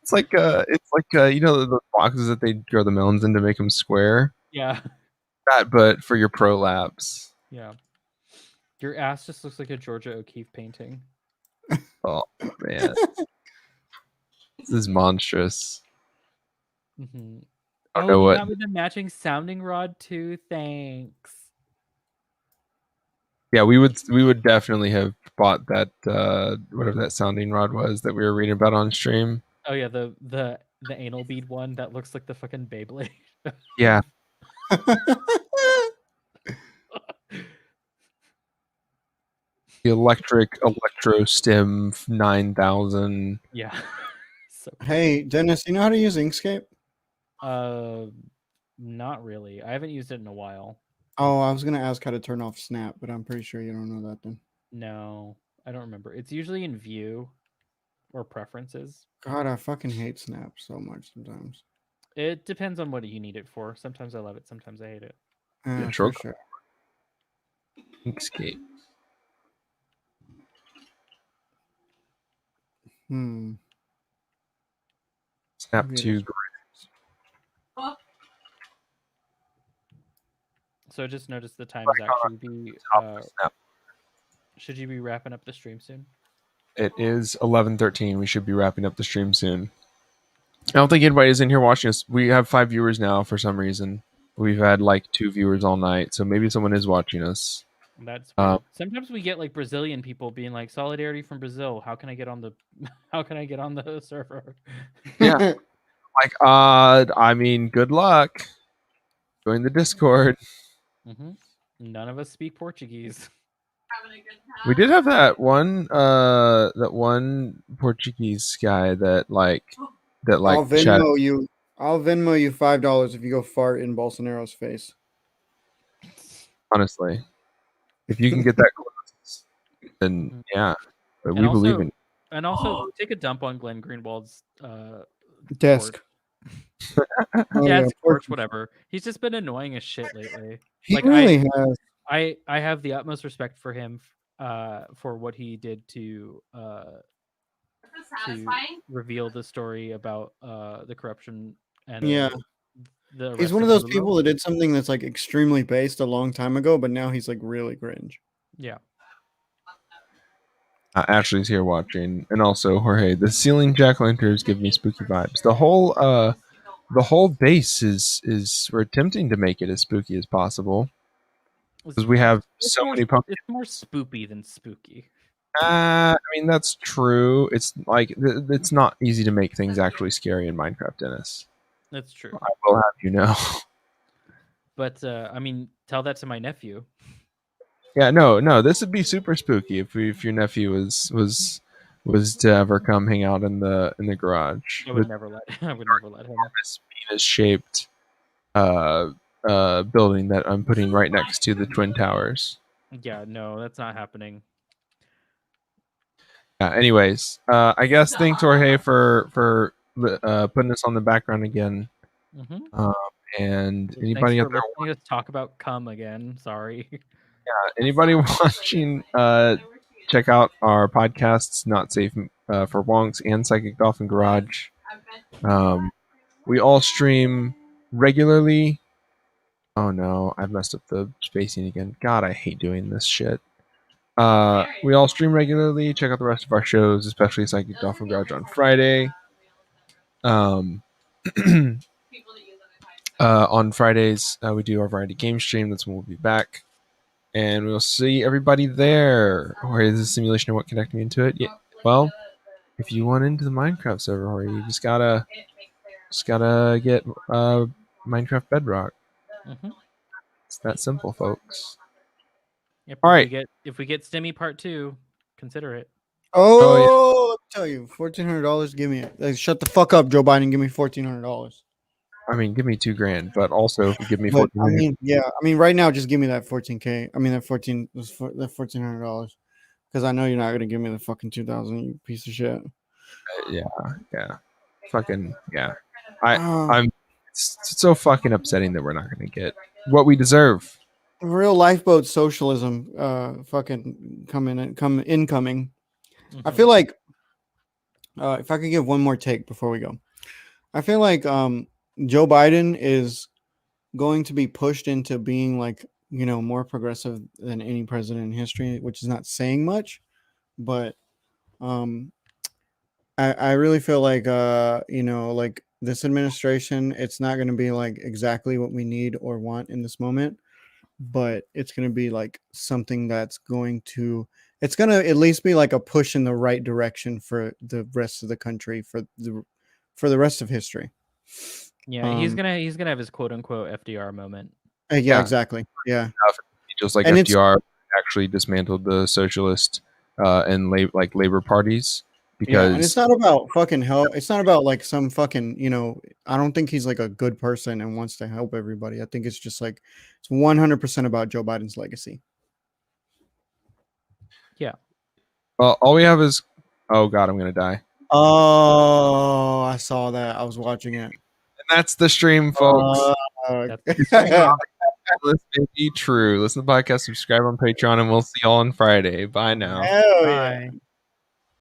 It's like the boxes that they grow the melons in to make them square. Yeah. That, but for your prolapse. Yeah. Your ass just looks like a Georgia O'Keeffe painting. Oh man, this is monstrous. Mm-hmm. I don't know what. Got me the matching sounding rod too. Thanks. Yeah, we would definitely have bought that whatever that sounding rod was that we were reading about on stream. Oh yeah, the anal bead one that looks like the fucking Beyblade. Yeah. The electro stim 9000. Yeah. So Hey, Dennis, you know how to use Inkscape? not really. I haven't used it in a while. Oh, I was gonna ask how to turn off Snap, but I'm pretty sure you don't know that then. No, I don't remember. It's usually in view or preferences. God, I fucking hate Snap so much sometimes. It depends on what you need it for. Sometimes I love it, sometimes I hate it. For sure. Inkscape. Maybe Snap it 2. is. So I just noticed the time is actually be. Snap. Should you be wrapping up the stream soon? It is 11:13. We should be wrapping up the stream soon. I don't think anybody's in here watching us. We have 5 viewers now for some reason. We've had like 2 viewers all night, so maybe someone is watching us. That's weird. Sometimes we get like Brazilian people being like, "Solidarity from Brazil. How can I get on the How can I get on the server?" Yeah. Like, I mean, good luck. Join the Discord. Mm-hmm. None of us speak Portuguese. Having a good time. We did have that one Portuguese guy that I'll chat. Venmo you. I'll Venmo you $5 if you go fart in Bolsonaro's face. Honestly, if you can get that close, then yeah. But we And believe also- in. And also take a dump on Glenn Greenwald's Desk. porch. Oh, Yeah, yeah, it's porch, whatever. He's just been annoying as shit lately. He Like, really has. I have the utmost respect for him for what he did to This is satisfying. reveal the story about the corruption and Yeah. the He's arrest one of of those Lulu. people that did something that's like extremely based a long time ago, but now he's like really cringe. Yeah. Ashley's here watching, and also Jorge. The ceiling jack-o'-lanterns give me spooky vibes. The whole base is we're attempting to make it as spooky as possible because we have so many pumpkins. It's more spoopy than spooky. I mean, that's true. It's like it's not easy to make things actually scary in Minecraft, Dennis. That's true. I will have you know. But I mean, tell that to my nephew. Yeah, no. This would be super spooky if your nephew was to ever come hang out in the garage. I would never let him. This penis-shaped building that I'm putting right next to the Twin Towers. Yeah, no, that's not happening. Anyways, I guess thanks Jorge for putting us on the background again. Mm-hmm. And Thanks anybody for out there, listening to us talk about cum again. Sorry. anybody watching, check out our podcasts, Not Safe for Wonks and Psychic Dolphin Garage. We all stream regularly. Oh no, I've messed up the spacing again. God, I hate doing this shit. We all stream regularly. Check out the rest of our shows, especially Psychic Dolphin Garage on Friday. On Fridays, we do our variety game stream. That's when we'll be back. And we'll see everybody there. Or is this simulation of what connected me into it? Yeah. Well, if you want into the Minecraft server, or you just gotta get Minecraft Bedrock. Mm-hmm. It's that simple, folks. Yep, All right. If we get Stimmy Part 2, consider it. Oh, let me tell you, $1,400. Give me it. Like, shut the fuck up, Joe Biden. Give me $1,400. I mean, give me $2,000, but also give me But, $1,400. right now, just give me that 14K. I mean, that $1,400, because I know you're not gonna give me the fucking 2,000. You piece of shit. Yeah. Fucking yeah. I'm. It's so fucking upsetting that we're not going to get what we deserve. Real lifeboat socialism. Fucking incoming. Mhm. I feel like if I could give one more take before we go, I feel like Joe Biden is going to be pushed into being like, more progressive than any president in history, which is not saying much, but I really feel like like this administration, it's not going to be like exactly what we need or want in this moment, but it's going to be like something that's going to at least be like a push in the right direction for the rest of the country, for the rest of history. Yeah, he's gonna have his quote unquote FDR moment. Yeah, exactly. Yeah, just like And FDR actually dismantled the socialist and labor parties because and it's not about fucking help. It's not about like some fucking, I don't think he's like a good person and wants to help everybody. I think it's just like it's 100% about Joe Biden's legacy. Yeah. well, all we have is oh god, I'm gonna die. Oh, I saw that. I was watching it. And that's the stream, folks. This may be true. Listen to the podcast, subscribe on Patreon, and we'll see y'all on Friday. Bye now. Hell Bye. yeah.